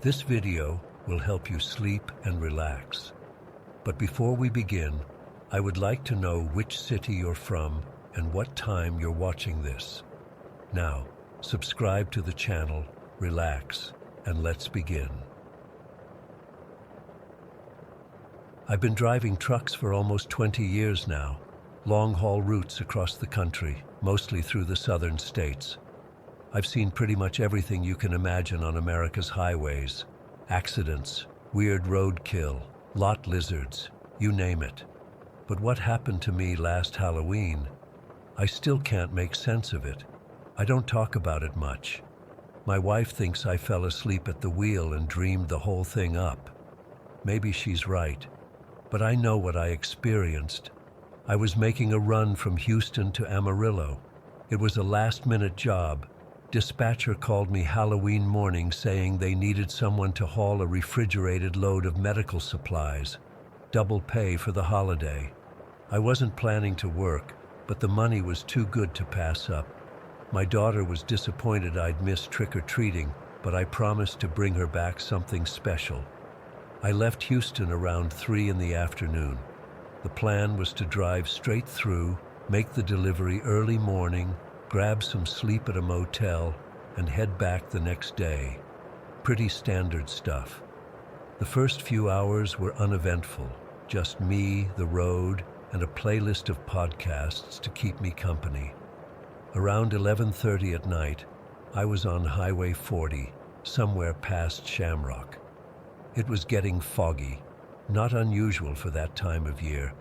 This video will help you sleep and relax. But before we begin, I would like to know which city you're from and what time you're watching this. Now, subscribe to the channel, relax, and let's begin. I've been driving trucks for almost 20 years now, long-haul routes across the country, mostly through the southern states. I've seen pretty much everything you can imagine on America's highways. Accidents, weird roadkill, lot lizards, you name it. But what happened to me last Halloween? I still can't make sense of it. I don't talk about it much. My wife thinks I fell asleep at the wheel and dreamed the whole thing up. Maybe she's right, but I know what I experienced. I was making a run from Houston to Amarillo. It was a last-minute job. Dispatcher called me Halloween morning saying they needed someone to haul a refrigerated load of medical supplies. Double pay for the holiday. I wasn't planning to work, but the money was too good to pass up. My daughter was disappointed I'd missed trick-or-treating, but I promised to bring her back something special. I left Houston around 3 in the afternoon. The plan was to drive straight through, make the delivery early morning, grab some sleep at a motel, and head back the next day. Pretty standard stuff. The first few hours were uneventful, just me, the road, and a playlist of podcasts to keep me company. Around 11:30 at night, I was on Highway 40, somewhere past Shamrock. It was getting foggy, not unusual for that time of year,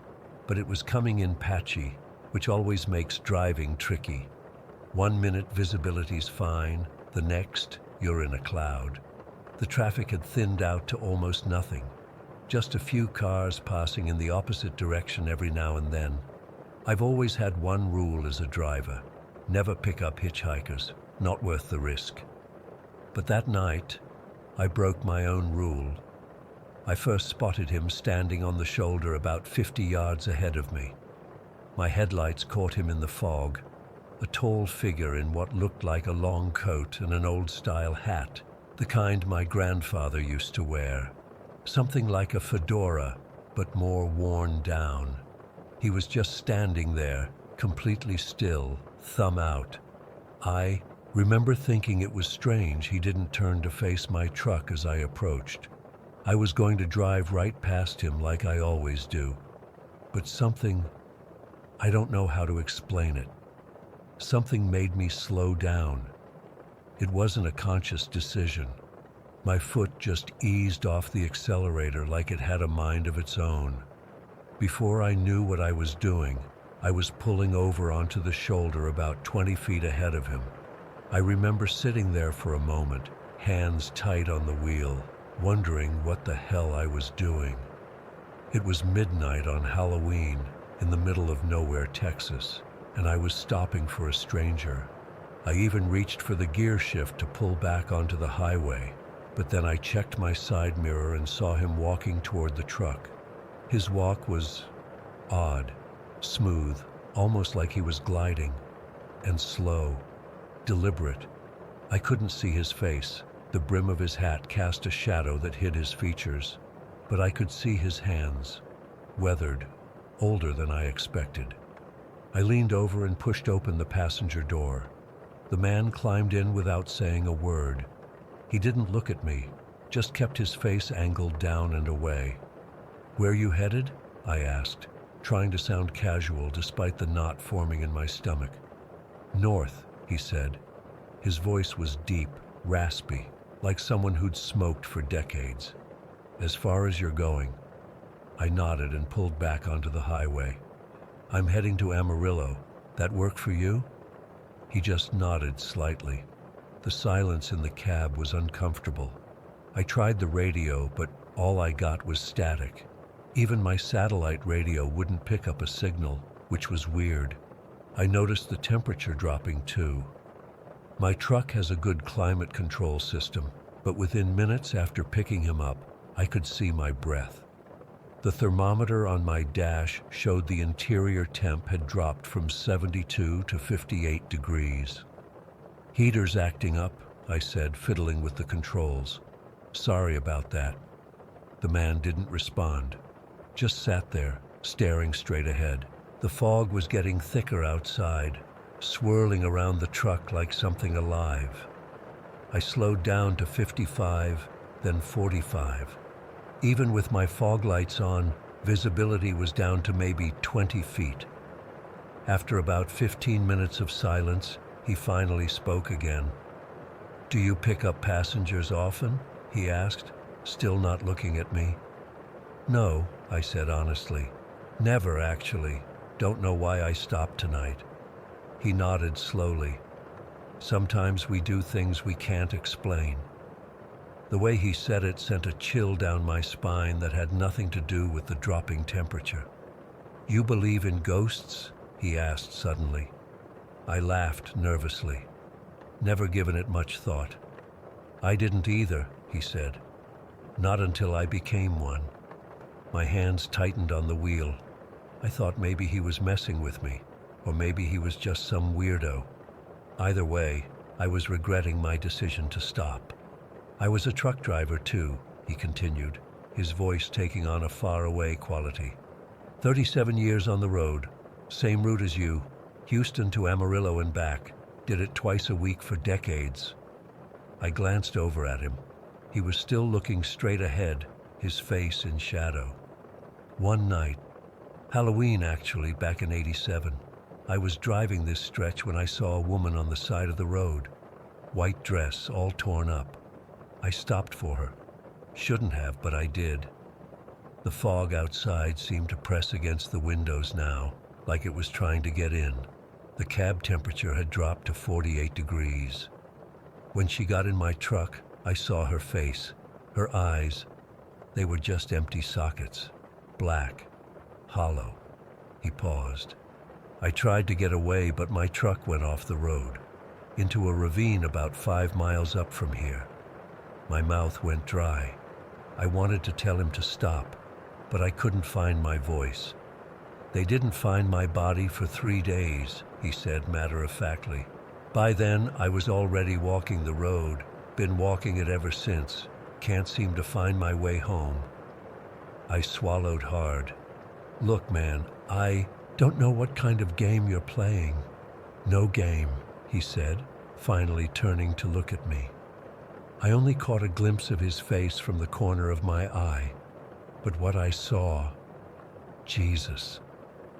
but it was coming in patchy, which always makes driving tricky. 1 minute visibility's fine, the next, you're in a cloud. The traffic had thinned out to almost nothing. Just a few cars passing in the opposite direction every now and then. I've always had one rule as a driver: never pick up hitchhikers, not worth the risk. But that night, I broke my own rule. I first spotted him standing on the shoulder about 50 yards ahead of me. My headlights caught him in the fog. A tall figure in what looked like a long coat and an old-style hat, the kind my grandfather used to wear. Something like a fedora, but more worn down. He was just standing there, completely still, thumb out. I remember thinking it was strange he didn't turn to face my truck as I approached. I was going to drive right past him like I always do. But something, I don't know how to explain it. Something made me slow down. It wasn't a conscious decision. My foot just eased off the accelerator like it had a mind of its own. Before I knew what I was doing, I was pulling over onto the shoulder about 20 feet ahead of him. I remember sitting there for a moment, hands tight on the wheel, wondering what the hell I was doing. It was midnight on Halloween, in the middle of nowhere, Texas, and I was stopping for a stranger. I even reached for the gear shift to pull back onto the highway, but then I checked my side mirror and saw him walking toward the truck. His walk was odd, smooth, almost like he was gliding, and slow, deliberate. I couldn't see his face. The brim of his hat cast a shadow that hid his features, but I could see his hands, weathered, older than I expected. I leaned over and pushed open the passenger door. The man climbed in without saying a word. He didn't look at me, just kept his face angled down and away. "Where you headed?" I asked, trying to sound casual despite the knot forming in my stomach. "North," he said. His voice was deep, raspy, like someone who'd smoked for decades. "As far as you're going." I nodded and pulled back onto the highway. "I'm heading to Amarillo. That work for you?" He just nodded slightly. The silence in the cab was uncomfortable. I tried the radio, but all I got was static. Even my satellite radio wouldn't pick up a signal, which was weird. I noticed the temperature dropping too. My truck has a good climate control system, but within minutes after picking him up, I could see my breath. The thermometer on my dash showed the interior temp had dropped from 72 to 58 degrees. "Heater's acting up," I said, fiddling with the controls. Sorry about that. The man didn't respond, just sat there, staring straight ahead. The fog was getting thicker outside, swirling around the truck like something alive. I slowed down to 55, then 45. Even with my fog lights on, visibility was down to maybe 20 feet. After about 15 minutes of silence, he finally spoke again. "Do you pick up passengers often?" he asked, still not looking at me. "No," I said honestly. "Never, actually. Don't know why I stopped tonight." He nodded slowly. "Sometimes we do things we can't explain." The way he said it sent a chill down my spine that had nothing to do with the dropping temperature. "You believe in ghosts?" he asked suddenly. I laughed nervously. Never given it much thought. "I didn't either," he said. "Not until I became one." My hands tightened on the wheel. I thought maybe he was messing with me, or maybe he was just some weirdo. Either way, I was regretting my decision to stop. "I was a truck driver too," he continued, his voice taking on a faraway quality. 37 years on the road, same route as you, Houston to Amarillo and back, did it twice a week for decades. I glanced over at him. He was still looking straight ahead, his face in shadow. One night, Halloween actually, back in '87, I was driving this stretch when I saw a woman on the side of the road, white dress, all torn up. I stopped for her. Shouldn't have, but I did. The fog outside seemed to press against the windows now, like it was trying to get in. The cab temperature had dropped to 48 degrees. When she got in my truck, I saw her face, her eyes. They were just empty sockets, black, hollow. He paused. I tried to get away, but my truck went off the road, into a ravine about 5 miles up from here. My mouth went dry. I wanted to tell him to stop, but I couldn't find my voice. "They didn't find my body for 3 days," he said matter-of-factly. "By then, I was already walking the road, been walking it ever since. Can't seem to find my way home." I swallowed hard. "Look, man, I don't know what kind of game you're playing." "No game," he said, finally turning to look at me. I only caught a glimpse of his face from the corner of my eye, but what I saw, Jesus.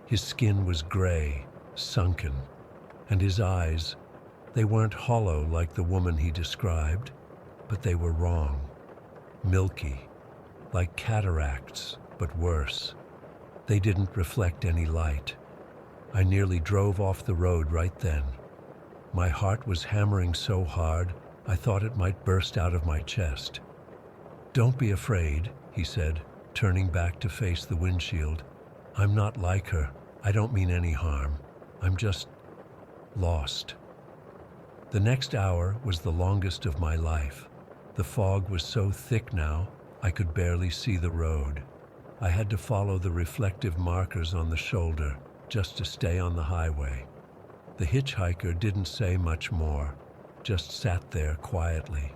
His skin was gray, sunken, and his eyes, they weren't hollow like the woman he described, but they were wrong. Milky, like cataracts, but worse. They didn't reflect any light. I nearly drove off the road right then. My heart was hammering so hard, I thought it might burst out of my chest. "Don't be afraid," he said, turning back to face the windshield. "I'm not like her. I don't mean any harm. I'm just lost." The next hour was the longest of my life. The fog was so thick now, I could barely see the road. I had to follow the reflective markers on the shoulder just to stay on the highway. The hitchhiker didn't say much more, just sat there quietly.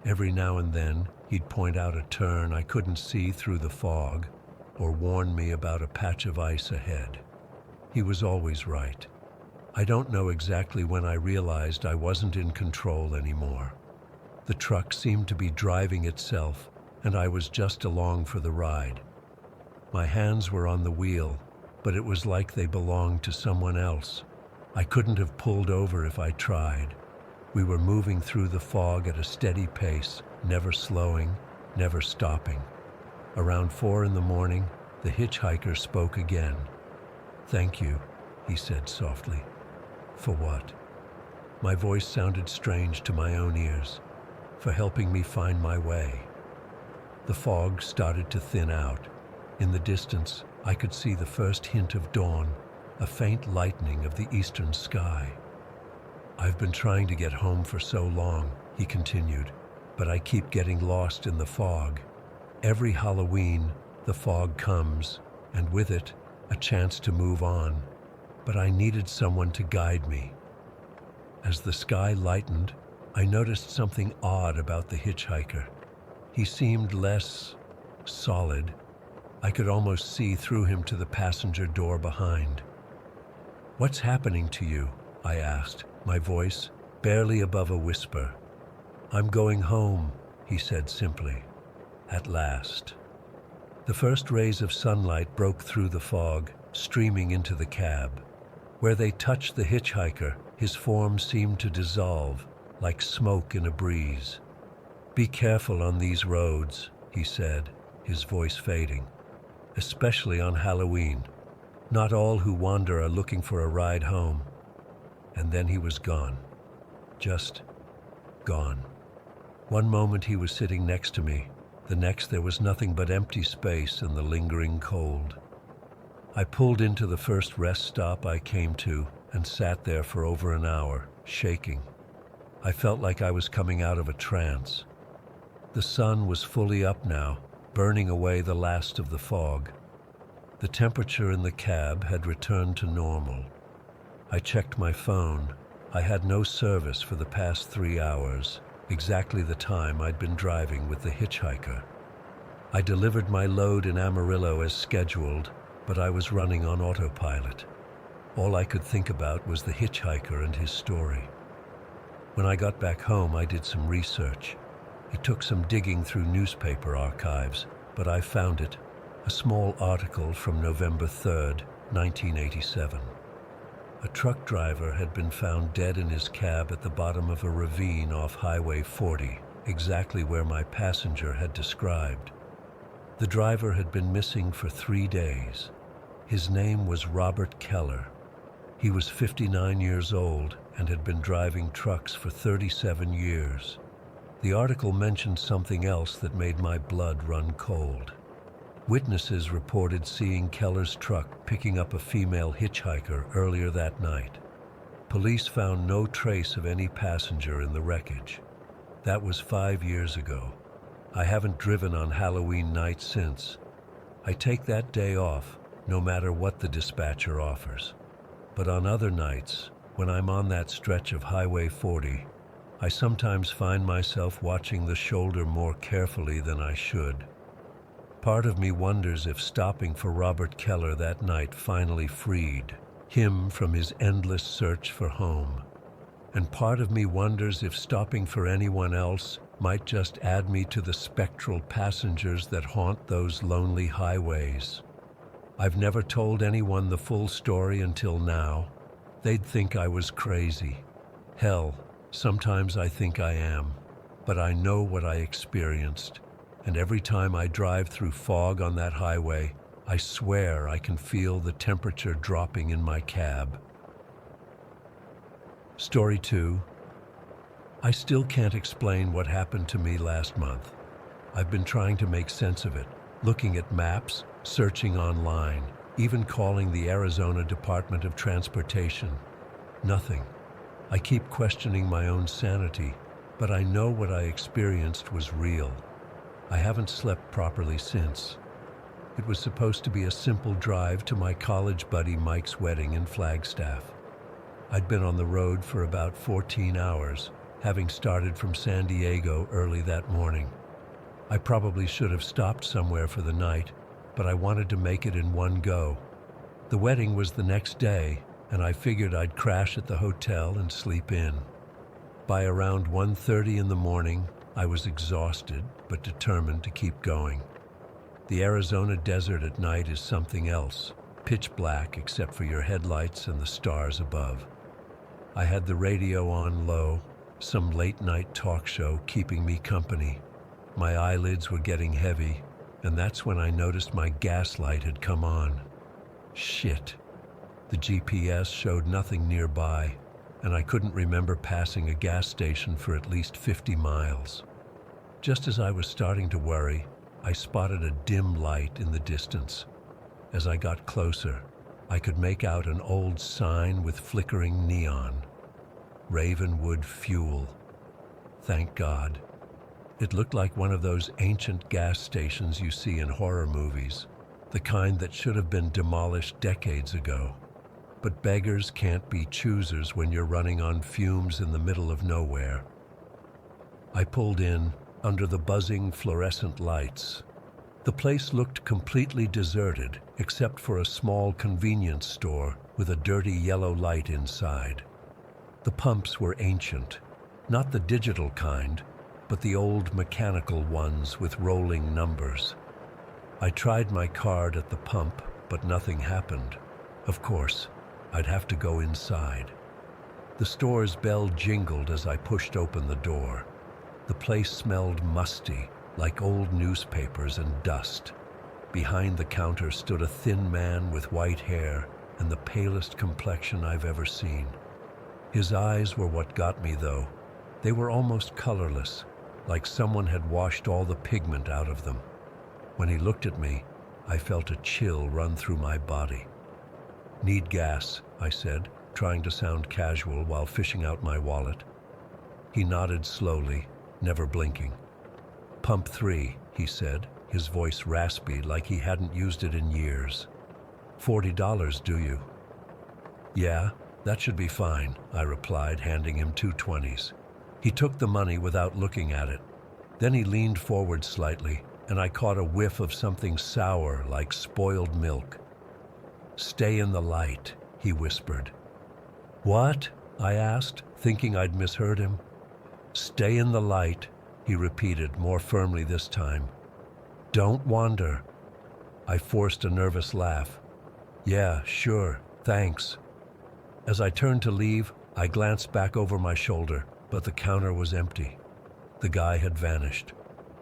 Every now and then, he'd point out a turn I couldn't see through the fog, or warn me about a patch of ice ahead. He was always right. I don't know exactly when I realized I wasn't in control anymore. The truck seemed to be driving itself, and I was just along for the ride. My hands were on the wheel, but it was like they belonged to someone else. I couldn't have pulled over if I tried. We were moving through the fog at a steady pace, never slowing, never stopping. Around 4 in the morning, the hitchhiker spoke again. "Thank you," he said softly. "For what?" My voice sounded strange to my own ears. "For helping me find my way." The fog started to thin out. In the distance, I could see the first hint of dawn, a faint lightening of the eastern sky. "I've been trying to get home for so long," he continued, "but I keep getting lost in the fog. Every Halloween, the fog comes, and with it, a chance to move on. But I needed someone to guide me." As the sky lightened, I noticed something odd about the hitchhiker. He seemed less solid. I could almost see through him to the passenger door behind. "What's happening to you?" I asked, my voice barely above a whisper. "I'm going home," he said simply. At last. The first rays of sunlight broke through the fog, streaming into the cab. Where they touched the hitchhiker, his form seemed to dissolve, like smoke in a breeze. "Be careful on these roads," he said, his voice fading. "Especially on Halloween. Not all who wander are looking for a ride home." And then he was gone. Just gone. One moment he was sitting next to me. The next there was nothing but empty space and the lingering cold. I pulled into the first rest stop I came to and sat there for over an hour, shaking. I felt like I was coming out of a trance. The sun was fully up now, burning away the last of the fog. The temperature in the cab had returned to normal. I checked my phone. I had no service for the past 3 hours, exactly the time I'd been driving with the hitchhiker. I delivered my load in Amarillo as scheduled, but I was running on autopilot. All I could think about was the hitchhiker and his story. When I got back home, I did some research. It took some digging through newspaper archives, but I found it, a small article from November 3rd, 1987. A truck driver had been found dead in his cab at the bottom of a ravine off Highway 40, exactly where my passenger had described. The driver had been missing for 3 days. His name was Robert Keller. He was 59 years old and had been driving trucks for 37 years. The article mentioned something else that made my blood run cold. Witnesses reported seeing Keller's truck picking up a female hitchhiker earlier that night. Police found no trace of any passenger in the wreckage. That was 5 years ago. I haven't driven on Halloween night since. I take that day off, no matter what the dispatcher offers. But on other nights, when I'm on that stretch of Highway 40, I sometimes find myself watching the shoulder more carefully than I should. Part of me wonders if stopping for Robert Keller that night finally freed him from his endless search for home. And part of me wonders if stopping for anyone else might just add me to the spectral passengers that haunt those lonely highways. I've never told anyone the full story until now. They'd think I was crazy. Hell, sometimes I think I am. But I know what I experienced. And every time I drive through fog on that highway, I swear I can feel the temperature dropping in my cab. Story 2. I still can't explain what happened to me last month. I've been trying to make sense of it, looking at maps, searching online, even calling the Arizona Department of Transportation. Nothing. I keep questioning my own sanity, but I know what I experienced was real. I haven't slept properly since. It was supposed to be a simple drive to my college buddy Mike's wedding in Flagstaff. I'd been on the road for about 14 hours, having started from San Diego early that morning. I probably should have stopped somewhere for the night, but I wanted to make it in one go. The wedding was the next day, and I figured I'd crash at the hotel and sleep in. By around 1:30 in the morning, I was exhausted, but determined to keep going. The Arizona desert at night is something else, pitch black except for your headlights and the stars above. I had the radio on low, some late-night talk show keeping me company. My eyelids were getting heavy, and that's when I noticed my gas light had come on. Shit. The GPS showed nothing nearby, and I couldn't remember passing a gas station for at least 50 miles. Just as I was starting to worry, I spotted a dim light in the distance. As I got closer, I could make out an old sign with flickering neon. Ravenwood Fuel. Thank God. It looked like one of those ancient gas stations you see in horror movies, the kind that should have been demolished decades ago. But beggars can't be choosers when you're running on fumes in the middle of nowhere. I pulled in, under the buzzing fluorescent lights. The place looked completely deserted, except for a small convenience store with a dirty yellow light inside. The pumps were ancient, not the digital kind, but the old mechanical ones with rolling numbers. I tried my card at the pump, but nothing happened. Of course, I'd have to go inside. The store's bell jingled as I pushed open the door. The place smelled musty, like old newspapers and dust. Behind the counter stood a thin man with white hair and the palest complexion I've ever seen. His eyes were what got me, though. They were almost colorless, like someone had washed all the pigment out of them. When he looked at me, I felt a chill run through my body. "Need gas," I said, trying to sound casual while fishing out my wallet. He nodded slowly, never blinking. "Pump 3, he said, his voice raspy like he hadn't used it in years. $40, do you?" "Yeah, that should be fine," I replied, handing him 2 20s. He took the money without looking at it. Then he leaned forward slightly, and I caught a whiff of something sour like spoiled milk. "Stay in the light," he whispered. "What?" I asked, thinking I'd misheard him. "Stay in the light," he repeated, more firmly this time. "Don't wander." I forced a nervous laugh. "Yeah, sure, thanks." As I turned to leave, I glanced back over my shoulder, but the counter was empty. The guy had vanished.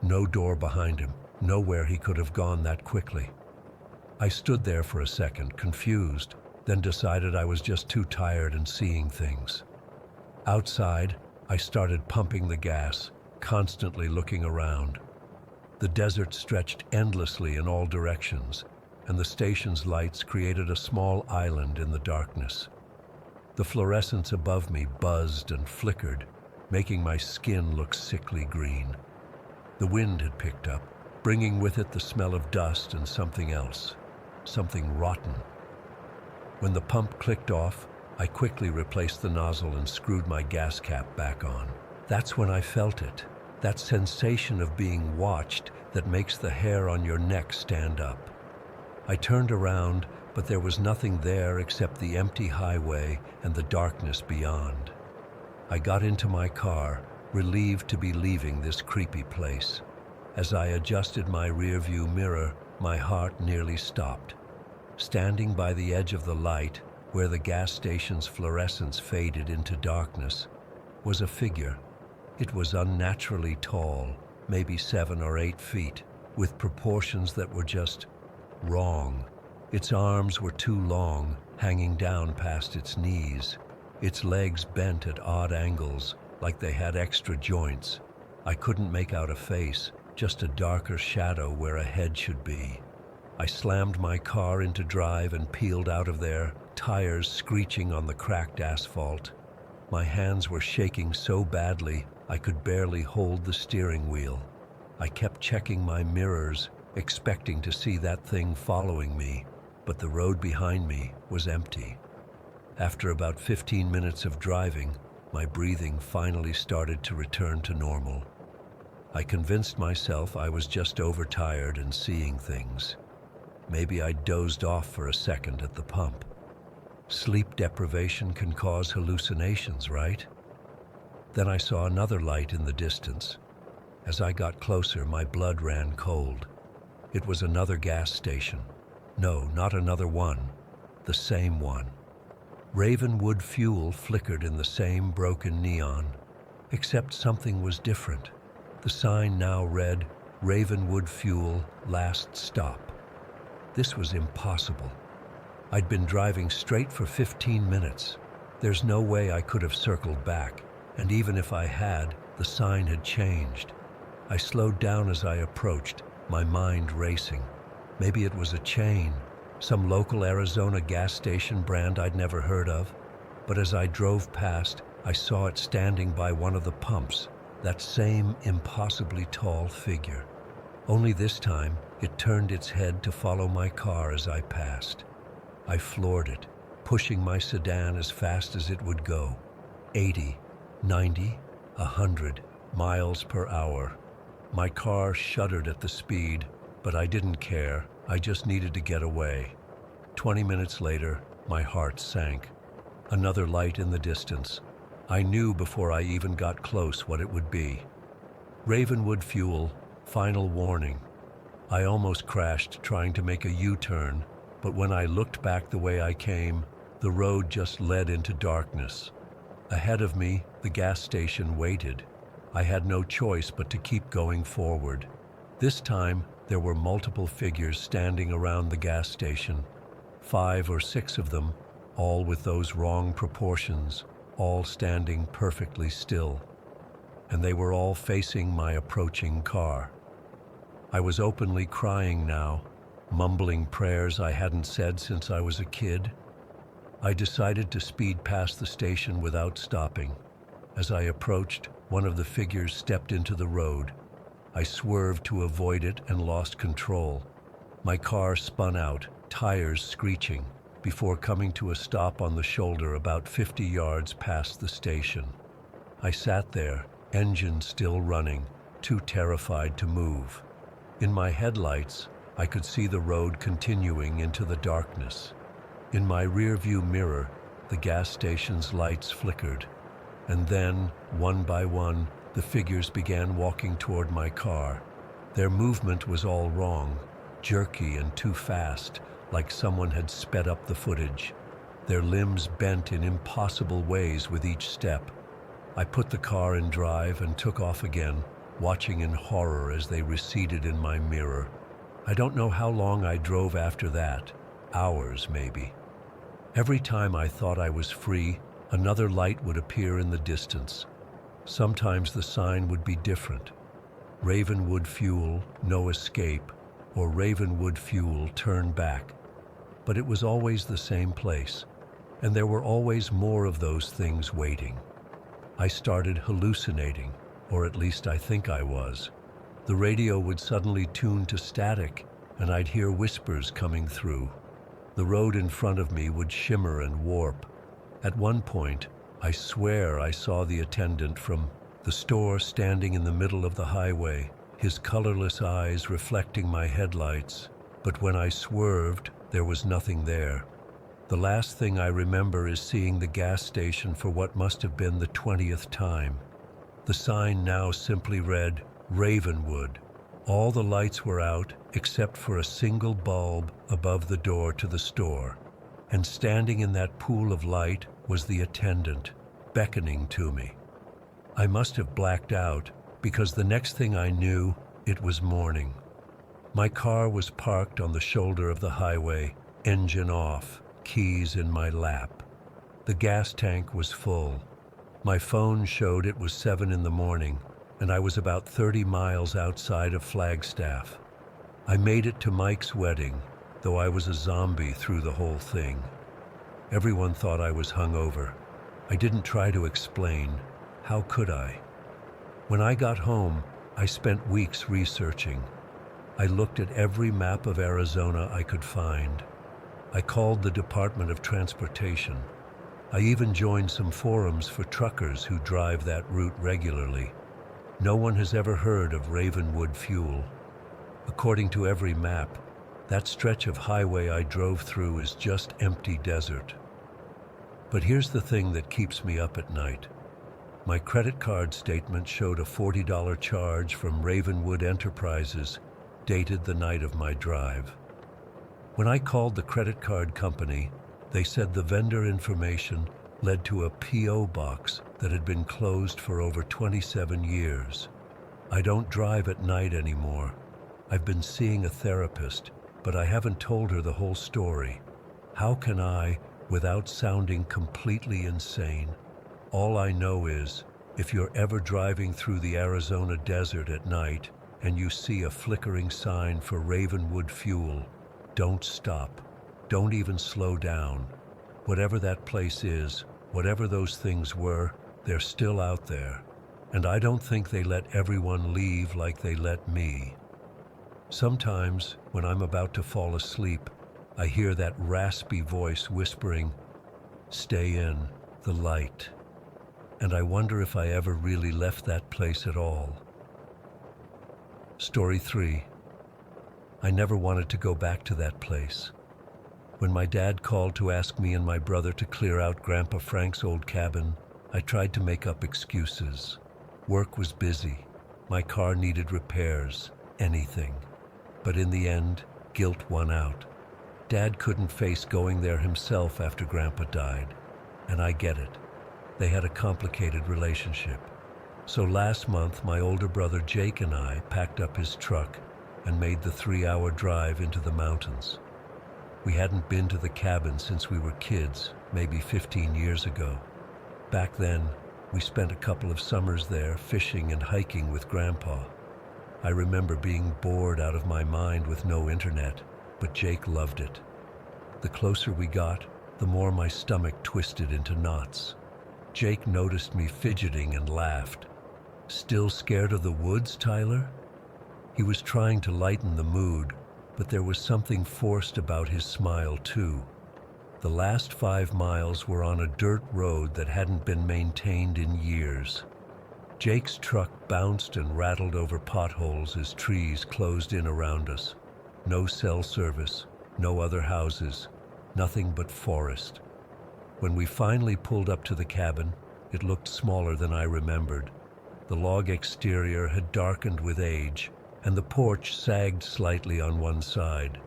No door behind him, nowhere he could have gone that quickly. I stood there for a second, confused, then decided I was just too tired and seeing things. Outside, I started pumping the gas, constantly looking around. The desert stretched endlessly in all directions, and the station's lights created a small island in the darkness. The fluorescence above me buzzed and flickered, making my skin look sickly green. The wind had picked up, bringing with it the smell of dust and something else, something rotten. When the pump clicked off, I quickly replaced the nozzle and screwed my gas cap back on. That's when I felt it, that sensation of being watched that makes the hair on your neck stand up. I turned around, but there was nothing there except the empty highway and the darkness beyond. I got into my car, relieved to be leaving this creepy place. As I adjusted my rearview mirror, my heart nearly stopped. Standing by the edge of the light, where the gas station's fluorescence faded into darkness, was a figure. It was unnaturally tall, maybe 7 or 8 feet, with proportions that were just wrong. Its arms were too long, hanging down past its knees. Its legs bent at odd angles, like they had extra joints. I couldn't make out a face, just a darker shadow where a head should be. I slammed my car into drive and peeled out of there, tires screeching on the cracked asphalt. My hands were shaking so badly I could barely hold the steering wheel. I kept checking my mirrors, expecting to see that thing following me, but the road behind me was empty. After about 15 minutes of driving, my breathing finally started to return to normal. I convinced myself I was just overtired and seeing things. Maybe I dozed off for a second at the pump. Sleep deprivation can cause hallucinations, right? Then I saw another light in the distance. As I got closer, my blood ran cold. It was another gas station. No, not another one. The same one. Ravenwood fuel flickered in the same broken neon, except something was different. The sign now read, "Ravenwood Fuel, Last Stop." This was impossible. I'd been driving straight for 15 minutes. There's no way I could have circled back, and even if I had, the sign had changed. I slowed down as I approached, my mind racing. Maybe it was a chain, some local Arizona gas station brand I'd never heard of. But as I drove past, I saw it standing by one of the pumps, that same impossibly tall figure. Only this time, it turned its head to follow my car as I passed. I floored it, pushing my sedan as fast as it would go. 80, 90, 100 miles per hour. My car shuddered at the speed, but I didn't care. I just needed to get away. 20 minutes later, my heart sank. Another light in the distance. I knew before I even got close what it would be. Ravenwood fuel, final warning. I almost crashed trying to make a U-turn, but when I looked back the way I came, the road just led into darkness. Ahead of me, the gas station waited. I had no choice but to keep going forward. This time, there were multiple figures standing around the gas station. 5 or 6 of them, all with those wrong proportions, all standing perfectly still. And they were all facing my approaching car. I was openly crying now, mumbling prayers I hadn't said since I was a kid. I decided to speed past the station without stopping. As I approached, one of the figures stepped into the road. I swerved to avoid it and lost control. My car spun out, tires screeching, before coming to a stop on the shoulder about 50 yards past the station. I sat there, engine still running, too terrified to move. In my headlights, I could see the road continuing into the darkness. In my rearview mirror, the gas station's lights flickered. And then, one by one, the figures began walking toward my car. Their movement was all wrong, jerky and too fast, like someone had sped up the footage. Their limbs bent in impossible ways with each step. I put the car in drive and took off again, watching in horror as they receded in my mirror. I don't know how long I drove after that, hours maybe. Every time I thought I was free, another light would appear in the distance. Sometimes the sign would be different. Ravenwood fuel, no escape, or Ravenwood fuel, turn back. But it was always the same place, and there were always more of those things waiting. I started hallucinating, or at least I think I was. The radio would suddenly tune to static, and I'd hear whispers coming through. The road in front of me would shimmer and warp. At one point, I swear I saw the attendant from the store standing in the middle of the highway, his colorless eyes reflecting my headlights. But when I swerved, there was nothing there. The last thing I remember is seeing the gas station for what must have been the 20th time. The sign now simply read, Ravenwood. All the lights were out except for a single bulb above the door to the store. And standing in that pool of light was the attendant, beckoning to me. I must have blacked out, because the next thing I knew, it was morning. My car was parked on the shoulder of the highway, engine off, keys in my lap. The gas tank was full. My phone showed it was 7 in the morning, and I was about 30 miles outside of Flagstaff. I made it to Mike's wedding, though I was a zombie through the whole thing. Everyone thought I was hungover. I didn't try to explain. How could I? When I got home, I spent weeks researching. I looked at every map of Arizona I could find. I called the Department of Transportation. I even joined some forums for truckers who drive that route regularly. No one has ever heard of Ravenwood fuel. According to every map, that stretch of highway I drove through is just empty desert. But here's the thing that keeps me up at night. My credit card statement showed a $40 charge from Ravenwood Enterprises, dated the night of my drive. When I called the credit card company, they said the vendor information led to a P.O. box that had been closed for over 27 years. I don't drive at night anymore. I've been seeing a therapist, but I haven't told her the whole story. How can I, without sounding completely insane? All I know is, if you're ever driving through the Arizona desert at night and you see a flickering sign for Ravenwood fuel, don't stop. Don't even slow down. Whatever that place is, whatever those things were, they're still out there. And I don't think they let everyone leave like they let me. Sometimes, when I'm about to fall asleep, I hear that raspy voice whispering, "Stay in, the light." And I wonder if I ever really left that place at all. Story 3. I never wanted to go back to that place. When my dad called to ask me and my brother to clear out Grandpa Frank's old cabin, I tried to make up excuses. Work was busy. My car needed repairs. Anything. But in the end, guilt won out. Dad couldn't face going there himself after Grandpa died. And I get it. They had a complicated relationship. So last month, my older brother Jake and I packed up his truck and made the 3-hour drive into the mountains. We hadn't been to the cabin since we were kids, maybe 15 years ago. Back then, we spent a couple of summers there fishing and hiking with Grandpa. I remember being bored out of my mind with no internet, but Jake loved it. The closer we got, the more my stomach twisted into knots. Jake noticed me fidgeting and laughed. "Still scared of the woods, Tyler?" He was trying to lighten the mood, but there was something forced about his smile too. The last 5 miles were on a dirt road that hadn't been maintained in years. Jake's truck bounced and rattled over potholes as trees closed in around us. No cell service, no other houses, nothing but forest. When we finally pulled up to the cabin, it looked smaller than I remembered. The log exterior had darkened with age, and the porch sagged slightly on one side.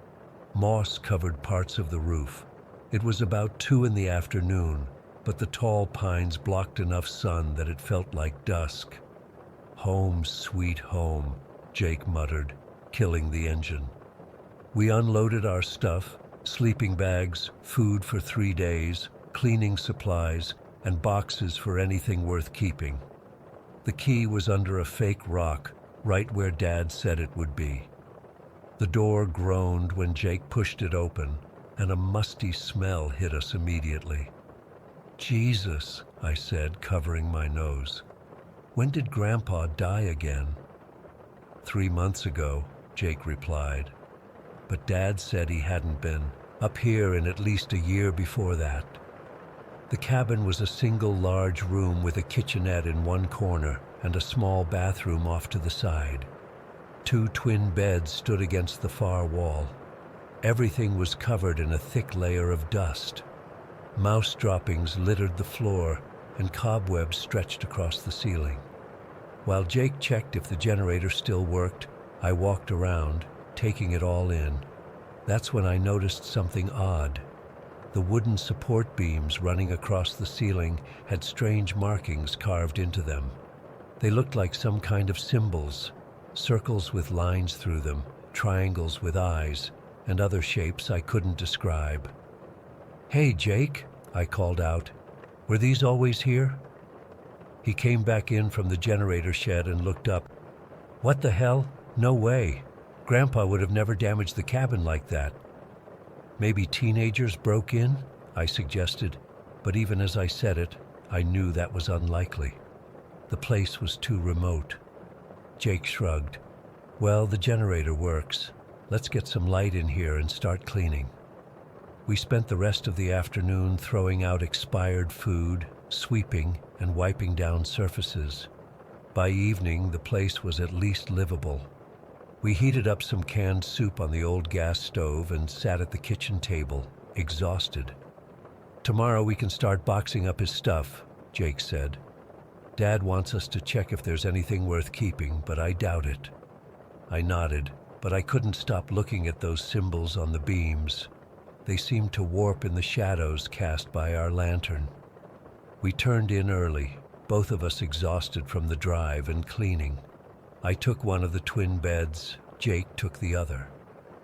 Moss covered parts of the roof. It was about 2 in the afternoon, but the tall pines blocked enough sun that it felt like dusk. "Home, sweet home," Jake muttered, killing the engine. We unloaded our stuff, sleeping bags, food for 3 days, cleaning supplies, and boxes for anything worth keeping. The key was under a fake rock, right where Dad said it would be. The door groaned when Jake pushed it open, and a musty smell hit us immediately. "Jesus," I said, covering my nose. "When did Grandpa die again?" 3 months ago, Jake replied. But Dad said he hadn't been up here in at least a year before that. The cabin was a single large room with a kitchenette in one corner and a small bathroom off to the side. 2 twin beds stood against the far wall. Everything was covered in a thick layer of dust. Mouse droppings littered the floor, and cobwebs stretched across the ceiling. While Jake checked if the generator still worked, I walked around, taking it all in. That's when I noticed something odd. The wooden support beams running across the ceiling had strange markings carved into them. They looked like some kind of symbols, circles with lines through them, triangles with eyes, and other shapes I couldn't describe. "Hey, Jake," I called out. "Were these always here?" He came back in from the generator shed and looked up. "What the hell? No way. Grandpa would have never damaged the cabin like that." "Maybe teenagers broke in?" I suggested, but even as I said it, I knew that was unlikely. The place was too remote. Jake shrugged. "Well, the generator works. Let's get some light in here and start cleaning." We spent the rest of the afternoon throwing out expired food, sweeping, and wiping down surfaces. By evening, the place was at least livable. We heated up some canned soup on the old gas stove and sat at the kitchen table, exhausted. "Tomorrow we can start boxing up his stuff," Jake said. "Dad wants us to check if there's anything worth keeping, but I doubt it." I nodded, but I couldn't stop looking at those symbols on the beams. They seemed to warp in the shadows cast by our lantern. We turned in early, both of us exhausted from the drive and cleaning. I took one of the twin beds, Jake took the other.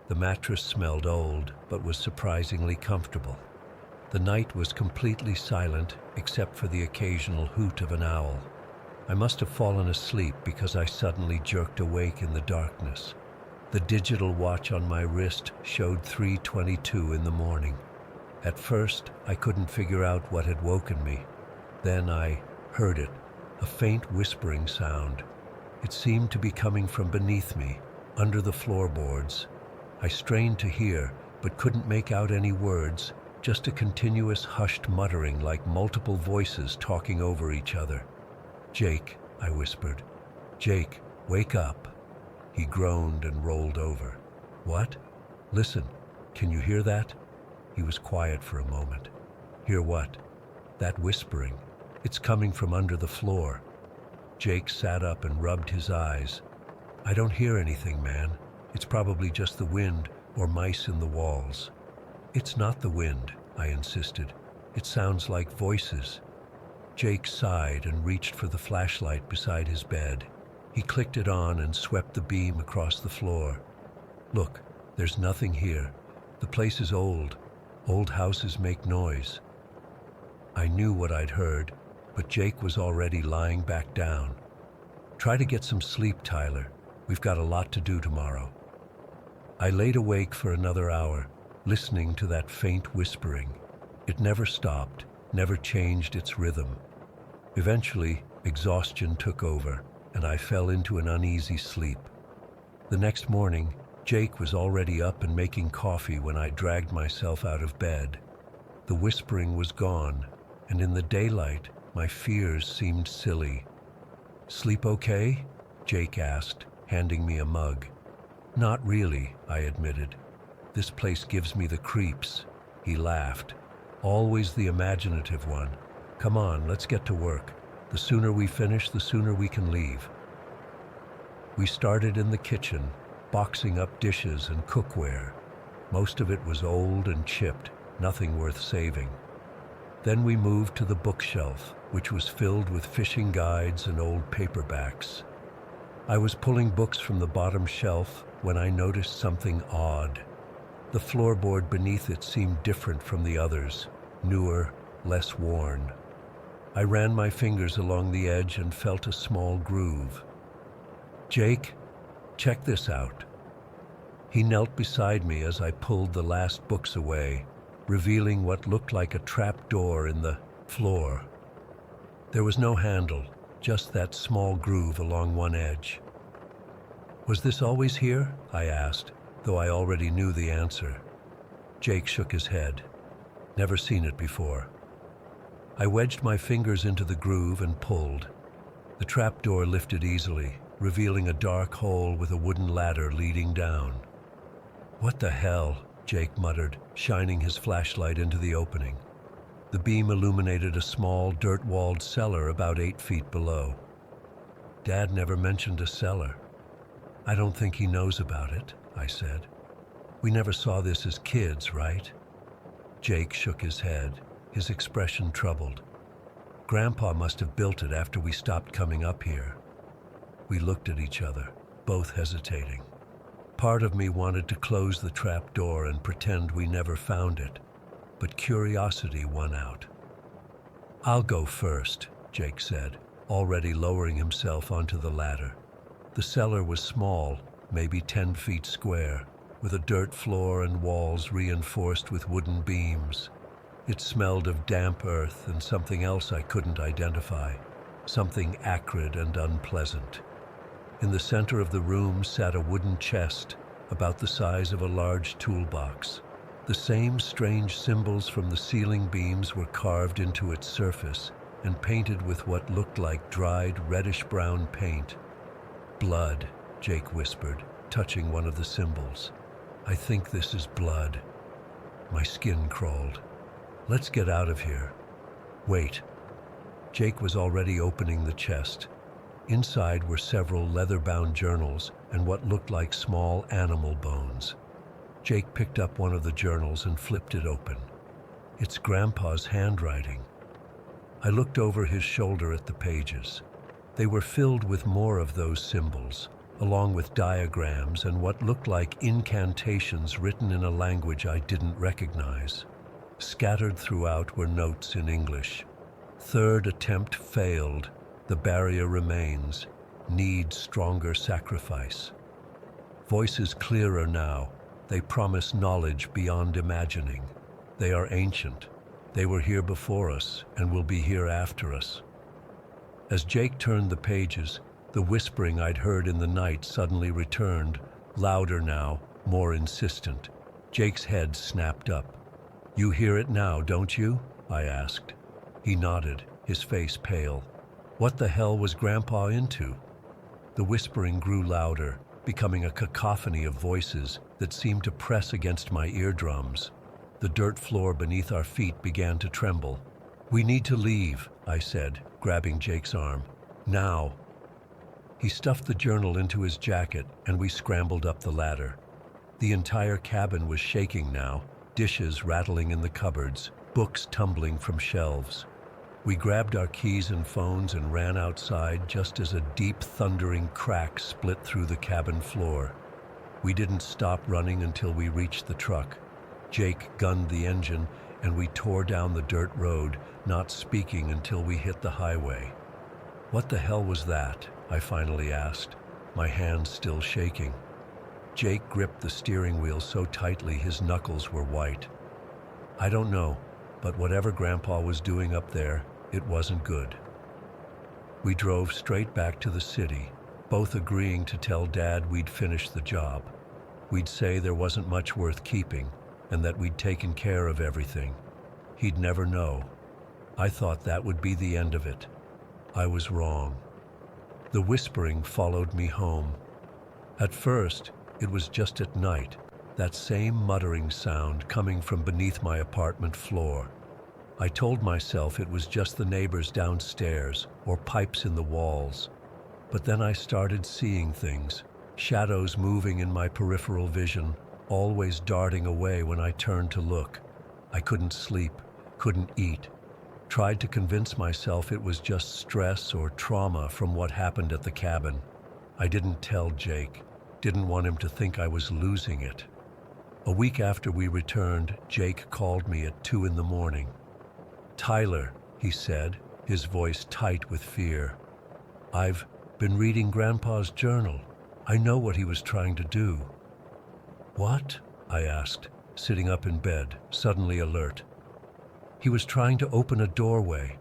The mattress smelled old, but was surprisingly comfortable. The night was completely silent, except for the occasional hoot of an owl. I must have fallen asleep because I suddenly jerked awake in the darkness. The digital watch on my wrist showed 3:22 in the morning. At first, I couldn't figure out what had woken me. Then I heard it, a faint whispering sound. It seemed to be coming from beneath me, under the floorboards. I strained to hear, but couldn't make out any words, just a continuous hushed muttering like multiple voices talking over each other. "Jake," I whispered. "Jake, wake up." He groaned and rolled over. What? Listen, can you hear that? He was quiet for a moment. Hear what? That whispering. It's coming from under the floor. Jake sat up and rubbed his eyes. I don't hear anything, man. It's probably just the wind or mice in the walls. It's not the wind, I insisted. It sounds like voices. Jake sighed and reached for the flashlight beside his bed. He clicked it on and swept the beam across the floor. Look, there's nothing here. The place is old. Old houses make noise. I knew what I'd heard, but Jake was already lying back down. Try to get some sleep, Tyler. We've got a lot to do tomorrow. I laid awake for another hour, listening to that faint whispering. It never stopped, never changed its rhythm. Eventually, exhaustion took over, and I fell into an uneasy sleep. The next morning, Jake was already up and making coffee when I dragged myself out of bed. The whispering was gone, and in the daylight, my fears seemed silly. Sleep okay? Jake asked, handing me a mug. Not really, I admitted. This place gives me the creeps. He laughed. Always the imaginative one. Come on, let's get to work. The sooner we finish, the sooner we can leave. We started in the kitchen, boxing up dishes and cookware. Most of it was old and chipped, nothing worth saving. Then we moved to the bookshelf, which was filled with fishing guides and old paperbacks. I was pulling books from the bottom shelf when I noticed something odd. The floorboard beneath it seemed different from the others, newer, less worn. I ran my fingers along the edge and felt a small groove. Jake, check this out. He knelt beside me as I pulled the last books away, revealing what looked like a trap door in the floor. There was no handle, just that small groove along one edge. Was this always here? I asked, though I already knew the answer. Jake shook his head. Never seen it before. I wedged my fingers into the groove and pulled. The trapdoor lifted easily, revealing a dark hole with a wooden ladder leading down. What the hell? Jake muttered, shining his flashlight into the opening. The beam illuminated a small, dirt-walled cellar about 8 feet below. Dad never mentioned a cellar. I don't think he knows about it, I said. We never saw this as kids, right? Jake shook his head, his expression troubled. Grandpa must have built it after we stopped coming up here. We looked at each other, both hesitating. Part of me wanted to close the trap door and pretend we never found it, but curiosity won out. I'll go first, Jake said, already lowering himself onto the ladder. The cellar was small, maybe 10 feet square, with a dirt floor and walls reinforced with wooden beams. It smelled of damp earth and something else I couldn't identify, something acrid and unpleasant. In the center of the room sat a wooden chest, about the size of a large toolbox. The same strange symbols from the ceiling beams were carved into its surface and painted with what looked like dried reddish-brown paint. Blood, Jake whispered, touching one of the symbols. I think this is blood. My skin crawled. Let's get out of here. Wait. Jake was already opening the chest. Inside were several leather-bound journals and what looked like small animal bones. Jake picked up one of the journals and flipped it open. It's Grandpa's handwriting. I looked over his shoulder at the pages. They were filled with more of those symbols, along with diagrams and what looked like incantations written in a language I didn't recognize. Scattered throughout were notes in English. Third attempt failed. The barrier remains. Need stronger sacrifice. Voices clearer now. They promise knowledge beyond imagining. They are ancient. They were here before us and will be here after us. As Jake turned the pages, the whispering I'd heard in the night suddenly returned, louder now, more insistent. Jake's head snapped up. You hear it now, don't you? I asked. He nodded, his face pale. What the hell was Grandpa into? The whispering grew louder, becoming a cacophony of voices that seemed to press against my eardrums. The dirt floor beneath our feet began to tremble. "We need to leave," I said, grabbing Jake's arm. "Now." He stuffed the journal into his jacket, and we scrambled up the ladder. The entire cabin was shaking now, dishes rattling in the cupboards, books tumbling from shelves. We grabbed our keys and phones and ran outside just as a deep, thundering crack split through the cabin floor. We didn't stop running until we reached the truck. Jake gunned the engine, and we tore down the dirt road, not speaking until we hit the highway. "What the hell was that?" I finally asked, my hands still shaking. Jake gripped the steering wheel so tightly his knuckles were white. "I don't know, but whatever Grandpa was doing up there, it wasn't good." We drove straight back to the city, both agreeing to tell Dad we'd finished the job. We'd say there wasn't much worth keeping, and that we'd taken care of everything. He'd never know. I thought that would be the end of it. I was wrong. The whispering followed me home. At first, it was just at night, that same muttering sound coming from beneath my apartment floor. I told myself it was just the neighbors downstairs or pipes in the walls. But then I started seeing things, shadows moving in my peripheral vision, always darting away when I turned to look. I couldn't sleep, couldn't eat. Tried to convince myself it was just stress or trauma from what happened at the cabin. I didn't tell Jake, didn't want him to think I was losing it. A week after we returned, Jake called me at 2 a.m. "Tyler," he said, his voice tight with fear. "I've been reading Grandpa's journal. I know what he was trying to do." "What?" I asked, sitting up in bed, suddenly alert. "He was trying to open a doorway.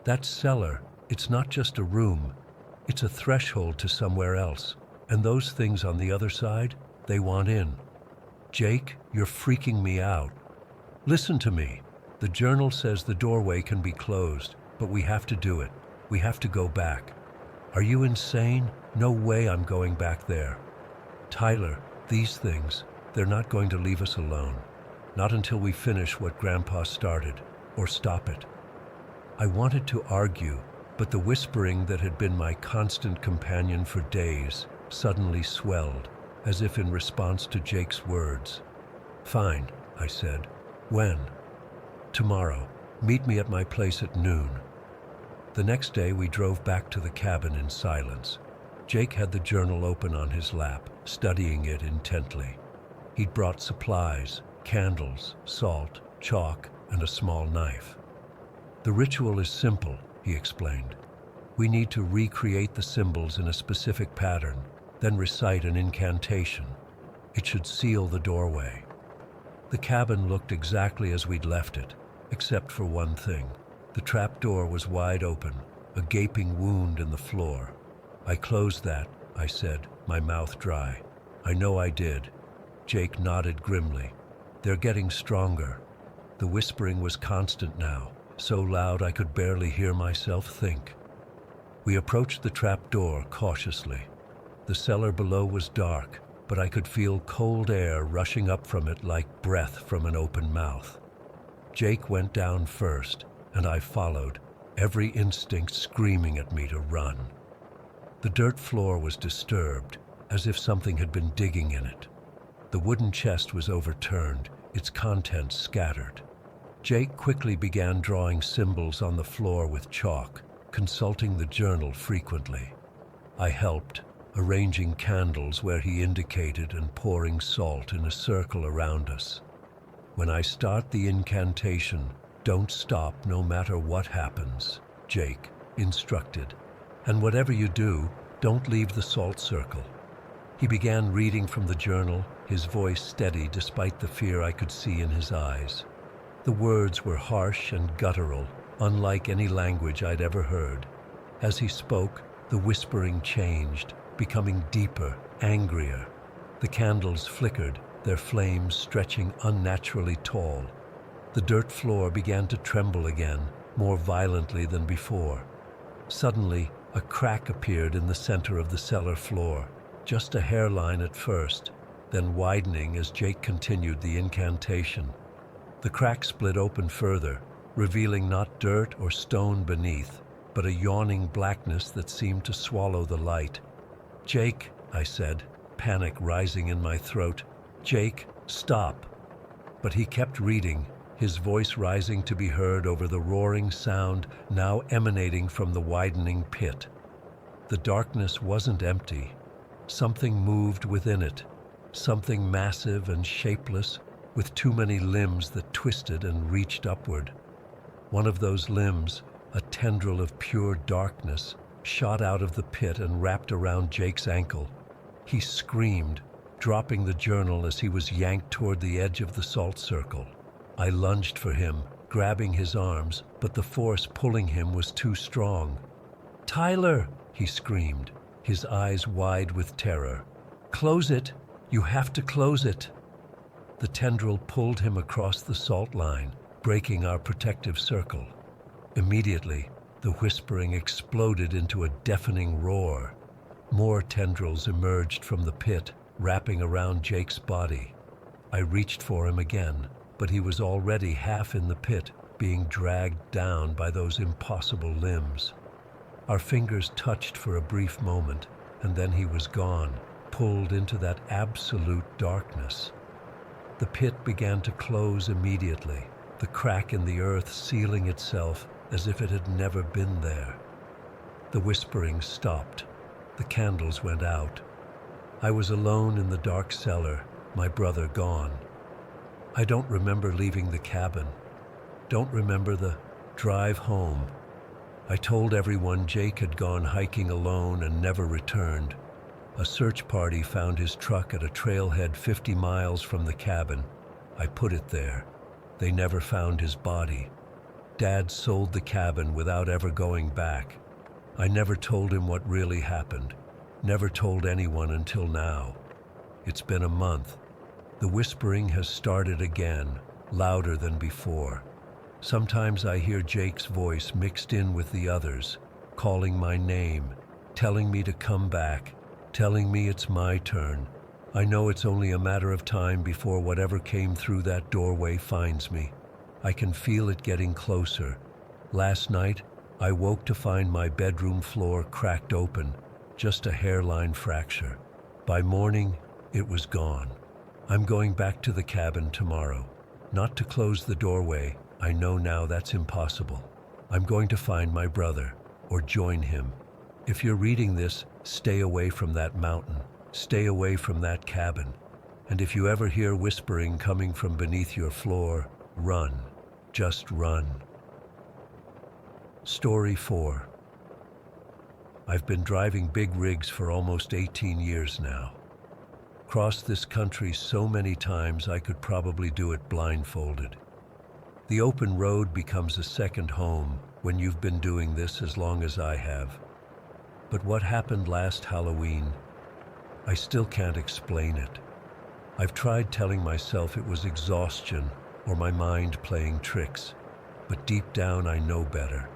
That cellar, it's not just a room. It's a threshold to somewhere else. And those things on the other side, they want in. Jake, you're freaking me out. Listen to me. The journal says the doorway can be closed, but we have to do it. We have to go back. Are you insane? No way I'm going back there. Tyler, these things, they're not going to leave us alone. Not until we finish what Grandpa started, or stop it." I wanted to argue, but the whispering that had been my constant companion for days suddenly swelled, as if in response to Jake's words. "Fine," I said. "When?" "Tomorrow. Meet me at my place at noon." The next day we drove back to the cabin in silence. Jake had the journal open on his lap, studying it intently. He'd brought supplies, candles, salt, chalk, and a small knife. "The ritual is simple," he explained. "We need to recreate the symbols in a specific pattern, then recite an incantation. It should seal the doorway." The cabin looked exactly as we'd left it, except for one thing. The trap door was wide open, a gaping wound in the floor. "I closed that," I said, my mouth dry. "I know I did." Jake nodded grimly. "They're getting stronger." The whispering was constant now, so loud I could barely hear myself think. We approached the trap door cautiously. The cellar below was dark, but I could feel cold air rushing up from it like breath from an open mouth. Jake went down first, and I followed, every instinct screaming at me to run. The dirt floor was disturbed, as if something had been digging in it. The wooden chest was overturned, its contents scattered. Jake quickly began drawing symbols on the floor with chalk, consulting the journal frequently. I helped, arranging candles where he indicated and pouring salt in a circle around us. "When I start the incantation, don't stop no matter what happens," Jake instructed. "And whatever you do, don't leave the salt circle." He began reading from the journal, his voice steady despite the fear I could see in his eyes. The words were harsh and guttural, unlike any language I'd ever heard. As he spoke, the whispering changed, becoming deeper, angrier. The candles flickered, their flames stretching unnaturally tall. The dirt floor began to tremble again, more violently than before. Suddenly, a crack appeared in the center of the cellar floor. just a hairline at first, then widening as Jake continued the incantation. The crack split open further, revealing not dirt or stone beneath, but a yawning blackness that seemed to swallow the light. "Jake," I said, panic rising in my throat. "Jake, stop." But he kept reading, his voice rising to be heard over the roaring sound now emanating from the widening pit. The darkness wasn't empty. Something moved within it, something massive and shapeless, with too many limbs that twisted and reached upward. One of those limbs, a tendril of pure darkness, shot out of the pit and wrapped around Jake's ankle. He screamed, dropping the journal as he was yanked toward the edge of the salt circle. I lunged for him, grabbing his arms, but the force pulling him was too strong. "Tyler!" he screamed, his eyes wide with terror. "Close it! You have to close it!" The tendril pulled him across the salt line, breaking our protective circle. Immediately, the whispering exploded into a deafening roar. More tendrils emerged from the pit, wrapping around Jake's body. I reached for him again, but he was already half in the pit, being dragged down by those impossible limbs. Our fingers touched for a brief moment, and then he was gone, pulled into that absolute darkness. The pit began to close immediately, the crack in the earth sealing itself as if it had never been there. The whispering stopped. The candles went out. I was alone in the dark cellar, my brother gone. I don't remember leaving the cabin. Don't remember the drive home. I told everyone Jake had gone hiking alone and never returned. A search party found his truck at a trailhead 50 miles from the cabin. I put it there. They never found his body. Dad sold the cabin without ever going back. I never told him what really happened. Never told anyone until now. It's been a month. The whispering has started again, louder than before. Sometimes I hear Jake's voice mixed in with the others, calling my name, telling me to come back, telling me it's my turn. I know it's only a matter of time before whatever came through that doorway finds me. I can feel it getting closer. Last night, I woke to find my bedroom floor cracked open, just a hairline fracture. By morning, it was gone. I'm going back to the cabin tomorrow. Not to close the doorway, I know now that's impossible. I'm going to find my brother, or join him. If you're reading this, stay away from that mountain. Stay away from that cabin. And if you ever hear whispering coming from beneath your floor, run. Just run. Story 4. I've been driving big rigs for almost 18 years now. Crossed this country so many times I could probably do it blindfolded. The open road becomes a second home when you've been doing this as long as I have. But what happened last Halloween, I still can't explain it. I've tried telling myself it was exhaustion or my mind playing tricks, but deep down I know better.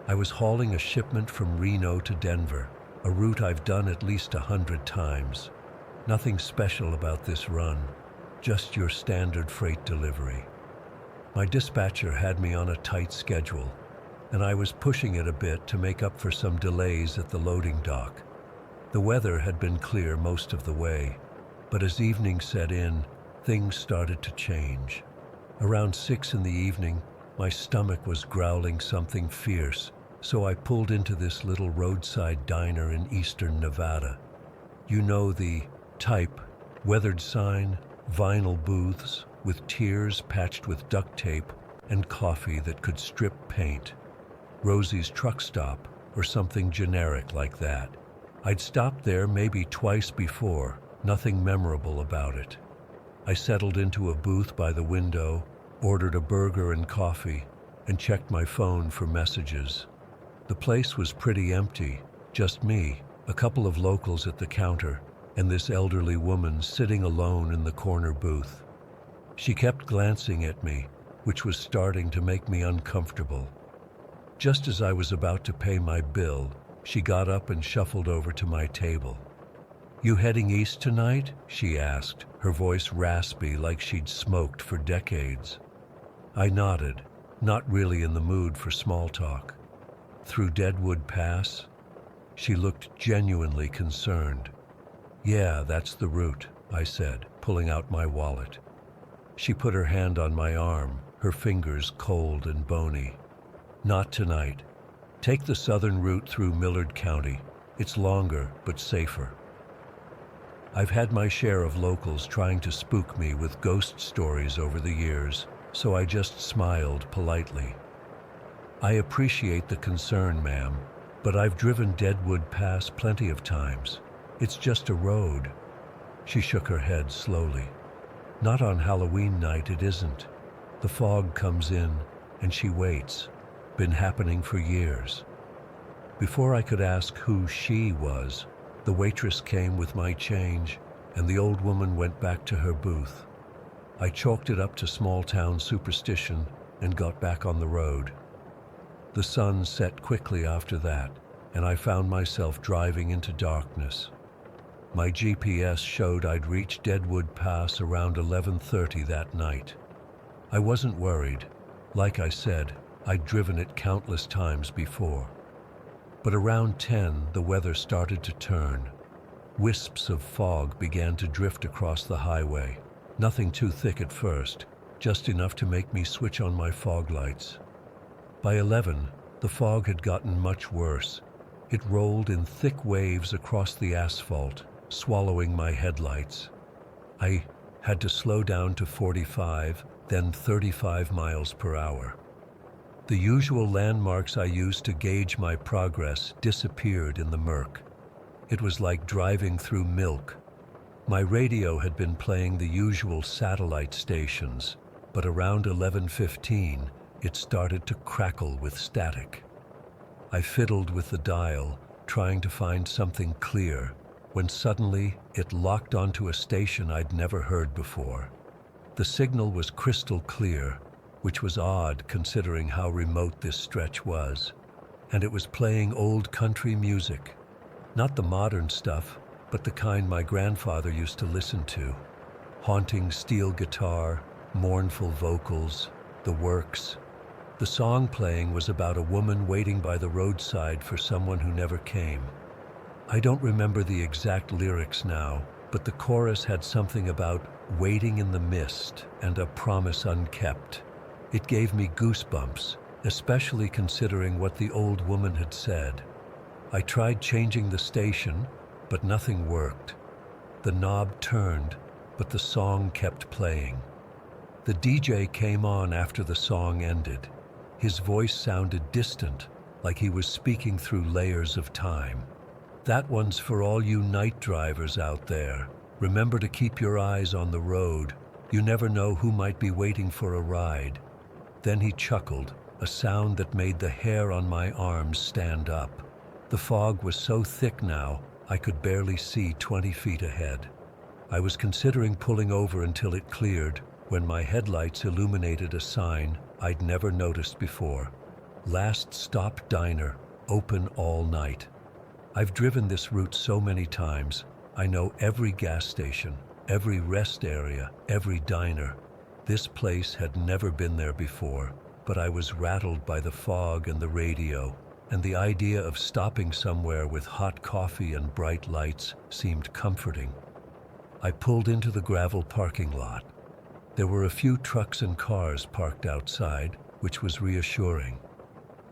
I was hauling a shipment from Reno to Denver, a route I've done at least 100 times. Nothing special about this run, just your standard freight delivery. My dispatcher had me on a tight schedule, and I was pushing it a bit to make up for some delays at the loading dock. The weather had been clear most of the way, but as evening set in, things started to change. Around 6 in the evening, my stomach was growling something fierce, so I pulled into this little roadside diner in eastern Nevada. You know the type, weathered sign, vinyl booths, with tiers patched with duct tape and coffee that could strip paint. Rosie's Truck Stop, or something generic like that. I'd stopped there maybe twice before, nothing memorable about it. I settled into a booth by the window, ordered a burger and coffee, and checked my phone for messages. The place was pretty empty, just me, a couple of locals at the counter, and this elderly woman sitting alone in the corner booth. She kept glancing at me, which was starting to make me uncomfortable. Just as I was about to pay my bill, she got up and shuffled over to my table. "You heading east tonight?" she asked, her voice raspy like she'd smoked for decades. I nodded, not really in the mood for small talk. "Through Deadwood Pass?" She looked genuinely concerned. "Yeah, that's the route," I said, pulling out my wallet. She put her hand on my arm, her fingers cold and bony. "Not tonight. Take the southern route through Millard County. It's longer, but safer." I've had my share of locals trying to spook me with ghost stories over the years, so I just smiled politely. "I appreciate the concern, ma'am, but I've driven Deadwood Pass plenty of times. It's just a road." She shook her head slowly. "Not on Halloween night, it isn't. The fog comes in, and she waits. Been happening for years." Before I could ask who she was, the waitress came with my change, and the old woman went back to her booth. I chalked it up to small-town superstition and got back on the road. The sun set quickly after that, and I found myself driving into darkness. My GPS showed I'd reached Deadwood Pass around 11:30 that night. I wasn't worried. Like I said, I'd driven it countless times before. But around 10, the weather started to turn. Wisps of fog began to drift across the highway. Nothing too thick at first, just enough to make me switch on my fog lights. By 11, the fog had gotten much worse. It rolled in thick waves across the asphalt, swallowing my headlights. I had to slow down to 45, then 35 miles per hour. The usual landmarks I used to gauge my progress disappeared in the murk. It was like driving through milk. My radio had been playing the usual satellite stations, but around 11:15, it started to crackle with static. I fiddled with the dial, trying to find something clear, when suddenly it locked onto a station I'd never heard before. The signal was crystal clear, which was odd considering how remote this stretch was, and it was playing old country music. Not the modern stuff, but the kind my grandfather used to listen to. Haunting steel guitar, mournful vocals, the works. The song playing was about a woman waiting by the roadside for someone who never came. I don't remember the exact lyrics now, but the chorus had something about waiting in the mist and a promise unkept. It gave me goosebumps, especially considering what the old woman had said. I tried changing the station, but nothing worked. The knob turned, but the song kept playing. The DJ came on after the song ended. His voice sounded distant, like he was speaking through layers of time. "That one's for all you night drivers out there. Remember to keep your eyes on the road. You never know who might be waiting for a ride." Then he chuckled, a sound that made the hair on my arms stand up. The fog was so thick now, I could barely see 20 feet ahead. I was considering pulling over until it cleared when my headlights illuminated a sign I'd never noticed before. "Last Stop Diner, open all night." I've driven this route so many times, I know every gas station, every rest area, every diner. This place had never been there before, but I was rattled by the fog and the radio, and the idea of stopping somewhere with hot coffee and bright lights seemed comforting. I pulled into the gravel parking lot. There were a few trucks and cars parked outside, which was reassuring.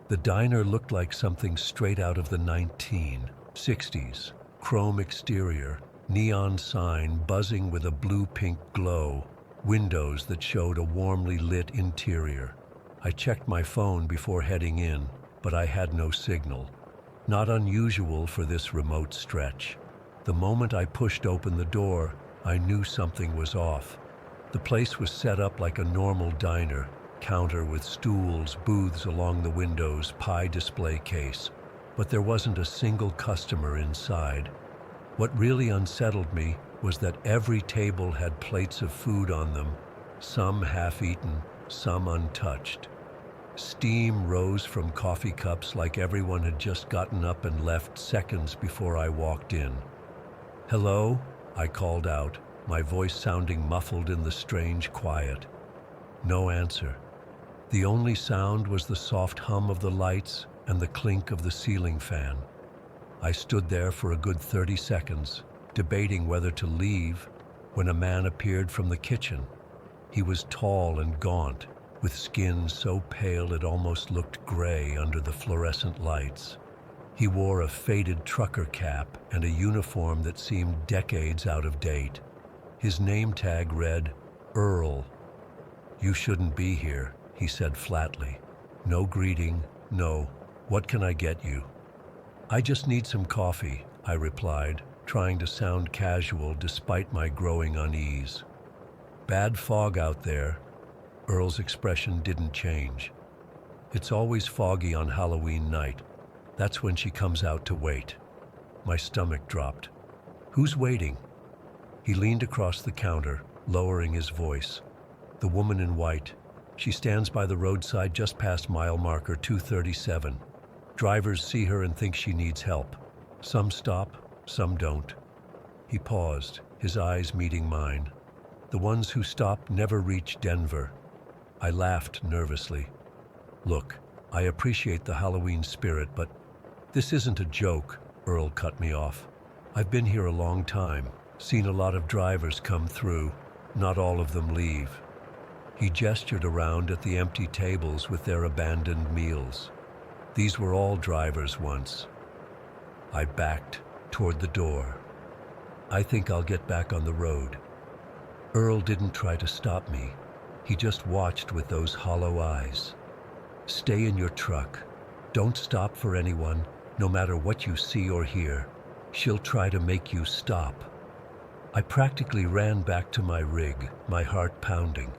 The diner looked like something straight out of the 1960s. Chrome exterior, neon sign buzzing with a blue-pink glow, windows that showed a warmly lit interior. I checked my phone before heading in, but I had no signal. Not unusual for this remote stretch. The moment I pushed open the door, I knew something was off. The place was set up like a normal diner, counter with stools, booths along the windows, pie display case, but there wasn't a single customer inside. What really unsettled me was that every table had plates of food on them, some half-eaten, some untouched. Steam rose from coffee cups like everyone had just gotten up and left seconds before I walked in. "Hello?" I called out, my voice sounding muffled in the strange quiet. No answer. The only sound was the soft hum of the lights and the clink of the ceiling fan. I stood there for a good 30 seconds, debating whether to leave, when a man appeared from the kitchen. He was tall and gaunt, with skin so pale it almost looked gray under the fluorescent lights. He wore a faded trucker cap and a uniform that seemed decades out of date. His name tag read, Earl. "You shouldn't be here," he said flatly. No greeting, no, "What can I get you?" "I just need some coffee," I replied, trying to sound casual despite my growing unease. "Bad fog out there." Earl's expression didn't change. "It's always foggy on Halloween night. That's when she comes out to wait." My stomach dropped. "Who's waiting?" He leaned across the counter, lowering his voice. "The woman in white. She stands by the roadside just past mile marker 237. Drivers see her and think she needs help. Some stop, some don't." He paused, his eyes meeting mine. "The ones who stop never reach Denver." I laughed nervously. "Look, I appreciate the Halloween spirit, but this isn't a joke," Earl cut me off. "I've been here a long time, seen a lot of drivers come through. Not all of them leave." He gestured around at the empty tables with their abandoned meals. "These were all drivers once." I backed toward the door. "I think I'll get back on the road." Earl didn't try to stop me. He just watched with those hollow eyes. "Stay in your truck. Don't stop for anyone, no matter what you see or hear. She'll try to make you stop." I practically ran back to my rig, my heart pounding.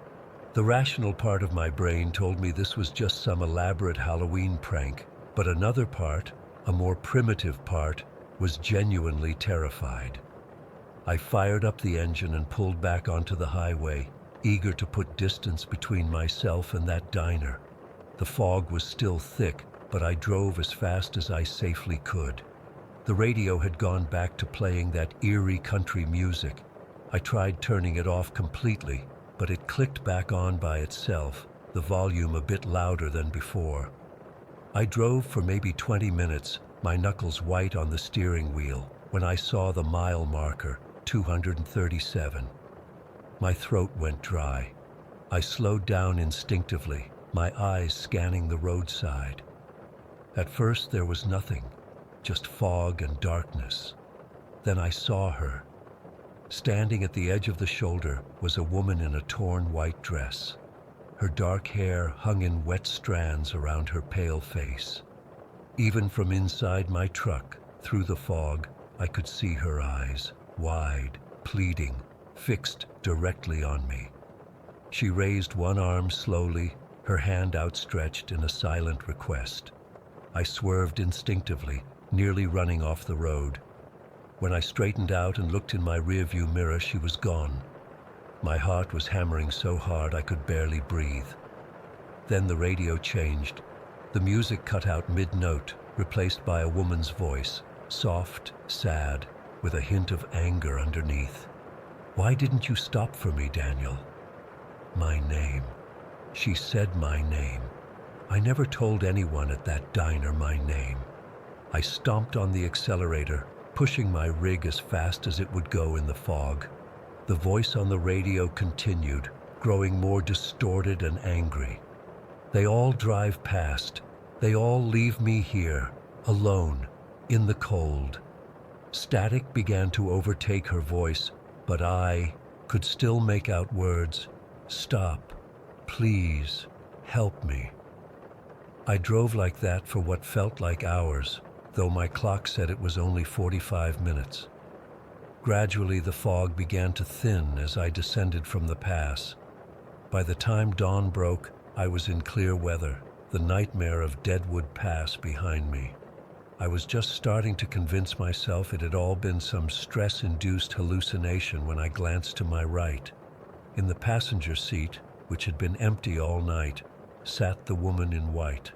The rational part of my brain told me this was just some elaborate Halloween prank, but another part, a more primitive part, was genuinely terrified. I fired up the engine and pulled back onto the highway, eager to put distance between myself and that diner. The fog was still thick, but I drove as fast as I safely could. The radio had gone back to playing that eerie country music. I tried turning it off completely, but it clicked back on by itself, the volume a bit louder than before. I drove for maybe 20 minutes, my knuckles white on the steering wheel, when I saw the mile marker, 237. My throat went dry. I slowed down instinctively, my eyes scanning the roadside. At first there was nothing, just fog and darkness. Then I saw her. Standing at the edge of the shoulder was a woman in a torn white dress. Her dark hair hung in wet strands around her pale face. Even from inside my truck, through the fog, I could see her eyes, wide, pleading, fixed directly on me. She raised one arm slowly, her hand outstretched in a silent request. I swerved instinctively, nearly running off the road. When I straightened out and looked in my rearview mirror, she was gone. My heart was hammering so hard I could barely breathe. Then the radio changed. The music cut out mid-note, replaced by a woman's voice, soft, sad, with a hint of anger underneath. "Why didn't you stop for me, Daniel?" My name. She said my name. I never told anyone at that diner my name. I stomped on the accelerator, pushing my rig as fast as it would go in the fog. The voice on the radio continued, growing more distorted and angry. "They all drive past. They all leave me here, alone, in the cold." Static began to overtake her voice, but I could still make out words. "Stop. Please. Help me." I drove like that for what felt like hours, though my clock said it was only 45 minutes. Gradually, the fog began to thin as I descended from the pass. By the time dawn broke, I was in clear weather, the nightmare of Deadwood Pass behind me. I was just starting to convince myself it had all been some stress-induced hallucination when I glanced to my right. In the passenger seat, which had been empty all night, sat the woman in white.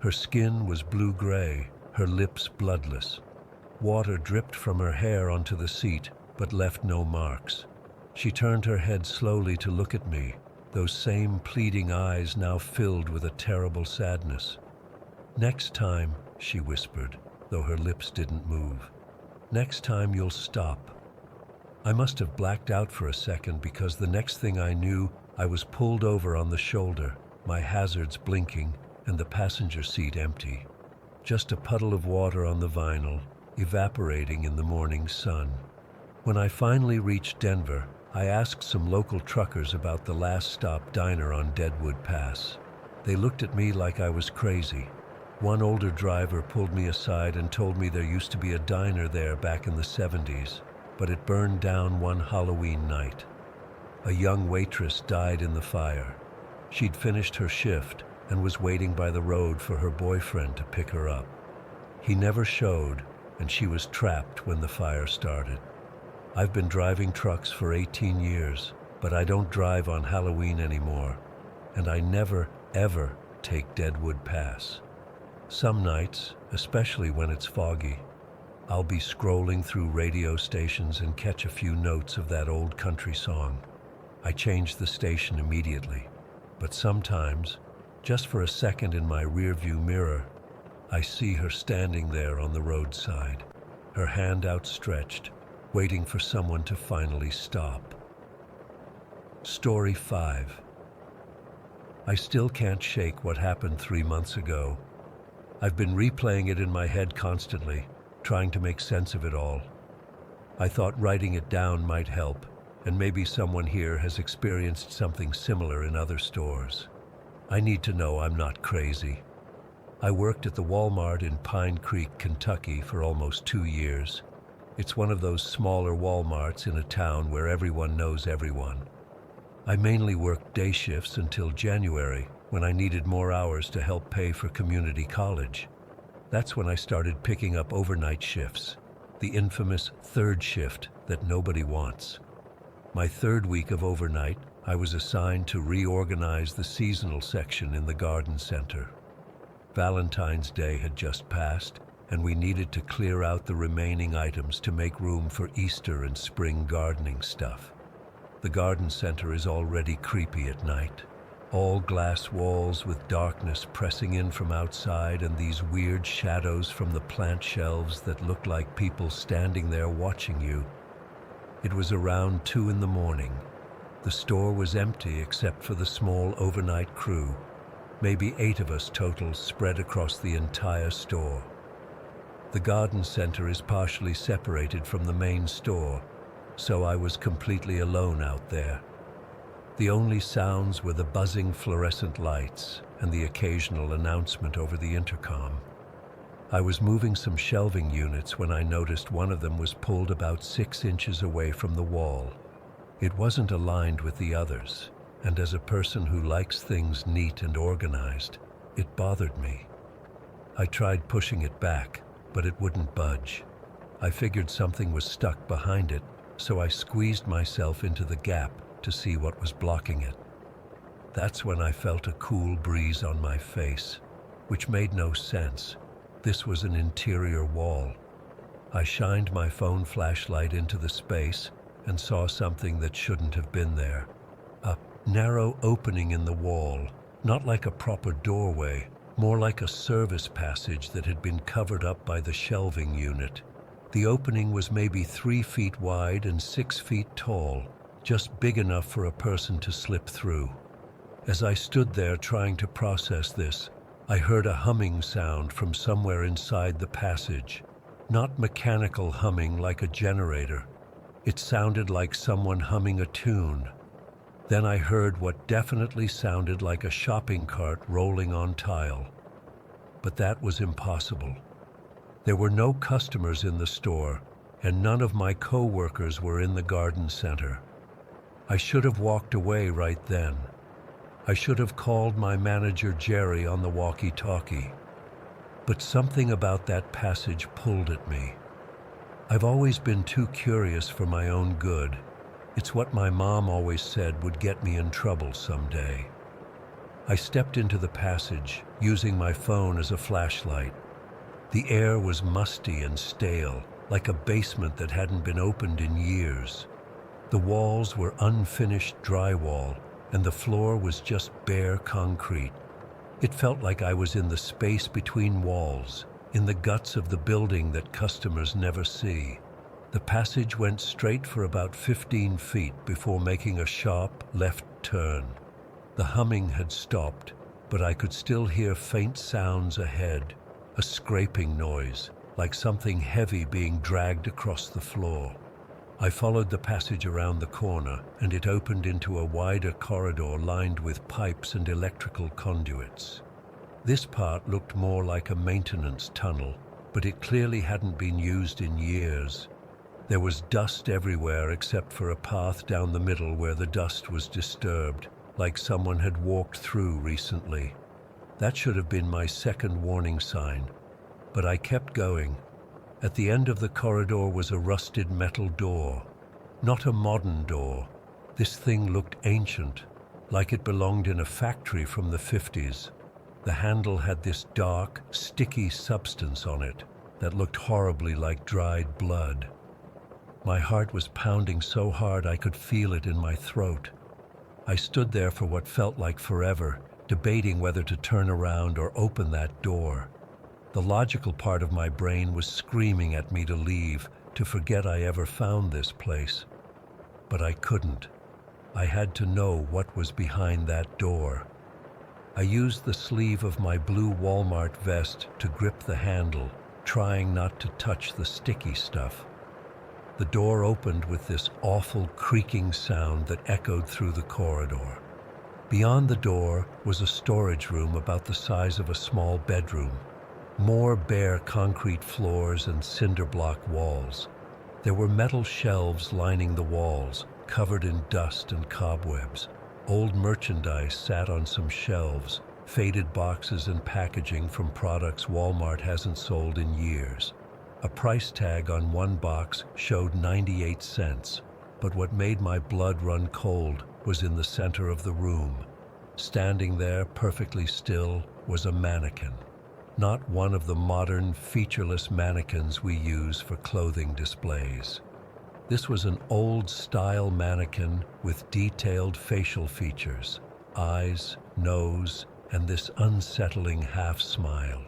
Her skin was blue-gray, her lips bloodless. Water dripped from her hair onto the seat, but left no marks. She turned her head slowly to look at me, those same pleading eyes now filled with a terrible sadness. "Next time," she whispered, though her lips didn't move. "Next time you'll stop." I must have blacked out for a second because the next thing I knew, I was pulled over on the shoulder, my hazards blinking, and the passenger seat empty. Just a puddle of water on the vinyl, evaporating in the morning sun. When I finally reached Denver, I asked some local truckers about the last stop diner on Deadwood Pass. They looked at me like I was crazy. One older driver pulled me aside and told me there used to be a diner there back in the 70s, but it burned down one Halloween night. A young waitress died in the fire. She'd finished her shift and was waiting by the road for her boyfriend to pick her up. He never showed, and she was trapped when the fire started. I've been driving trucks for 18 years, but I don't drive on Halloween anymore, and I never, ever take Deadwood Pass. Some nights, especially when it's foggy, I'll be scrolling through radio stations and catch a few notes of that old country song. I change the station immediately, but sometimes, just for a second in my rearview mirror, I see her standing there on the roadside, her hand outstretched, waiting for someone to finally stop. Story 5. I still can't shake what happened 3 months ago. I've been replaying it in my head constantly, trying to make sense of it all. I thought writing it down might help, and maybe someone here has experienced something similar in other stores. I need to know I'm not crazy. I worked at the Walmart in Pine Creek, Kentucky for almost 2 years. It's one of those smaller Walmarts in a town where everyone knows everyone. I mainly worked day shifts until January, when I needed more hours to help pay for community college. That's when I started picking up overnight shifts, the infamous third shift that nobody wants. My third week of overnight, I was assigned to reorganize the seasonal section in the garden center. Valentine's Day had just passed, and we needed to clear out the remaining items to make room for Easter and spring gardening stuff. The garden center is already creepy at night. All glass walls with darkness pressing in from outside and these weird shadows from the plant shelves that look like people standing there watching you. It was around 2 in the morning. The store was empty except for the small overnight crew, maybe 8 of us total spread across the entire store. The garden center is partially separated from the main store, so I was completely alone out there. The only sounds were the buzzing fluorescent lights and the occasional announcement over the intercom. I was moving some shelving units when I noticed one of them was pulled about 6 inches away from the wall. It wasn't aligned with the others, and as a person who likes things neat and organized, it bothered me. I tried pushing it back, but it wouldn't budge. I figured something was stuck behind it, so I squeezed myself into the gap to see what was blocking it. That's when I felt a cool breeze on my face, which made no sense. This was an interior wall. I shined my phone flashlight into the space and saw something that shouldn't have been there. A narrow opening in the wall, not like a proper doorway, more like a service passage that had been covered up by the shelving unit. The opening was maybe 3 feet wide and 6 feet tall, just big enough for a person to slip through. As I stood there trying to process this, I heard a humming sound from somewhere inside the passage. Not mechanical humming like a generator. It sounded like someone humming a tune. Then I heard what definitely sounded like a shopping cart rolling on tile. But that was impossible. There were no customers in the store, and none of my co-workers were in the garden center. I should have walked away right then. I should have called my manager Jerry on the walkie-talkie. But something about that passage pulled at me. I've always been too curious for my own good. It's what my mom always said would get me in trouble someday. I stepped into the passage, using my phone as a flashlight. The air was musty and stale, like a basement that hadn't been opened in years. The walls were unfinished drywall, and the floor was just bare concrete. It felt like I was in the space between walls, in the guts of the building that customers never see. The passage went straight for about 15 feet before making a sharp left turn. The humming had stopped, but I could still hear faint sounds ahead, a scraping noise, like something heavy being dragged across the floor. I followed the passage around the corner, and it opened into a wider corridor lined with pipes and electrical conduits. This part looked more like a maintenance tunnel, but it clearly hadn't been used in years. There was dust everywhere except for a path down the middle where the dust was disturbed, like someone had walked through recently. That should have been my second warning sign, but I kept going. At the end of the corridor was a rusted metal door. Not a modern door. This thing looked ancient, like it belonged in a factory from the 50s. The handle had this dark, sticky substance on it that looked horribly like dried blood. My heart was pounding so hard I could feel it in my throat. I stood there for what felt like forever, debating whether to turn around or open that door. The logical part of my brain was screaming at me to leave, to forget I ever found this place. But I couldn't. I had to know what was behind that door. I used the sleeve of my blue Walmart vest to grip the handle, trying not to touch the sticky stuff. The door opened with this awful creaking sound that echoed through the corridor. Beyond the door was a storage room about the size of a small bedroom. More bare concrete floors and cinder block walls. There were metal shelves lining the walls, covered in dust and cobwebs. Old merchandise sat on some shelves, faded boxes and packaging from products Walmart hasn't sold in years. A price tag on one box showed 98 cents, but what made my blood run cold was in the center of the room. Standing there, perfectly still, was a mannequin. Not one of the modern, featureless mannequins we use for clothing displays. This was an old-style mannequin with detailed facial features, eyes, nose, and this unsettling half-smile.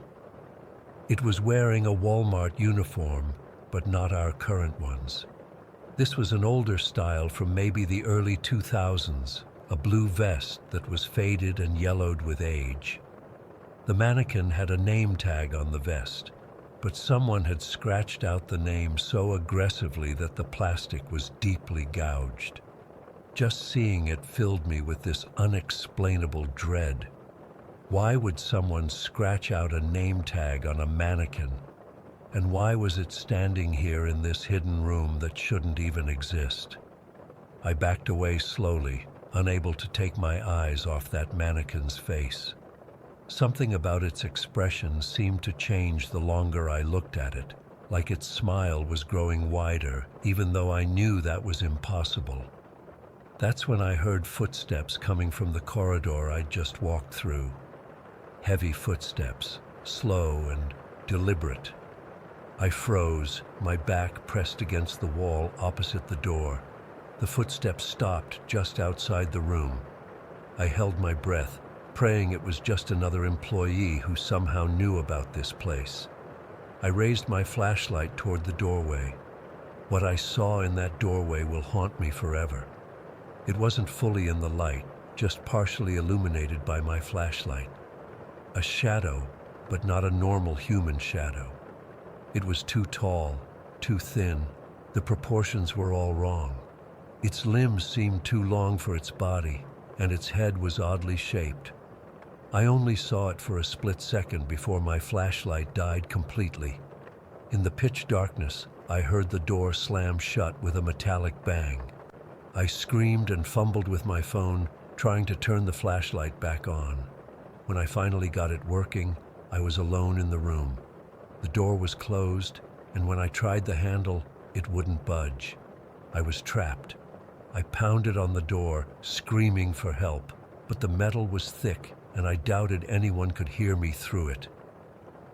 It was wearing a Walmart uniform, but not our current ones. This was an older style from maybe the early 2000s, a blue vest that was faded and yellowed with age. The mannequin had a name tag on the vest, but someone had scratched out the name so aggressively that the plastic was deeply gouged. Just seeing it filled me with this unexplainable dread. Why would someone scratch out a name tag on a mannequin? And why was it standing here in this hidden room that shouldn't even exist? I backed away slowly, unable to take my eyes off that mannequin's face. Something about its expression seemed to change the longer I looked at it, like its smile was growing wider, even though I knew that was impossible. That's when I heard footsteps coming from the corridor I'd just walked through. Heavy footsteps, slow and deliberate. I froze, my back pressed against the wall opposite the door. The footsteps stopped just outside the room. I held my breath, praying it was just another employee who somehow knew about this place. I raised my flashlight toward the doorway. What I saw in that doorway will haunt me forever. It wasn't fully in the light, just partially illuminated by my flashlight. A shadow, but not a normal human shadow. It was too tall, too thin. The proportions were all wrong. Its limbs seemed too long for its body, and its head was oddly shaped. I only saw it for a split second before my flashlight died completely. In the pitch darkness, I heard the door slam shut with a metallic bang. I screamed and fumbled with my phone, trying to turn the flashlight back on. When I finally got it working, I was alone in the room. The door was closed, and when I tried the handle, it wouldn't budge. I was trapped. I pounded on the door, screaming for help, but the metal was thick, and I doubted anyone could hear me through it.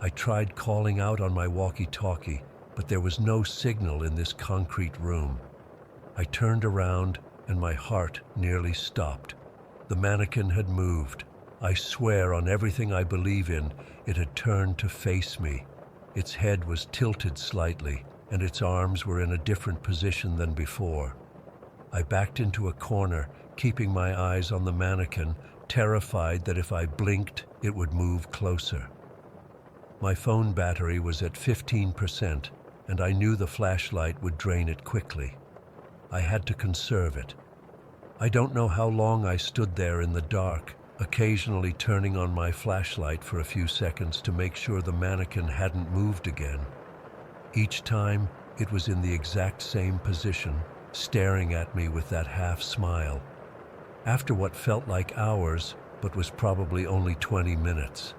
I tried calling out on my walkie-talkie, but there was no signal in this concrete room. I turned around and my heart nearly stopped. The mannequin had moved. I swear on everything I believe in, it had turned to face me. Its head was tilted slightly, and its arms were in a different position than before. I backed into a corner, keeping my eyes on the mannequin, terrified that if I blinked, it would move closer. My phone battery was at 15%, and I knew the flashlight would drain it quickly. I had to conserve it. I don't know how long I stood there in the dark, occasionally turning on my flashlight for a few seconds to make sure the mannequin hadn't moved again. Each time, it was in the exact same position, staring at me with that half smile. After what felt like hours, but was probably only 20 minutes,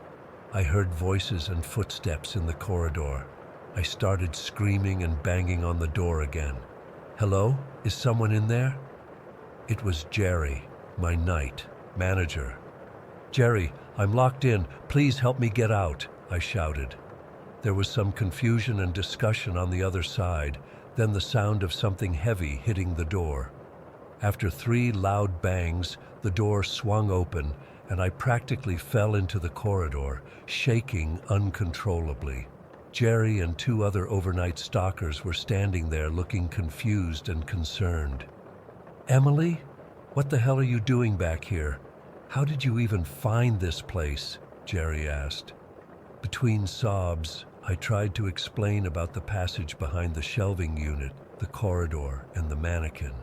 I heard voices and footsteps in the corridor. I started screaming and banging on the door again. "Hello? Is someone in there?" It was Jerry, my night manager. "Jerry, I'm locked in. Please help me get out," I shouted. There was some confusion and discussion on the other side, then the sound of something heavy hitting the door. After 3 loud bangs, the door swung open, and I practically fell into the corridor, shaking uncontrollably. Jerry and 2 other overnight stalkers were standing there looking confused and concerned. "Emily? What the hell are you doing back here? How did you even find this place?" Jerry asked. Between sobs, I tried to explain about the passage behind the shelving unit, the corridor, and the mannequin.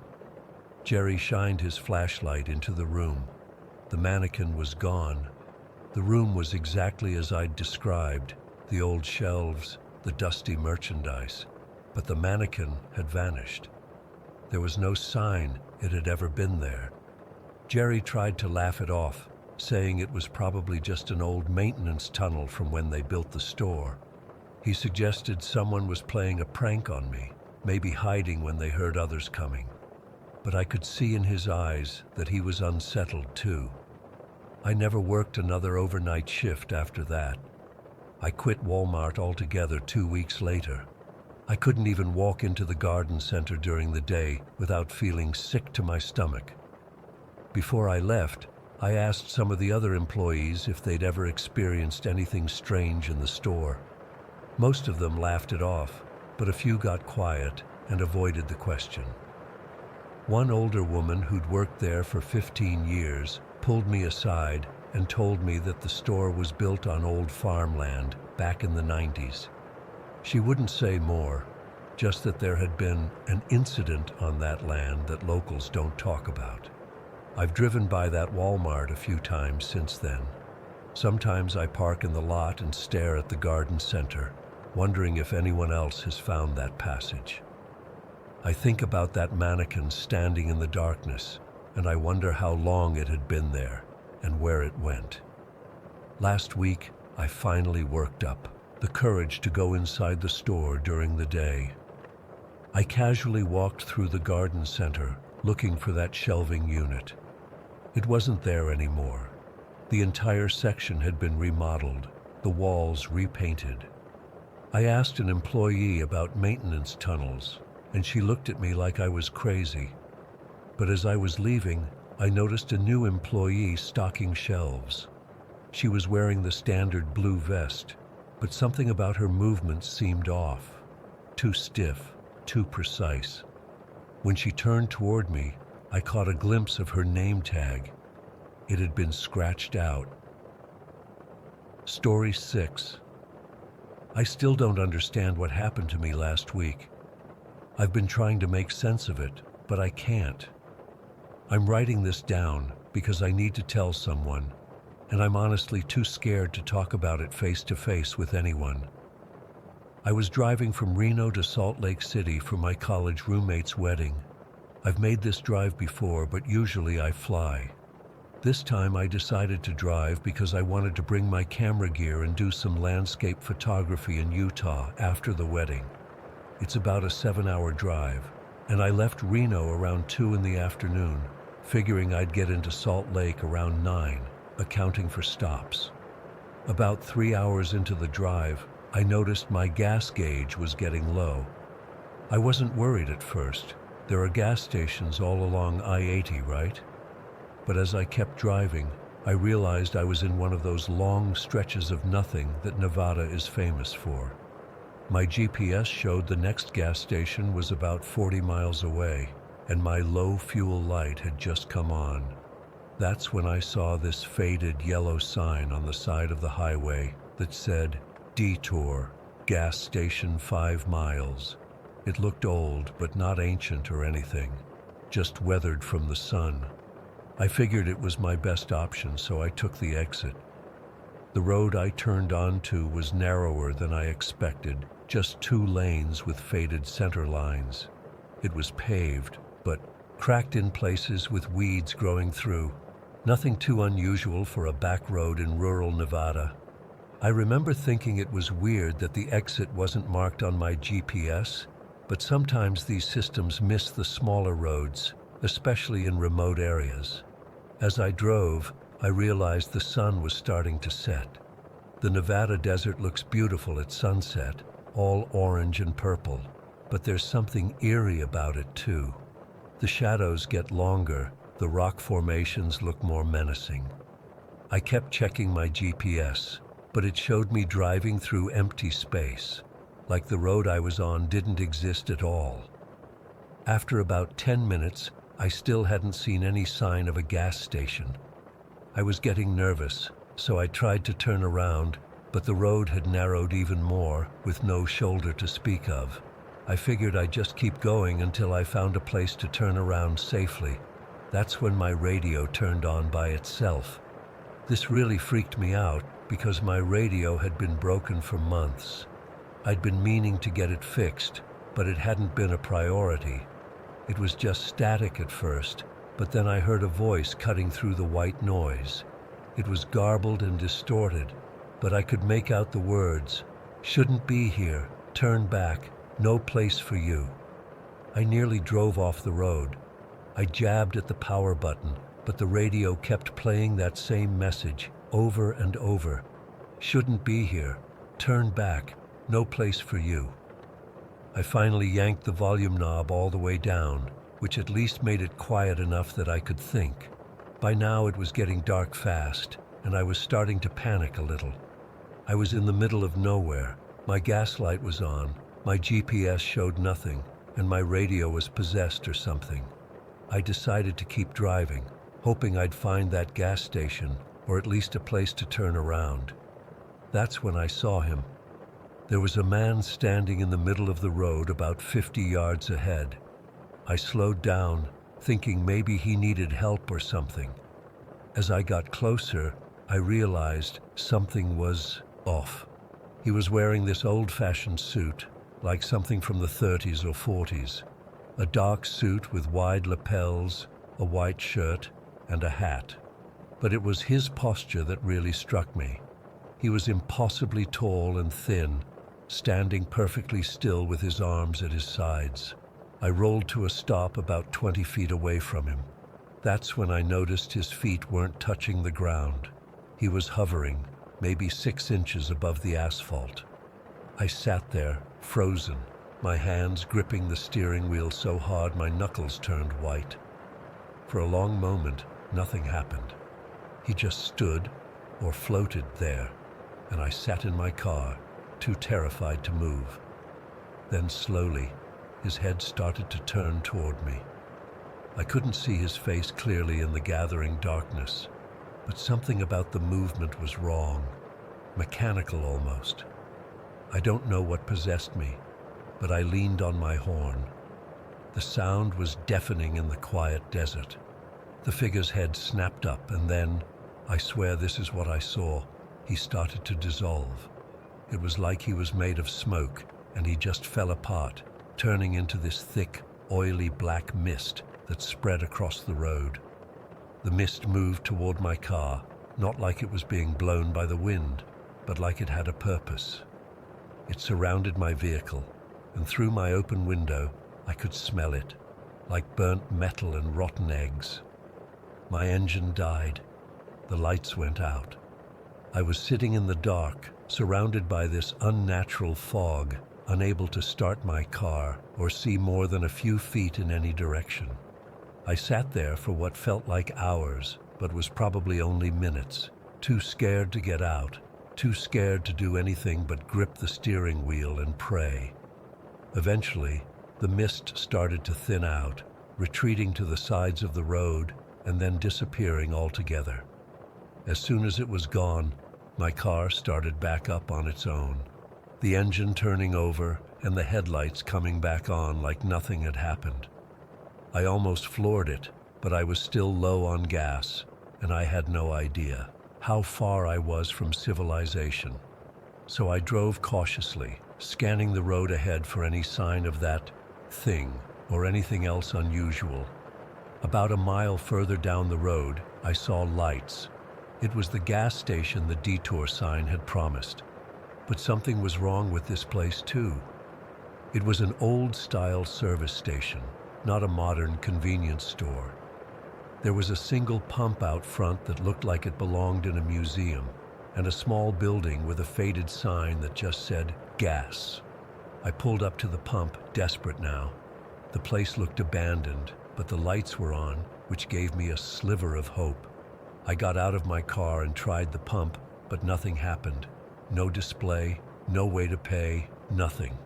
Jerry shined his flashlight into the room. The mannequin was gone. The room was exactly as I'd described, the old shelves, the dusty merchandise, but the mannequin had vanished. There was no sign it had ever been there. Jerry tried to laugh it off, saying it was probably just an old maintenance tunnel from when they built the store. He suggested someone was playing a prank on me, maybe hiding when they heard others coming. But I could see in his eyes that he was unsettled too. I never worked another overnight shift after that. I quit Walmart altogether 2 weeks later. I couldn't even walk into the garden center during the day without feeling sick to my stomach. Before I left, I asked some of the other employees if they'd ever experienced anything strange in the store. Most of them laughed it off, but a few got quiet and avoided the question. One older woman who'd worked there for 15 years pulled me aside and told me that the store was built on old farmland back in the 90s. She wouldn't say more, just that there had been an incident on that land that locals don't talk about. I've driven by that Walmart a few times since then. Sometimes I park in the lot and stare at the garden center, wondering if anyone else has found that passage. I think about that mannequin standing in the darkness, and I wonder how long it had been there and where it went. Last week, I finally worked up the courage to go inside the store during the day. I casually walked through the garden center, looking for that shelving unit. It wasn't there anymore. The entire section had been remodeled, the walls repainted. I asked an employee about maintenance tunnels, and she looked at me like I was crazy. But as I was leaving, I noticed a new employee stocking shelves. She was wearing the standard blue vest, but something about her movements seemed off, too stiff, too precise. When she turned toward me, I caught a glimpse of her name tag. It had been scratched out. Story 6. I still don't understand what happened to me last week. I've been trying to make sense of it, but I can't. I'm writing this down because I need to tell someone, and I'm honestly too scared to talk about it face to face with anyone. I was driving from Reno to Salt Lake City for my college roommate's wedding. I've made this drive before, but usually I fly. This time I decided to drive because I wanted to bring my camera gear and do some landscape photography in Utah after the wedding. It's about a 7-hour drive, and I left Reno around 2 in the afternoon, figuring I'd get into Salt Lake around 9, accounting for stops. About 3 hours into the drive, I noticed my gas gauge was getting low. I wasn't worried at first. There are gas stations all along I-80, right? But as I kept driving, I realized I was in one of those long stretches of nothing that Nevada is famous for. My GPS showed the next gas station was about 40 miles away, and my low fuel light had just come on. That's when I saw this faded yellow sign on the side of the highway that said, "Detour, gas station 5 miles." It looked old, but not ancient or anything, just weathered from the sun. I figured it was my best option, so I took the exit. The road I turned onto was narrower than I expected, just 2 lanes with faded center lines. It was paved, but cracked in places with weeds growing through. Nothing too unusual for a back road in rural Nevada. I remember thinking it was weird that the exit wasn't marked on my GPS, but sometimes these systems miss the smaller roads, especially in remote areas. As I drove, I realized the sun was starting to set. The Nevada desert looks beautiful at sunset, all orange and purple, but there's something eerie about it too. The shadows get longer, the rock formations look more menacing. I kept checking my GPS, but it showed me driving through empty space, like the road I was on didn't exist at all. After about 10 minutes, I still hadn't seen any sign of a gas station. I was getting nervous, so I tried to turn around, but the road had narrowed even more, with no shoulder to speak of. I figured I'd just keep going until I found a place to turn around safely. That's when my radio turned on by itself. This really freaked me out because my radio had been broken for months. I'd been meaning to get it fixed, but it hadn't been a priority. It was just static at first, but then I heard a voice cutting through the white noise. It was garbled and distorted, but I could make out the words, "Shouldn't be here, turn back, no place for you." I nearly drove off the road. I jabbed at the power button, but the radio kept playing that same message over and over. "Shouldn't be here, turn back, no place for you." I finally yanked the volume knob all the way down, which at least made it quiet enough that I could think. By now it was getting dark fast, and I was starting to panic a little. I was in the middle of nowhere. My gas light was on, my GPS showed nothing, and my radio was possessed or something. I decided to keep driving, hoping I'd find that gas station, or at least a place to turn around. That's when I saw him. There was a man standing in the middle of the road about 50 yards ahead. I slowed down, thinking maybe he needed help or something. As I got closer, I realized something was off. He was wearing this old-fashioned suit, like something from the 30s or 40s. A dark suit with wide lapels, a white shirt, and a hat. But it was his posture that really struck me. He was impossibly tall and thin, standing perfectly still with his arms at his sides. I rolled to a stop about 20 feet away from him. That's when I noticed his feet weren't touching the ground. He was hovering, maybe 6 inches above the asphalt. I sat there, frozen, my hands gripping the steering wheel so hard my knuckles turned white. For a long moment, nothing happened. He just stood or floated there, and I sat in my car, too terrified to move. Then slowly, his head started to turn toward me. I couldn't see his face clearly in the gathering darkness, but something about the movement was wrong, mechanical almost. I don't know what possessed me, but I leaned on my horn. The sound was deafening in the quiet desert. The figure's head snapped up, and then, I swear this is what I saw, he started to dissolve. It was like he was made of smoke, and he just fell apart, turning into this thick, oily black mist that spread across the road. The mist moved toward my car, not like it was being blown by the wind, but like it had a purpose. It surrounded my vehicle, and through my open window, I could smell it, like burnt metal and rotten eggs. My engine died. The lights went out. I was sitting in the dark, surrounded by this unnatural fog, unable to start my car or see more than a few feet in any direction. I sat there for what felt like hours, but was probably only minutes, too scared to get out, too scared to do anything but grip the steering wheel and pray. Eventually, the mist started to thin out, retreating to the sides of the road and then disappearing altogether. As soon as it was gone, my car started back up on its own, the engine turning over and the headlights coming back on like nothing had happened. I almost floored it, but I was still low on gas, and I had no idea how far I was from civilization. So I drove cautiously, scanning the road ahead for any sign of that thing or anything else unusual. About a mile further down the road, I saw lights. It was the gas station the detour sign had promised. But something was wrong with this place too. It was an old-style service station, not a modern convenience store. There was a single pump out front that looked like it belonged in a museum, and a small building with a faded sign that just said, gas. I pulled up to the pump, desperate now. The place looked abandoned, but the lights were on, which gave me a sliver of hope. I got out of my car and tried the pump, but nothing happened. No display, no way to pay, nothing.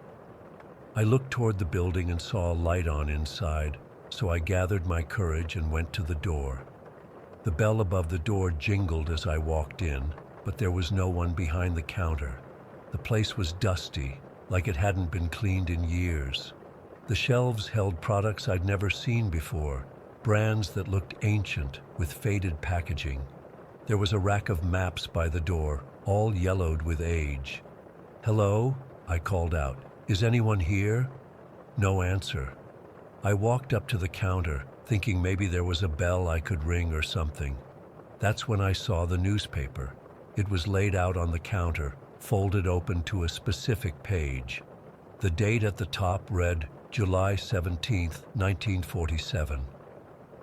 I looked toward the building and saw a light on inside, so I gathered my courage and went to the door. The bell above the door jingled as I walked in, but there was no one behind the counter. The place was dusty, like it hadn't been cleaned in years. The shelves held products I'd never seen before, brands that looked ancient with faded packaging. There was a rack of maps by the door, all yellowed with age. "Hello?" I called out. "Is anyone here?" No answer. I walked up to the counter, thinking maybe there was a bell I could ring or something. That's when I saw the newspaper. It was laid out on the counter, folded open to a specific page. The date at the top read July 17th, 1947.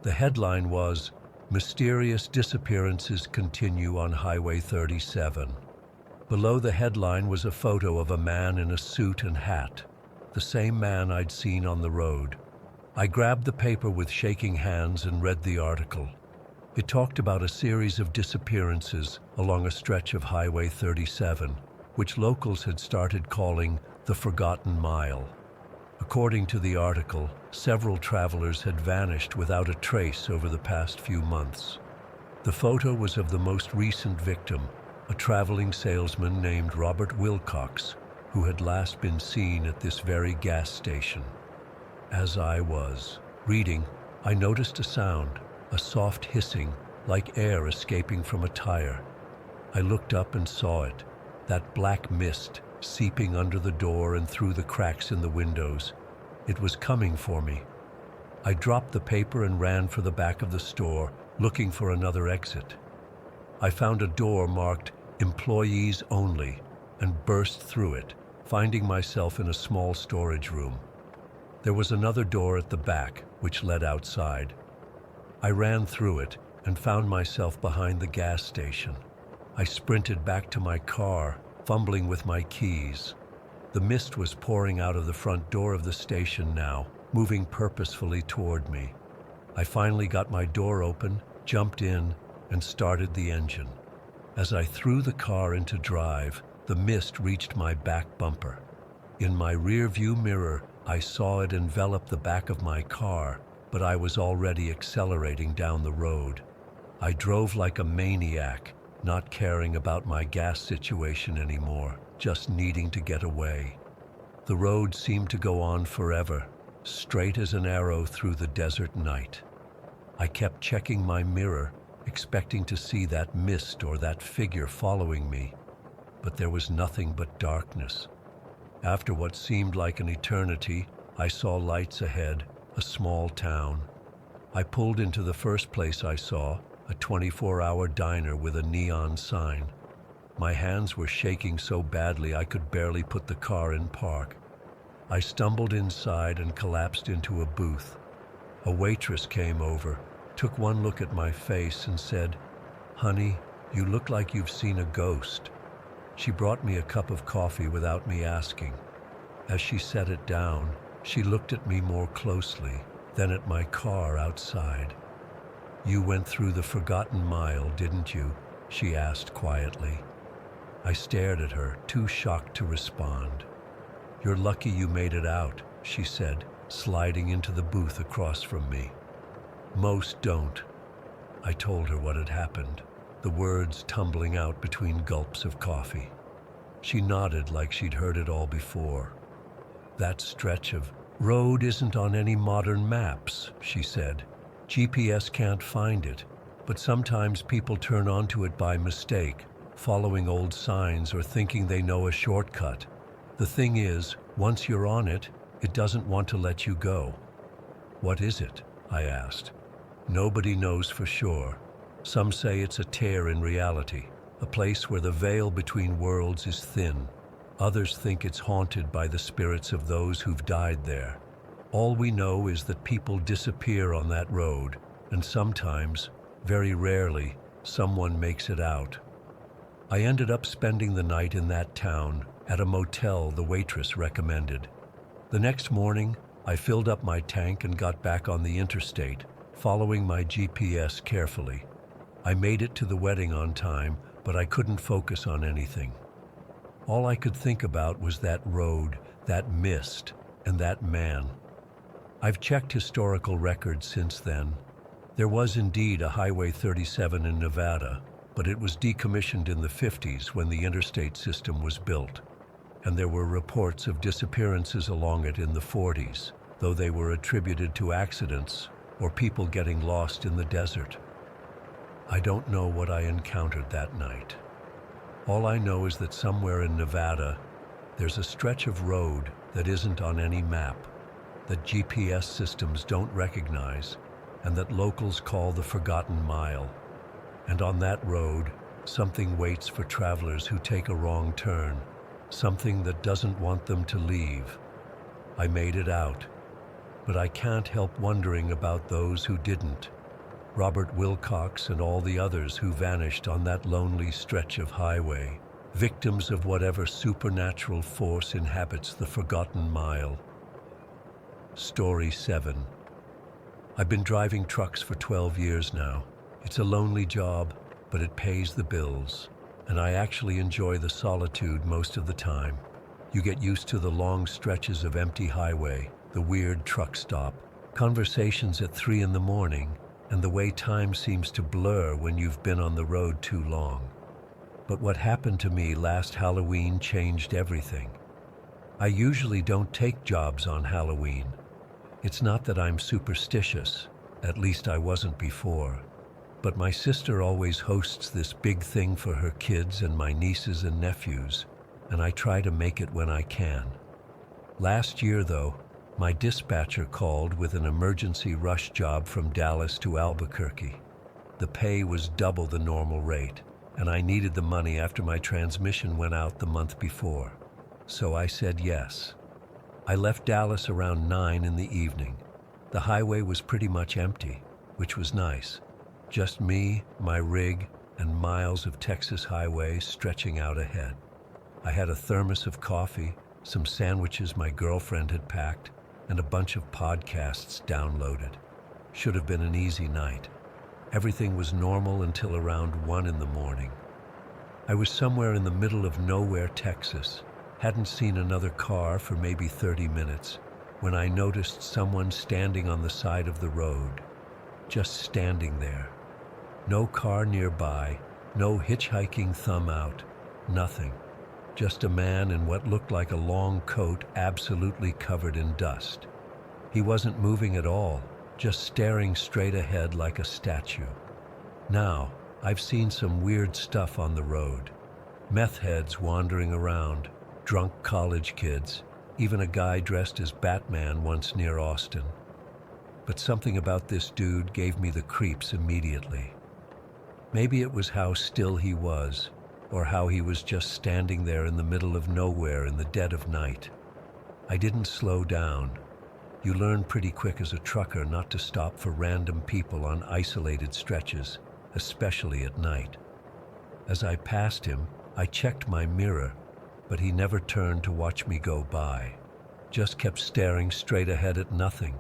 The headline was, "Mysterious Disappearances Continue on Highway 37." Below the headline was a photo of a man in a suit and hat, the same man I'd seen on the road. I grabbed the paper with shaking hands and read the article. It talked about a series of disappearances along a stretch of Highway 37, which locals had started calling the Forgotten Mile. According to the article, several travelers had vanished without a trace over the past few months. The photo was of the most recent victim, a traveling salesman named Robert Wilcox, who had last been seen at this very gas station. As I was reading, I noticed a sound, a soft hissing, like air escaping from a tire. I looked up and saw it, that black mist seeping under the door and through the cracks in the windows. It was coming for me. I dropped the paper and ran for the back of the store, looking for another exit. I found a door marked "Employees Only" and burst through it, finding myself in a small storage room. There was another door at the back, which led outside. I ran through it and found myself behind the gas station. I sprinted back to my car, fumbling with my keys. The mist was pouring out of the front door of the station now, moving purposefully toward me. I finally got my door open, jumped in, and started the engine. As I threw the car into drive, the mist reached my back bumper. In my rear-view mirror, I saw it envelop the back of my car, but I was already accelerating down the road. I drove like a maniac, not caring about my gas situation anymore, just needing to get away. The road seemed to go on forever, straight as an arrow through the desert night. I kept checking my mirror, expecting to see that mist or that figure following me, but there was nothing but darkness. After what seemed like an eternity, I saw lights ahead, a small town. I pulled into the first place I saw, a 24-hour diner with a neon sign. My hands were shaking so badly I could barely put the car in park. I stumbled inside and collapsed into a booth. A waitress came over, took one look at my face and said, "Honey, You look like you've seen a ghost." She brought me a cup of coffee without me asking. As she set it down, she looked at me more closely, then at my car outside. "You went through the forgotten mile, didn't you?" she asked quietly. I stared at her, too shocked to respond. "You're lucky you made it out," she said, sliding into the booth across from me. "Most don't." I told her what had happened, the words tumbling out between gulps of coffee. She nodded like she'd heard it all before. "That stretch of road isn't on any modern maps," she said. "GPS can't find it, but sometimes people turn onto it by mistake, following old signs or thinking they know a shortcut. The thing is, once you're on it, it doesn't want to let you go." "What is it?" I asked. "Nobody knows for sure. Some say it's a tear in reality, a place where the veil between worlds is thin. Others think it's haunted by the spirits of those who've died there. All we know is that people disappear on that road, and sometimes, very rarely, someone makes it out." I ended up spending the night in that town, at a motel the waitress recommended. The next morning, I filled up my tank and got back on the interstate, following my GPS carefully. I made it to the wedding on time, but I couldn't focus on anything. All I could think about was that road, that mist, and that man. I've checked historical records since then. There was indeed a Highway 37 in Nevada, but it was decommissioned in the 50s when the interstate system was built. And there were reports of disappearances along it in the 40s, though they were attributed to accidents or people getting lost in the desert. I don't know what I encountered that night. All I know is that somewhere in Nevada, there's a stretch of road that isn't on any map, that GPS systems don't recognize, and that locals call the Forgotten Mile. And on that road, something waits for travelers who take a wrong turn, something that doesn't want them to leave. I made it out, but I can't help wondering about those who didn't. Robert Wilcox and all the others who vanished on that lonely stretch of highway, victims of whatever supernatural force inhabits the Forgotten Mile. Story 7. I've been driving trucks for 12 years now. It's a lonely job, but it pays the bills, and I actually enjoy the solitude most of the time. You get used to the long stretches of empty highway, the weird truck stop, conversations at 3 in the morning, and the way time seems to blur when you've been on the road too long. But what happened to me last Halloween changed everything. I usually don't take jobs on Halloween. It's not that I'm superstitious, at least I wasn't before. But my sister always hosts this big thing for her kids and my nieces and nephews, and I try to make it when I can. Last year, though, my dispatcher called with an emergency rush job from Dallas to Albuquerque. The pay was double the normal rate, and I needed the money after my transmission went out the month before. So I said yes. I left Dallas around 9 in the evening. The highway was pretty much empty, which was nice. Just me, my rig, and miles of Texas highway stretching out ahead. I had a thermos of coffee, some sandwiches my girlfriend had packed, and a bunch of podcasts downloaded. Should have been an easy night. Everything was normal until around 1 in the morning. I was somewhere in the middle of nowhere, Texas. Hadn't seen another car for maybe 30 minutes when I noticed someone standing on the side of the road. Just standing there. No car nearby, no hitchhiking thumb out, nothing. Just a man in what looked like a long coat absolutely covered in dust. He wasn't moving at all, just staring straight ahead like a statue. Now, I've seen some weird stuff on the road. Meth heads wandering around, drunk college kids, even a guy dressed as Batman once near Austin. But something about this dude gave me the creeps immediately. Maybe it was how still he was, or how he was just standing there in the middle of nowhere in the dead of night. I didn't slow down. You learn pretty quick as a trucker not to stop for random people on isolated stretches, especially at night. As I passed him, I checked my mirror, but he never turned to watch me go by. Just kept staring straight ahead at nothing.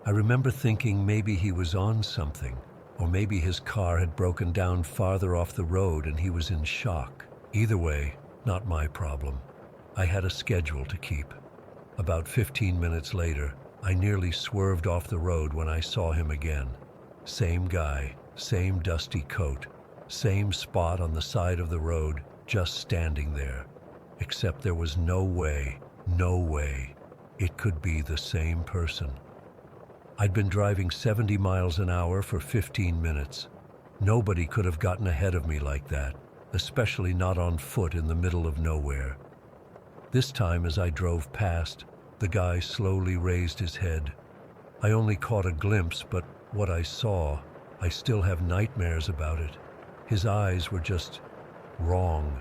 I remember thinking maybe he was on something, or maybe his car had broken down farther off the road and he was in shock. Either way, not my problem. I had a schedule to keep. About 15 minutes later, I nearly swerved off the road when I saw him again. Same guy, same dusty coat, same spot on the side of the road, just standing there. Except there was no way it could be the same person. I'd been driving 70 miles an hour for 15 minutes. Nobody could have gotten ahead of me like that, especially not on foot in the middle of nowhere. This time, as I drove past, the guy slowly raised his head. I only caught a glimpse, but what I saw, I still have nightmares about it. His eyes were just wrong,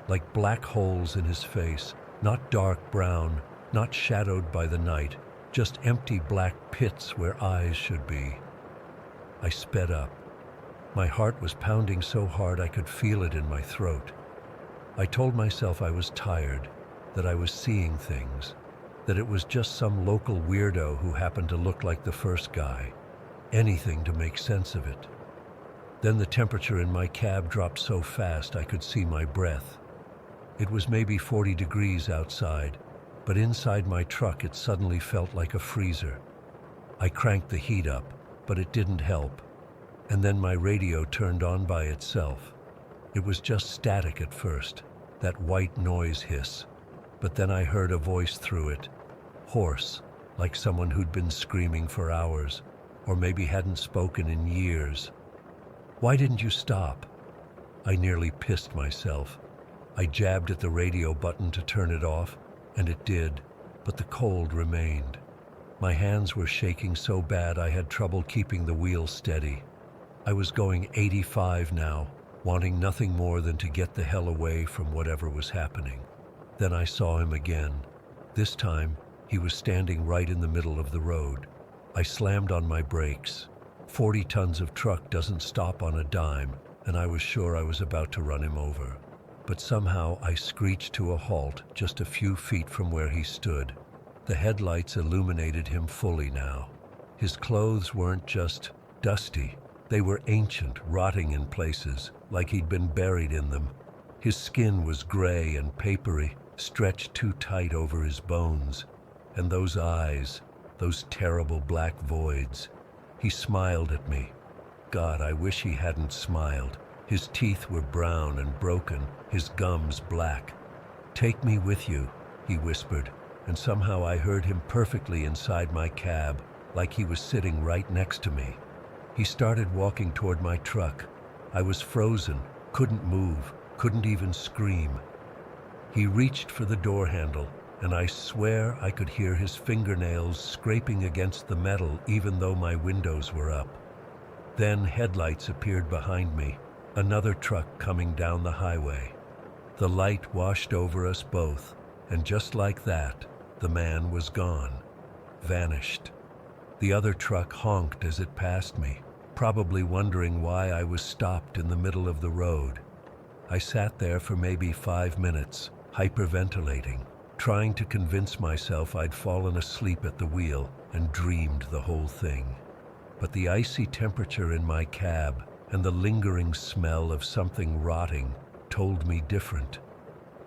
like black holes in his face, not dark brown, not shadowed by the night, just empty black pits where eyes should be. I sped up. My heart was pounding so hard I could feel it in my throat. I told myself I was tired, that I was seeing things, that it was just some local weirdo who happened to look like the first guy. Anything to make sense of it. Then the temperature in my cab dropped so fast I could see my breath. It was maybe 40 degrees outside, but inside my truck it suddenly felt like a freezer. I cranked the heat up, but it didn't help. And then my radio turned on by itself. It was just static at first, that white noise hiss. But then I heard a voice through it, hoarse, like someone who'd been screaming for hours, or maybe hadn't spoken in years. "Why didn't you stop?" I nearly pissed myself. I jabbed at the radio button to turn it off, and it did, but the cold remained. My hands were shaking so bad I had trouble keeping the wheel steady. I was going 85 now, wanting nothing more than to get the hell away from whatever was happening. Then I saw him again. This time, he was standing right in the middle of the road. I slammed on my brakes. 40 tons of truck doesn't stop on a dime, and I was sure I was about to run him over. But somehow I screeched to a halt just a few feet from where he stood. The headlights illuminated him fully now. His clothes weren't just dusty. They were ancient, rotting in places, like he'd been buried in them. His skin was gray and papery, stretched too tight over his bones. And those eyes, those terrible black voids. He smiled at me. God, I wish he hadn't smiled. His teeth were brown and broken, his gums black. "Take me with you," he whispered, and somehow I heard him perfectly inside my cab, like he was sitting right next to me. He started walking toward my truck. I was frozen, couldn't move, couldn't even scream. He reached for the door handle, and I swear I could hear his fingernails scraping against the metal even though my windows were up. Then headlights appeared behind me, another truck coming down the highway. The light washed over us both, and just like that, the man was gone, vanished. The other truck honked as it passed me, probably wondering why I was stopped in the middle of the road. I sat there for maybe 5 minutes, hyperventilating, trying to convince myself I'd fallen asleep at the wheel and dreamed the whole thing. But the icy temperature in my cab and the lingering smell of something rotting told me different.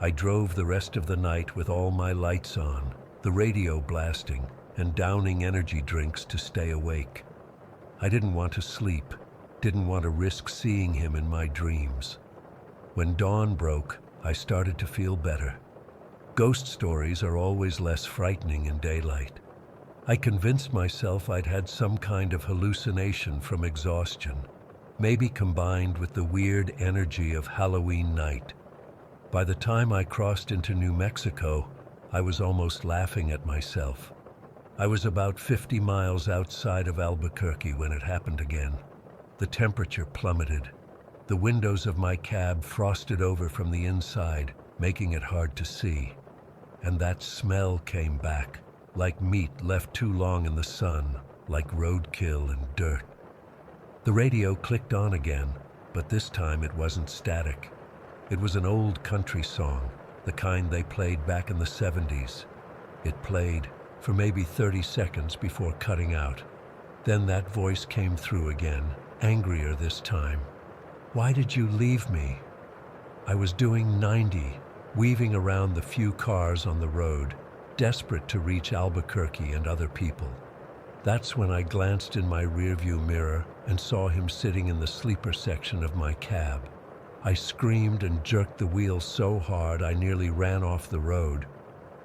I drove the rest of the night with all my lights on, the radio blasting, and downing energy drinks to stay awake. I didn't want to sleep, didn't want to risk seeing him in my dreams. When dawn broke, I started to feel better. Ghost stories are always less frightening in daylight. I convinced myself I'd had some kind of hallucination from exhaustion, maybe combined with the weird energy of Halloween night. By the time I crossed into New Mexico, I was almost laughing at myself. I was about 50 miles outside of Albuquerque when it happened again. The temperature plummeted. The windows of my cab frosted over from the inside, making it hard to see. And that smell came back, like meat left too long in the sun, like roadkill and dirt. The radio clicked on again, but this time it wasn't static. It was an old country song, the kind they played back in the 70s. It played for maybe 30 seconds before cutting out. Then that voice came through again, angrier this time. "Why did you leave me?" I was doing 90, weaving around the few cars on the road, desperate to reach Albuquerque and other people. That's when I glanced in my rearview mirror and saw him sitting in the sleeper section of my cab. I screamed and jerked the wheel so hard I nearly ran off the road.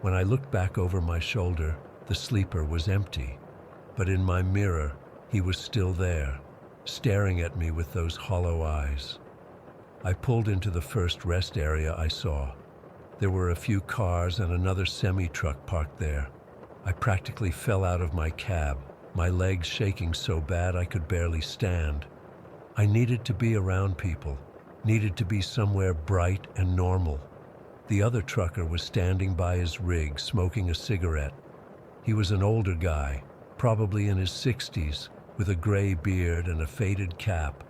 When I looked back over my shoulder, the sleeper was empty. But in my mirror, he was still there, staring at me with those hollow eyes. I pulled into the first rest area I saw. There were a few cars and another semi-truck parked there. I practically fell out of my cab, my legs shaking so bad I could barely stand. I needed to be around people, needed to be somewhere bright and normal. The other trucker was standing by his rig, smoking a cigarette. He was an older guy, probably in his 60s, with a gray beard and a faded cap.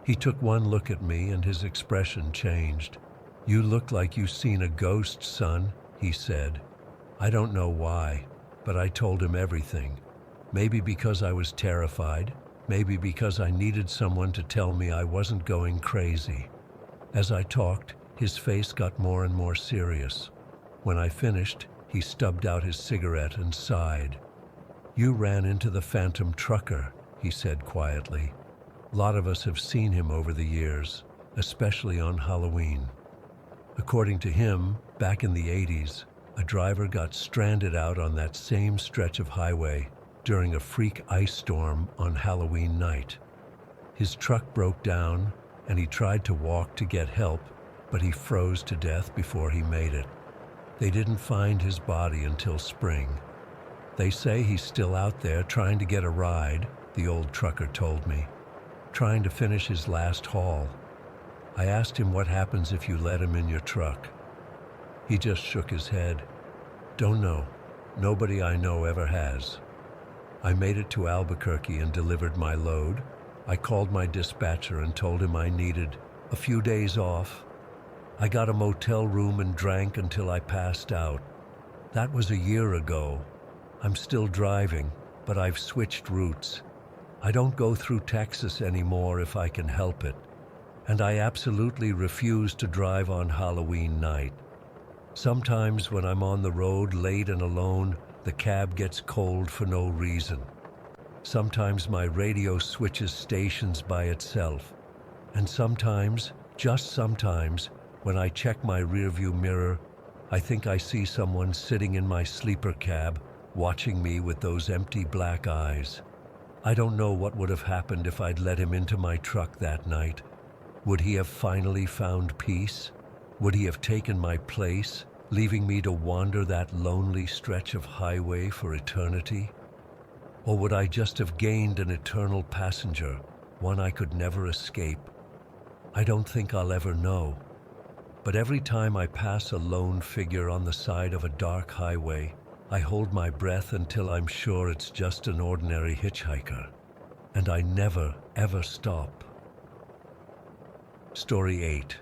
He took one look at me and his expression changed. "You look like you've seen a ghost, son," he said. I don't know why, but I told him everything. Maybe because I was terrified, maybe because I needed someone to tell me I wasn't going crazy. As I talked, his face got more and more serious. When I finished, he stubbed out his cigarette and sighed. "You ran into the phantom trucker," he said quietly. "A lot of us have seen him over the years, especially on Halloween." According to him, back in the 80s, a driver got stranded out on that same stretch of highway during a freak ice storm on Halloween night. His truck broke down, and he tried to walk to get help, but he froze to death before he made it. They didn't find his body until spring. "They say he's still out there trying to get a ride," the old trucker told me, "trying to finish his last haul." I asked him what happens if you let him in your truck. He just shook his head. "Don't know. Nobody I know ever has." I made it to Albuquerque and delivered my load. I called my dispatcher and told him I needed a few days off. I got a motel room and drank until I passed out. That was a year ago. I'm still driving, but I've switched routes. I don't go through Texas anymore if I can help it. And I absolutely refuse to drive on Halloween night. Sometimes when I'm on the road late and alone, the cab gets cold for no reason. Sometimes my radio switches stations by itself. And sometimes, just sometimes, when I check my rearview mirror, I think I see someone sitting in my sleeper cab, watching me with those empty black eyes. I don't know what would have happened if I'd let him into my truck that night. Would he have finally found peace? Would he have taken my place, leaving me to wander that lonely stretch of highway for eternity? Or would I just have gained an eternal passenger, one I could never escape? I don't think I'll ever know. But every time I pass a lone figure on the side of a dark highway, I hold my breath until I'm sure it's just an ordinary hitchhiker. And I never, ever stop. Story 8.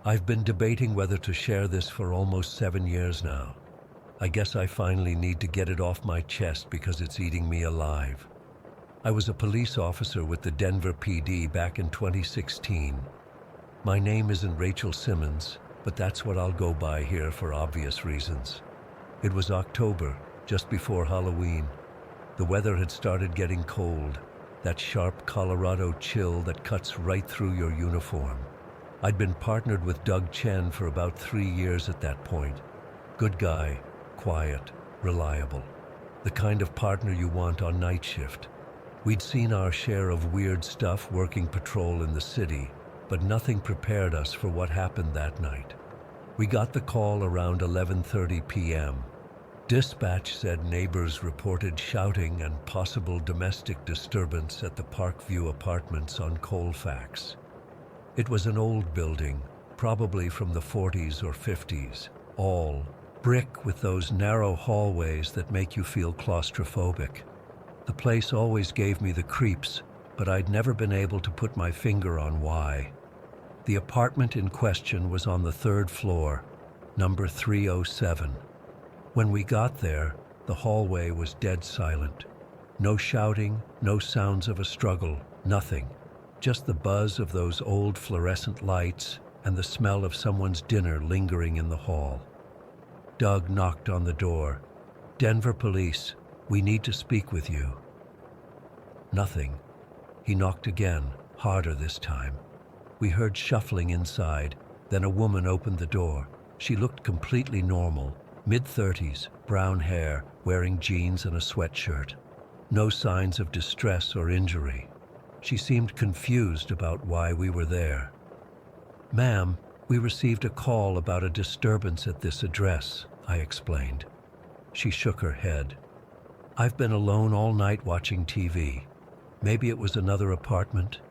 I've been debating whether to share this for almost 7 years now. I guess I finally need to get it off my chest because it's eating me alive. I was a police officer with the Denver PD back in 2016. My name isn't Rachel Simmons, but that's what I'll go by here for obvious reasons. It was October, just before Halloween. The weather had started getting cold, that sharp Colorado chill that cuts right through your uniform. I'd been partnered with Doug Chen for about 3 years at that point. Good guy, quiet, reliable. The kind of partner you want on night shift. We'd seen our share of weird stuff working patrol in the city, but nothing prepared us for what happened that night. We got the call around 11:30 p.m. Dispatch said neighbors reported shouting and possible domestic disturbance at the Parkview Apartments on Colfax. It was an old building, probably from the 40s or 50s, all brick with those narrow hallways that make you feel claustrophobic. The place always gave me the creeps, but I'd never been able to put my finger on why. The apartment in question was on the third floor, number 307. When we got there, the hallway was dead silent. No shouting, no sounds of a struggle, nothing. Just the buzz of those old fluorescent lights and the smell of someone's dinner lingering in the hall. Doug knocked on the door. "Denver police, we need to speak with you." Nothing. He knocked again, harder this time. We heard shuffling inside, then a woman opened the door. She looked completely normal, mid-30s, brown hair, wearing jeans and a sweatshirt. No signs of distress or injury. She seemed confused about why we were there. "Ma'am, we received a call about a disturbance at this address," I explained. She shook her head. "I've been alone all night watching TV. Maybe it was another apartment."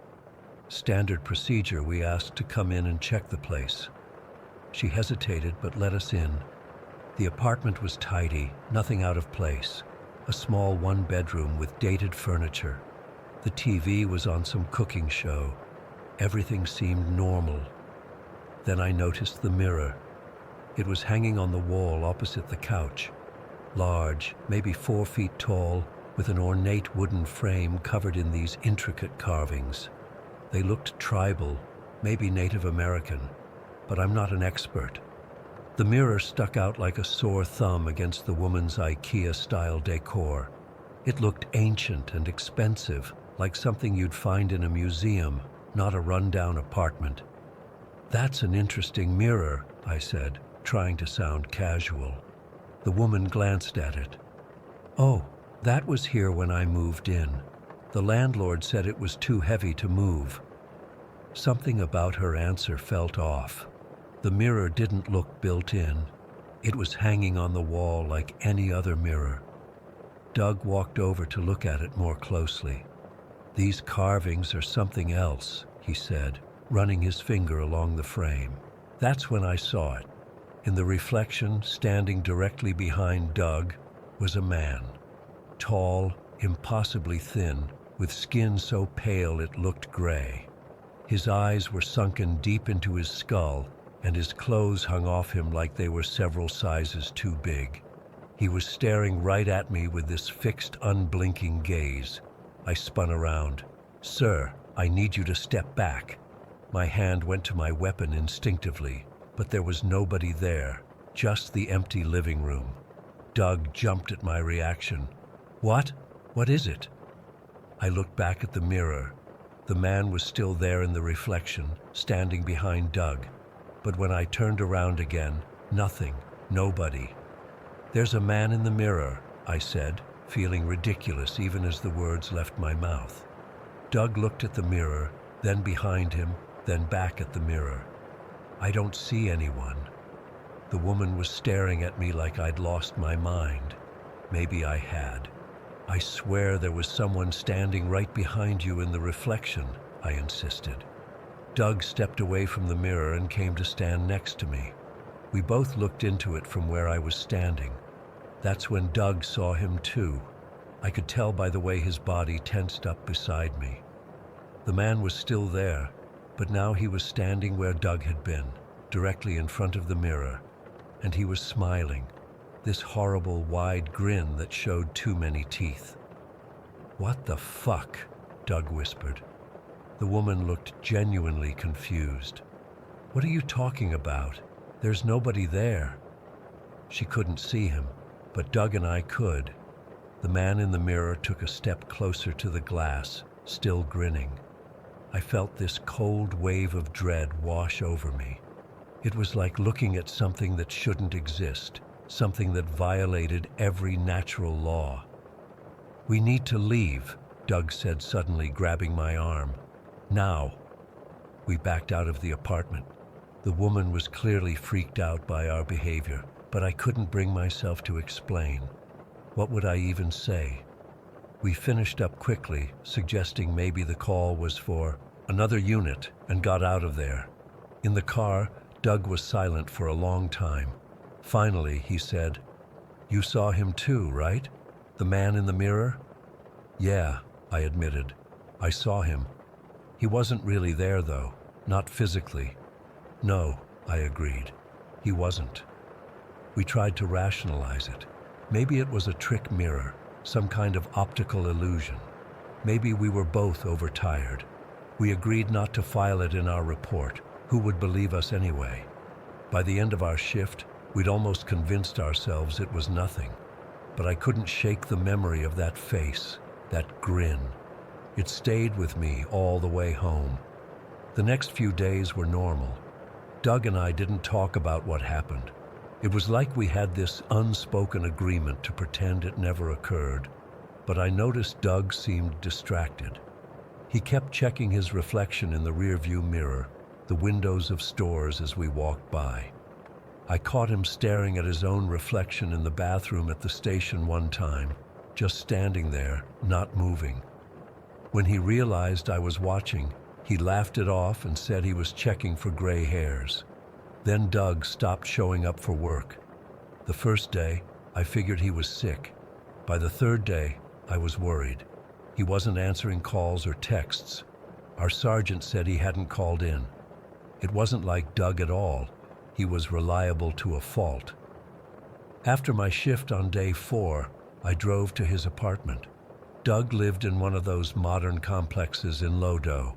Standard procedure, we asked to come in and check the place. She hesitated but let us in. The apartment was tidy, nothing out of place. A small one-bedroom with dated furniture. The TV was on some cooking show. Everything seemed normal. Then I noticed the mirror. It was hanging on the wall opposite the couch. Large, maybe 4 feet tall, with an ornate wooden frame covered in these intricate carvings. They looked tribal, maybe Native American, but I'm not an expert. The mirror stuck out like a sore thumb against the woman's IKEA-style decor. It looked ancient and expensive, like something you'd find in a museum, not a rundown apartment. "That's an interesting mirror," I said, trying to sound casual. The woman glanced at it. "Oh, that was here when I moved in. The landlord said it was too heavy to move." Something about her answer felt off. The mirror didn't look built in. It was hanging on the wall like any other mirror. Doug walked over to look at it more closely. "These carvings are something else," he said, running his finger along the frame. That's when I saw it. In the reflection, standing directly behind Doug, was a man. Tall, impossibly thin, with skin so pale it looked gray. His eyes were sunken deep into his skull, and his clothes hung off him like they were several sizes too big. He was staring right at me with this fixed, unblinking gaze. I spun around. "Sir, I need you to step back." My hand went to my weapon instinctively, but there was nobody there, just the empty living room. Doug jumped at my reaction. "What? What is it?" I looked back at the mirror. The man was still there in the reflection, standing behind Doug. But when I turned around again, nothing, nobody. "There's a man in the mirror," I said, feeling ridiculous even as the words left my mouth. Doug looked at the mirror, then behind him, then back at the mirror. "I don't see anyone." The woman was staring at me like I'd lost my mind. Maybe I had. "I swear there was someone standing right behind you in the reflection," I insisted. Doug stepped away from the mirror and came to stand next to me. We both looked into it from where I was standing. That's when Doug saw him too. I could tell by the way his body tensed up beside me. The man was still there, but now he was standing where Doug had been, directly in front of the mirror, and he was smiling, this horrible wide grin that showed too many teeth. "What the fuck?" Doug whispered. The woman looked genuinely confused. "What are you talking about? There's nobody there." She couldn't see him, but Doug and I could. The man in the mirror took a step closer to the glass, still grinning. I felt this cold wave of dread wash over me. It was like looking at something that shouldn't exist, something that violated every natural law. "We need to leave," Doug said suddenly, grabbing my arm. "Now." We backed out of the apartment. The woman was clearly freaked out by our behavior, but I couldn't bring myself to explain. What would I even say? We finished up quickly, suggesting maybe the call was for another unit, and got out of there. In the car, Doug was silent for a long time. Finally, he said, "You saw him too, right? The man in the mirror?" "Yeah," I admitted. "I saw him. He wasn't really there, though. Not physically. No, I agreed. He wasn't. We tried to rationalize it. Maybe it was a trick mirror, some kind of optical illusion. Maybe we were both overtired. We agreed not to file it in our report. Who would believe us anyway? By the end of our shift, we'd almost convinced ourselves it was nothing. But I couldn't shake the memory of that face, that grin. It stayed with me all the way home. The next few days were normal. Doug and I didn't talk about what happened. It was like we had this unspoken agreement to pretend it never occurred. But I noticed Doug seemed distracted. He kept checking his reflection in the rearview mirror, the windows of stores as we walked by. I caught him staring at his own reflection in the bathroom at the station one time, just standing there, not moving. When he realized I was watching, he laughed it off and said he was checking for gray hairs. Then Doug stopped showing up for work. The first day, I figured he was sick. By the third day, I was worried. He wasn't answering calls or texts. Our sergeant said he hadn't called in. It wasn't like Doug at all. He was reliable to a fault. After my shift on day 4, I drove to his apartment. Doug lived in one of those modern complexes in Lodo.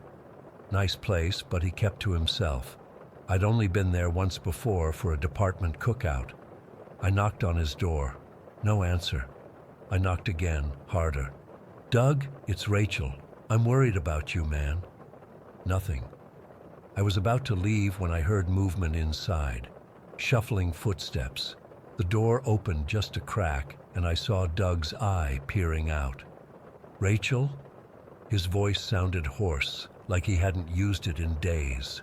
Nice place, but he kept to himself. I'd only been there once before for a department cookout. I knocked on his door. No answer. I knocked again, harder. "Doug, it's Rachel. I'm worried about you, man." Nothing. I was about to leave when I heard movement inside. Shuffling footsteps. The door opened just a crack, and I saw Doug's eye peering out. "Rachel?" His voice sounded hoarse, like he hadn't used it in days.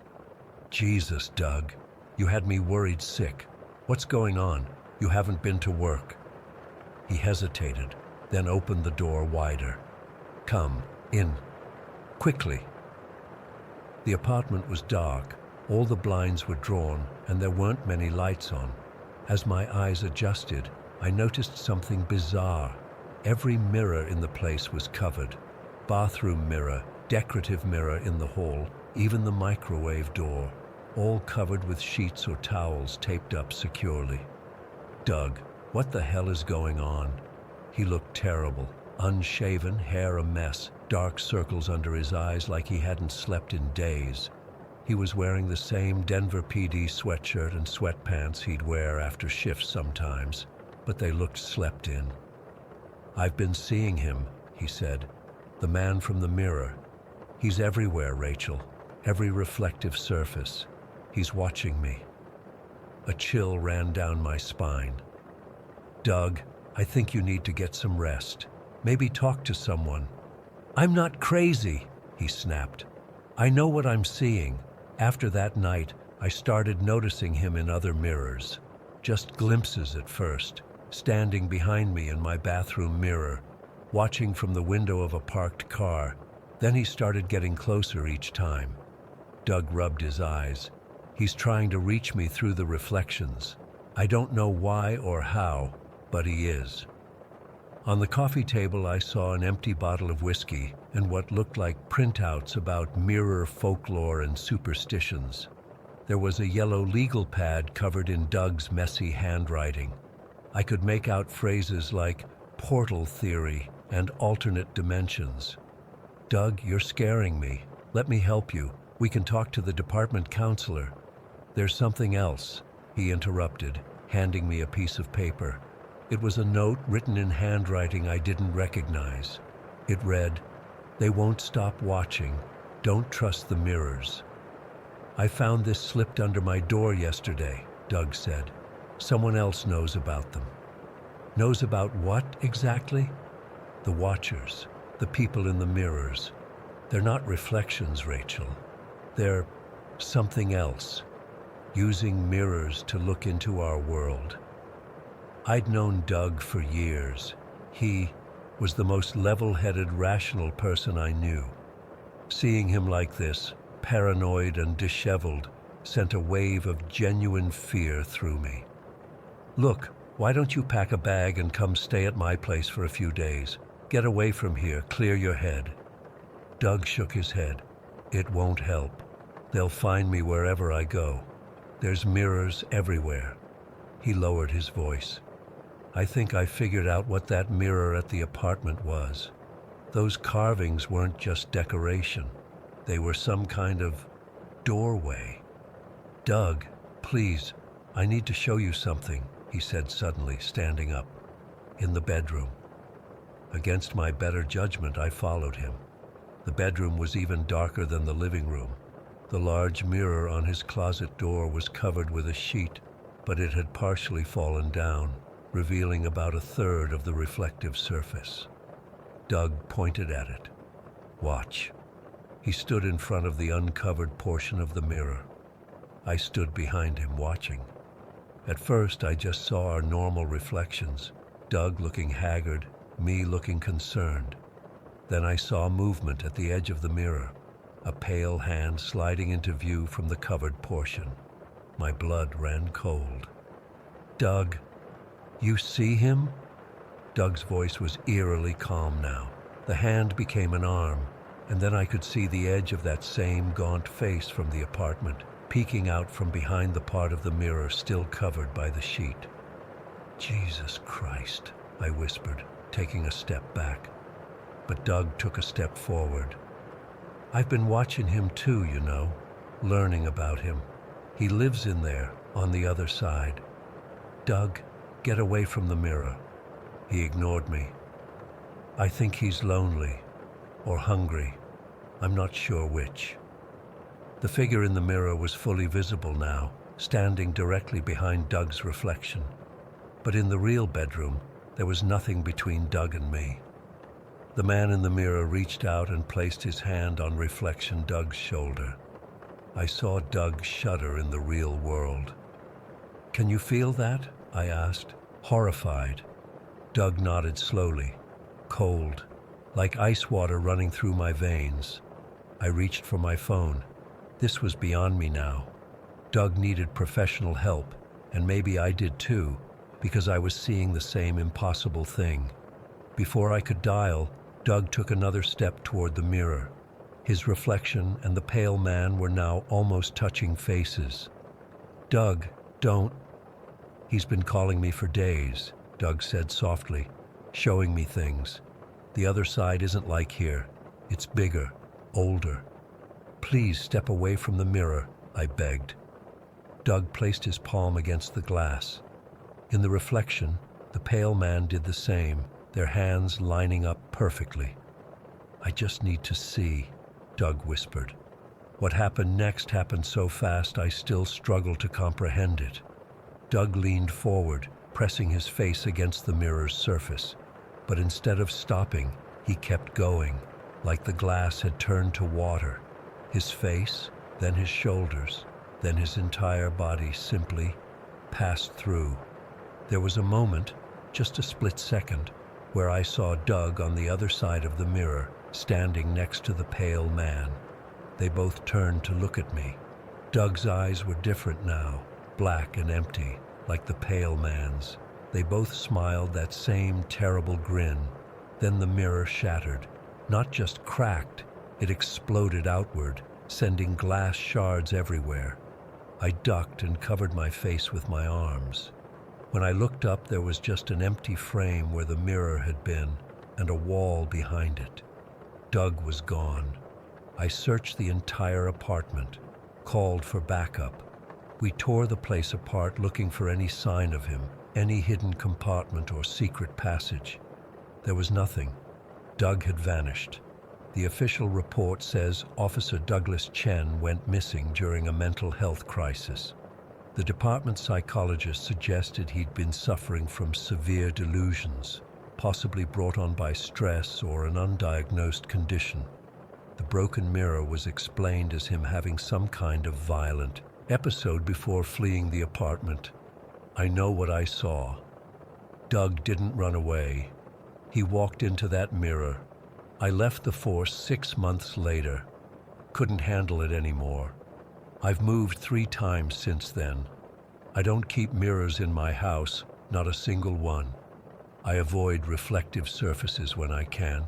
"Jesus, Doug. You had me worried sick. What's going on? You haven't been to work." He hesitated, then opened the door wider. "Come, in. Quickly." The apartment was dark. All the blinds were drawn, and there weren't many lights on. As my eyes adjusted, I noticed something bizarre. Every mirror in the place was covered. Bathroom mirror, decorative mirror in the hall, even the microwave door, all covered with sheets or towels taped up securely. "Doug, what the hell is going on?" He looked terrible. Unshaven, hair a mess, dark circles under his eyes like he hadn't slept in days. He was wearing the same Denver PD sweatshirt and sweatpants he'd wear after shifts sometimes, but they looked slept in. "I've been seeing him," he said. "The man from the mirror. He's everywhere, Rachel. Every reflective surface. He's watching me." A chill ran down my spine. "Doug, I think you need to get some rest. Maybe talk to someone." "I'm not crazy," he snapped. "I know what I'm seeing." After that night, I started noticing him in other mirrors. Just glimpses at first, standing behind me in my bathroom mirror, watching from the window of a parked car. Then he started getting closer each time. Doug rubbed his eyes. He's trying to reach me through the reflections. I don't know why or how, but he is. On the coffee table, I saw an empty bottle of whiskey and what looked like printouts about mirror folklore and superstitions. There was a yellow legal pad covered in Doug's messy handwriting. I could make out phrases like portal theory and alternate dimensions. "Doug, you're scaring me. Let me help you. We can talk to the department counselor." "There's something else," he interrupted, handing me a piece of paper. It was a note written in handwriting I didn't recognize. It read, "They won't stop watching. Don't trust the mirrors." "I found this slipped under my door yesterday," Doug said. "Someone else knows about them." "Knows about what exactly?" "The watchers, the people in the mirrors. They're not reflections, Rachel. They're something else, using mirrors to look into our world." I'd known Doug for years. He was the most level-headed, rational person I knew. Seeing him like this, paranoid and disheveled, sent a wave of genuine fear through me. "Look, why don't you pack a bag and come stay at my place for a few days? Get away from here, clear your head." Doug shook his head. "It won't help." They'll find me wherever I go. There's mirrors everywhere." He lowered his voice. "I think I figured out what that mirror at the apartment was. Those carvings weren't just decoration. They were some kind of doorway." "Doug, please, I need to show you something," he said suddenly, standing up. "In the bedroom." Against my better judgment, I followed him. The bedroom was even darker than the living room. The large mirror on his closet door was covered with a sheet, but it had partially fallen down, revealing about a third of the reflective surface. Doug pointed at it. "Watch." He stood in front of the uncovered portion of the mirror. I stood behind him, watching. At first, I just saw our normal reflections, Doug looking haggard, me looking concerned. Then I saw movement at the edge of the mirror, a pale hand sliding into view from the covered portion. My blood ran cold. "Doug, you see him?" Doug's voice was eerily calm now. The hand became an arm, and then I could see the edge of that same gaunt face from the apartment, peeking out from behind the part of the mirror still covered by the sheet. "Jesus Christ," I whispered, taking a step back. But Doug took a step forward. "I've been watching him too, you know, learning about him. He lives in there, on the other side. Doug, get away from the mirror." He ignored me. "I think he's lonely, or hungry. I'm not sure which." The figure in the mirror was fully visible now, standing directly behind Doug's reflection. But in the real bedroom, there was nothing between Doug and me. The man in the mirror reached out and placed his hand on reflection Doug's shoulder. I saw Doug shudder in the real world. "Can you feel that?" I asked, horrified. Doug nodded slowly, cold, like ice water running through my veins. I reached for my phone. This was beyond me now. Doug needed professional help, and maybe I did too, because I was seeing the same impossible thing. Before I could dial, Doug took another step toward the mirror. His reflection and the pale man were now almost touching faces. "Doug, don't." "He's been calling me for days," Doug said softly, showing me things. "The other side isn't like here. It's bigger, older. Please step away from the mirror," I begged. Doug placed his palm against the glass. In the reflection, the pale man did the same, their hands lining up perfectly. "I just need to see," Doug whispered. What happened next happened so fast I still struggle to comprehend it. Doug leaned forward, pressing his face against the mirror's surface. But instead of stopping, he kept going, like the glass had turned to water. His face, then his shoulders, then his entire body simply passed through. There was a moment, just a split second, where I saw Doug on the other side of the mirror, standing next to the pale man. They both turned to look at me. Doug's eyes were different now, black and empty, like the pale man's. They both smiled that same terrible grin. Then the mirror shattered. Not just cracked, it exploded outward, sending glass shards everywhere. I ducked and covered my face with my arms. When I looked up, there was just an empty frame where the mirror had been, and a wall behind it. Doug was gone. I searched the entire apartment, called for backup. We tore the place apart looking for any sign of him, any hidden compartment or secret passage. There was nothing. Doug had vanished. The official report says Officer Douglas Chen went missing during a mental health crisis. The department psychologist suggested he'd been suffering from severe delusions, possibly brought on by stress or an undiagnosed condition. The broken mirror was explained as him having some kind of violent episode before fleeing the apartment. I know what I saw. Doug didn't run away. He walked into that mirror. I left the force 6 months later. Couldn't handle it anymore. I've moved 3 times since then. I don't keep mirrors in my house, not a single one. I avoid reflective surfaces when I can.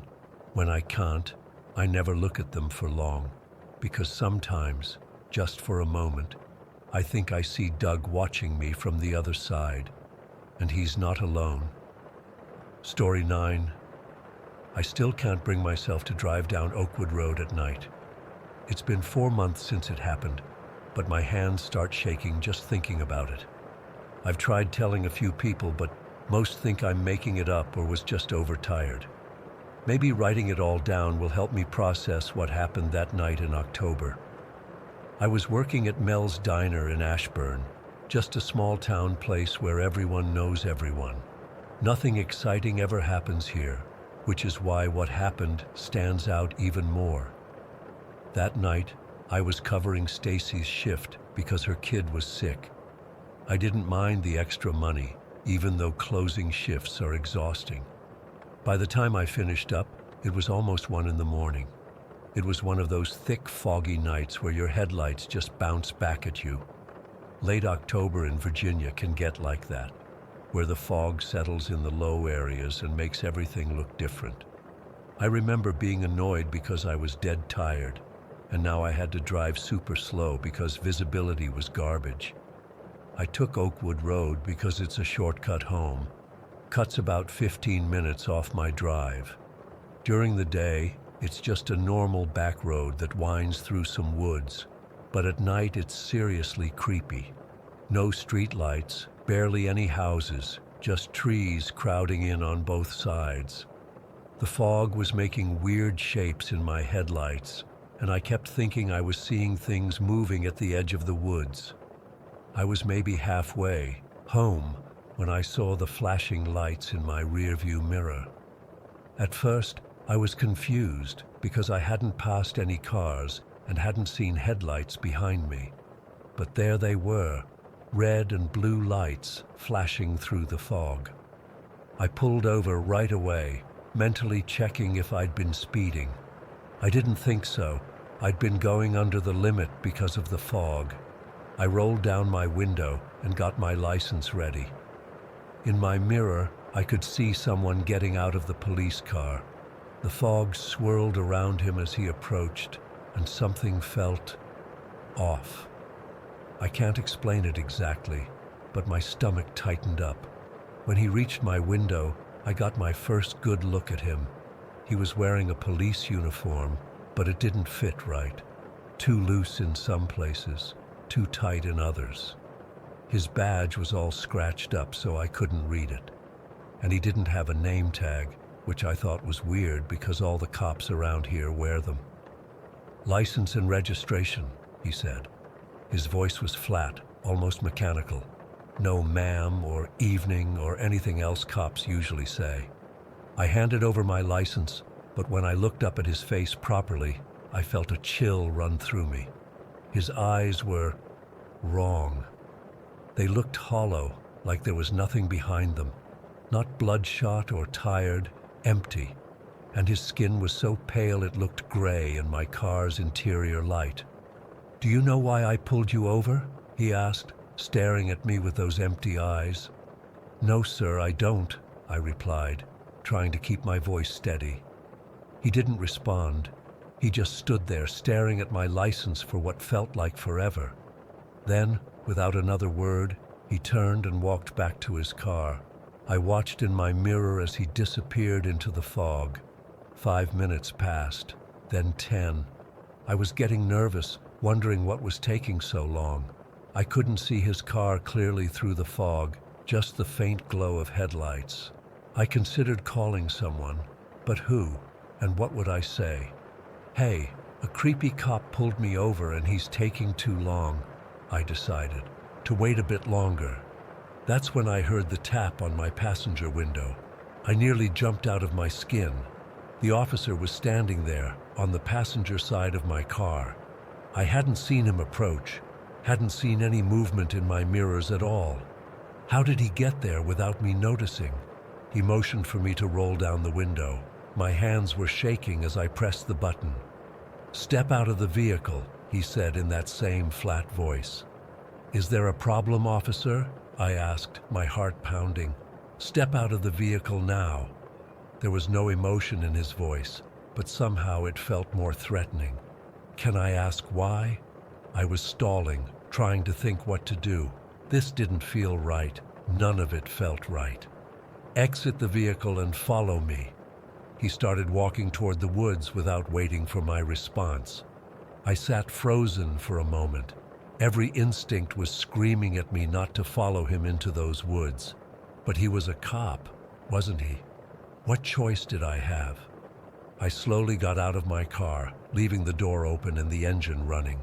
When I can't, I never look at them for long, because sometimes, just for a moment. I think I see Doug watching me from the other side, and he's not alone. Story 9. I still can't bring myself to drive down Oakwood Road at night. It's been 4 months since it happened, but my hands start shaking just thinking about it. I've tried telling a few people, but most think I'm making it up or was just overtired. Maybe writing it all down will help me process what happened that night in October. I was working at Mel's Diner in Ashburn, just a small town place where everyone knows everyone. Nothing exciting ever happens here, which is why what happened stands out even more. That night, I was covering Stacy's shift because her kid was sick. I didn't mind the extra money, even though closing shifts are exhausting. By the time I finished up, it was almost 1 in the morning. It was one of those thick, foggy nights where your headlights just bounce back at you. Late October in Virginia can get like that, where the fog settles in the low areas and makes everything look different. I remember being annoyed because I was dead tired, and now I had to drive super slow because visibility was garbage. I took Oakwood Road because it's a shortcut home. Cuts about 15 minutes off my drive. During the day, it's just a normal back road that winds through some woods, but at night it's seriously creepy. No street lights, barely any houses, just trees crowding in on both sides. The fog was making weird shapes in my headlights, and I kept thinking I was seeing things moving at the edge of the woods. I was maybe halfway home when I saw the flashing lights in my rearview mirror. At first, I was confused because I hadn't passed any cars and hadn't seen headlights behind me. But there they were, red and blue lights flashing through the fog. I pulled over right away, mentally checking if I'd been speeding. I didn't think so. I'd been going under the limit because of the fog. I rolled down my window and got my license ready. In my mirror, I could see someone getting out of the police car. The fog swirled around him as he approached, and something felt off. I can't explain it exactly, but my stomach tightened up. When he reached my window, I got my first good look at him. He was wearing a police uniform, but it didn't fit right. Too loose in some places, too tight in others. His badge was all scratched up so I couldn't read it. And he didn't have a name tag, which I thought was weird because all the cops around here wear them. "License and registration," he said. His voice was flat, almost mechanical. No ma'am or evening or anything else cops usually say. I handed over my license, but when I looked up at his face properly, I felt a chill run through me. His eyes were wrong. They looked hollow, like there was nothing behind them. Not bloodshot or tired, empty. And his skin was so pale it looked gray in my car's interior light. "Do you know why I pulled you over?" he asked, staring at me with those empty eyes. "No, sir, I don't," I replied, trying to keep my voice steady. He didn't respond. He just stood there staring at my license for what felt like forever. Then, without another word, he turned and walked back to his car. I watched in my mirror as he disappeared into the fog. 5 minutes passed, then 10. I was getting nervous, wondering what was taking so long. I couldn't see his car clearly through the fog, just the faint glow of headlights. I considered calling someone, but who, and what would I say? "Hey, a creepy cop pulled me over and he's taking too long," I decided, to wait a bit longer. That's when I heard the tap on my passenger window. I nearly jumped out of my skin. The officer was standing there, on the passenger side of my car. I hadn't seen him approach, hadn't seen any movement in my mirrors at all. How did he get there without me noticing? He motioned for me to roll down the window. My hands were shaking as I pressed the button. "Step out of the vehicle," he said in that same flat voice. "Is there a problem, officer?" I asked, my heart pounding. "Step out of the vehicle now." There was no emotion in his voice, but somehow it felt more threatening. "Can I ask why?" I was stalling, trying to think what to do. This didn't feel right. None of it felt right. "Exit the vehicle and follow me." He started walking toward the woods without waiting for my response. I sat frozen for a moment. Every instinct was screaming at me not to follow him into those woods. But he was a cop, wasn't he? What choice did I have? I slowly got out of my car, leaving the door open and the engine running.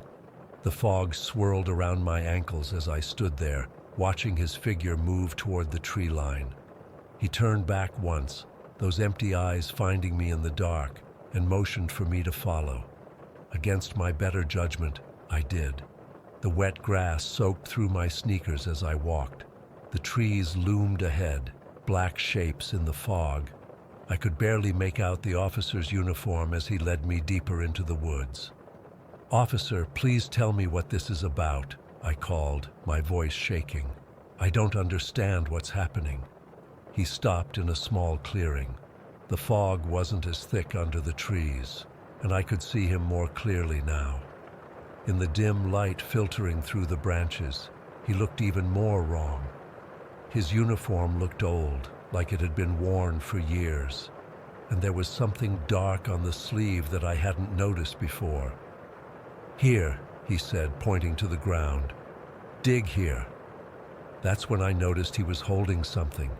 The fog swirled around my ankles as I stood there, watching his figure move toward the tree line. He turned back once, those empty eyes finding me in the dark, and motioned for me to follow. Against my better judgment, I did. The wet grass soaked through my sneakers as I walked. The trees loomed ahead, black shapes in the fog. I could barely make out the officer's uniform as he led me deeper into the woods. "Officer, please tell me what this is about," I called, my voice shaking. "I don't understand what's happening." He stopped in a small clearing. The fog wasn't as thick under the trees, and I could see him more clearly now. In the dim light filtering through the branches, he looked even more wrong. His uniform looked old, like it had been worn for years, and there was something dark on the sleeve that I hadn't noticed before. "Here," he said, pointing to the ground. "Dig here." That's when I noticed he was holding something.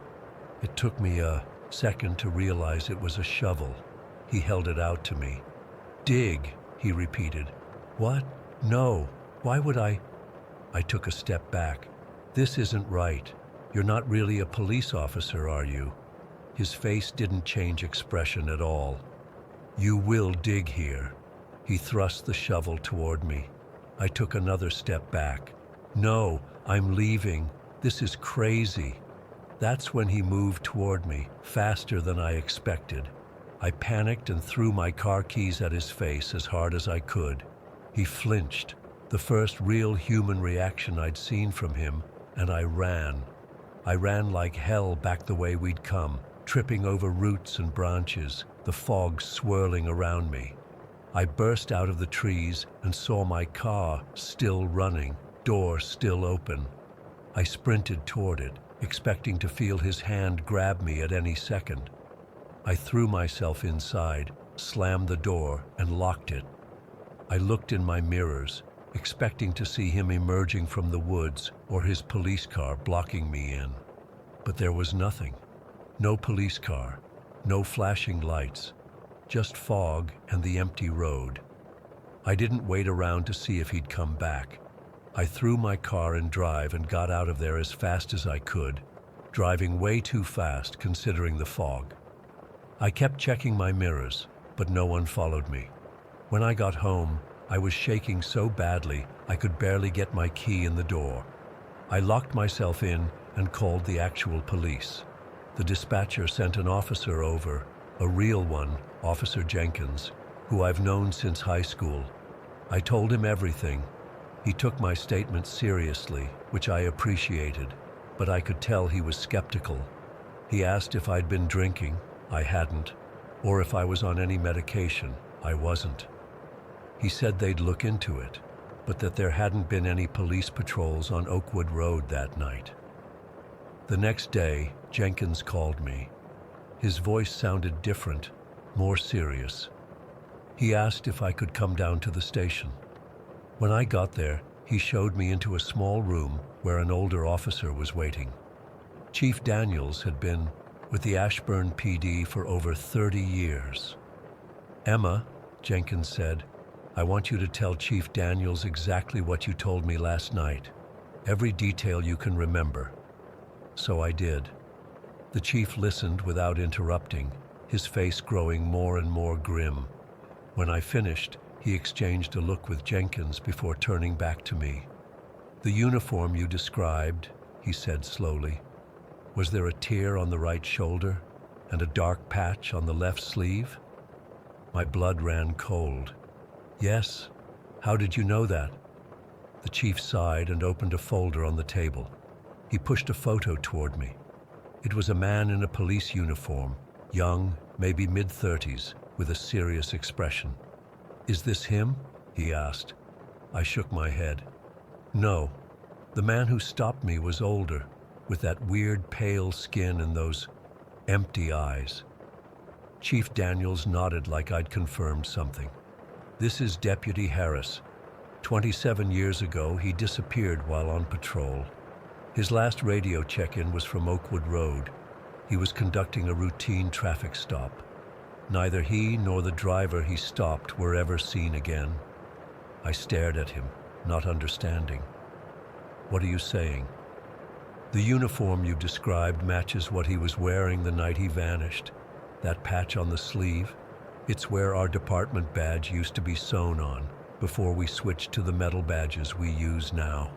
It took me a second to realize it was a shovel. He held it out to me. "Dig," he repeated. "What? No. Why would I?" I took a step back. "This isn't right. You're not really a police officer, are you?" His face didn't change expression at all. "You will dig here." He thrust the shovel toward me. I took another step back. "No, I'm leaving. This is crazy." That's when he moved toward me, faster than I expected. I panicked and threw my car keys at his face as hard as I could. He flinched, the first real human reaction I'd seen from him, and I ran. I ran like hell back the way we'd come, tripping over roots and branches, the fog swirling around me. I burst out of the trees and saw my car still running, door still open. I sprinted toward it, expecting to feel his hand grab me at any second. I threw myself inside, slammed the door, and locked it. I looked in my mirrors, expecting to see him emerging from the woods or his police car blocking me in. But there was nothing. No police car, no flashing lights, just fog and the empty road. I didn't wait around to see if he'd come back. I threw my car in drive and got out of there as fast as I could, driving way too fast considering the fog. I kept checking my mirrors, but no one followed me. When I got home, I was shaking so badly I could barely get my key in the door. I locked myself in and called the actual police. The dispatcher sent an officer over, a real one, Officer Jenkins, who I've known since high school. I told him everything. He took my statement seriously, which I appreciated, but I could tell he was skeptical. He asked if I'd been drinking. I hadn't. Or if I was on any medication. I wasn't. He said they'd look into it, but that there hadn't been any police patrols on Oakwood Road that night. The next day, Jenkins called me. His voice sounded different, more serious. He asked if I could come down to the station. When I got there, he showed me into a small room where an older officer was waiting. Chief Daniels had been with the Ashburn PD for over 30 years. "Emma," Jenkins said, "I want you to tell Chief Daniels exactly what you told me last night. Every detail you can remember." So I did. The chief listened without interrupting, his face growing more and more grim. When I finished, he exchanged a look with Jenkins before turning back to me. "The uniform you described," he said slowly. "Was there a tear on the right shoulder and a dark patch on the left sleeve?" My blood ran cold. "Yes. How did you know that?" The chief sighed and opened a folder on the table. He pushed a photo toward me. It was a man in a police uniform, young, maybe mid-30s, with a serious expression. "Is this him?" he asked. I shook my head. No, the man who stopped me was older, with that weird pale skin and those empty eyes. Chief Daniels nodded like I'd confirmed something. This is Deputy Harris. 27 years ago, he disappeared while on patrol. His last radio check-in was from Oakwood Road. He was conducting a routine traffic stop. Neither he nor the driver he stopped were ever seen again. I stared at him, not understanding. What are you saying? The uniform you described matches what he was wearing the night he vanished. That patch on the sleeve, it's where our department badge used to be sewn on, before we switched to the metal badges we use now.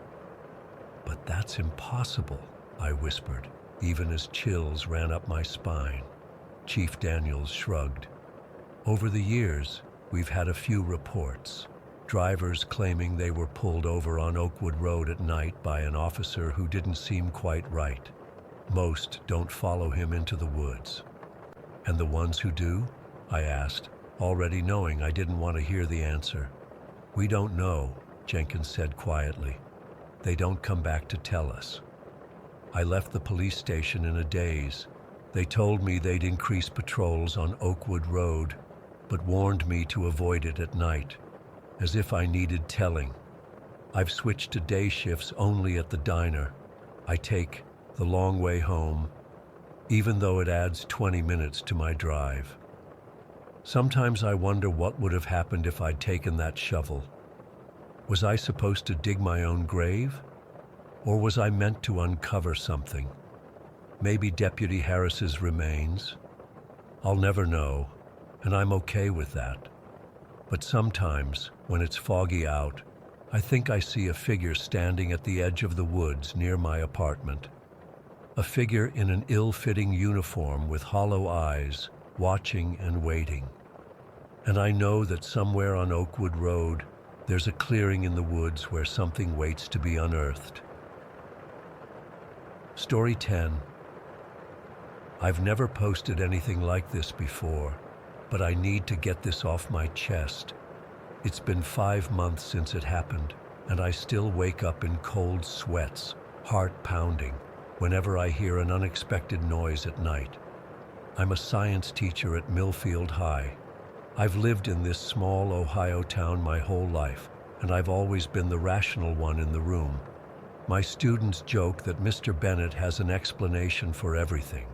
But that's impossible, I whispered, even as chills ran up my spine. Chief Daniels shrugged. Over the years, we've had a few reports. Drivers claiming they were pulled over on Oakwood Road at night by an officer who didn't seem quite right. Most don't follow him into the woods. And the ones who do? I asked, already knowing I didn't want to hear the answer. We don't know, Jenkins said quietly. They don't come back to tell us. I left the police station in a daze. They told me they'd increase patrols on Oakwood Road, but warned me to avoid it at night, as if I needed telling. I've switched to day shifts only at the diner. I take the long way home, even though it adds 20 minutes to my drive. Sometimes I wonder what would have happened if I'd taken that shovel. Was I supposed to dig my own grave? Or was I meant to uncover something? Maybe Deputy Harris's remains? I'll never know, and I'm okay with that. But sometimes, when it's foggy out, I think I see a figure standing at the edge of the woods near my apartment. A figure in an ill-fitting uniform with hollow eyes, watching and waiting. And I know that somewhere on Oakwood Road, there's a clearing in the woods where something waits to be unearthed. Story 10. I've never posted anything like this before, but I need to get this off my chest. It's been 5 months since it happened, and I still wake up in cold sweats, heart pounding, whenever I hear an unexpected noise at night. I'm a science teacher at Millfield High. I've lived in this small Ohio town my whole life, and I've always been the rational one in the room. My students joke that Mr. Bennett has an explanation for everything.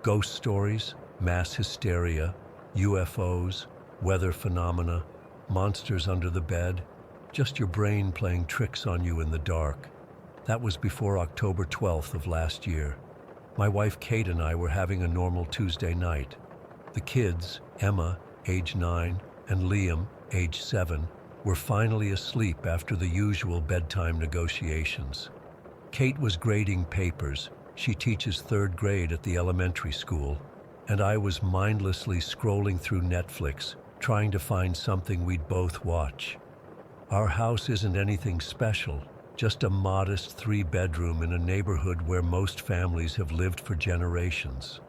Ghost stories, mass hysteria, UFOs, weather phenomena, monsters under the bed, just your brain playing tricks on you in the dark. That was before October 12th of last year. My wife Kate and I were having a normal Tuesday night. The kids, Emma, age 9, and Liam, age 7, were finally asleep after the usual bedtime negotiations. Kate was grading papers. She teaches 3rd grade at the elementary school, and I was mindlessly scrolling through Netflix, trying to find something we'd both watch. Our house isn't anything special, just a modest 3-bedroom in a neighborhood where most families have lived for generations.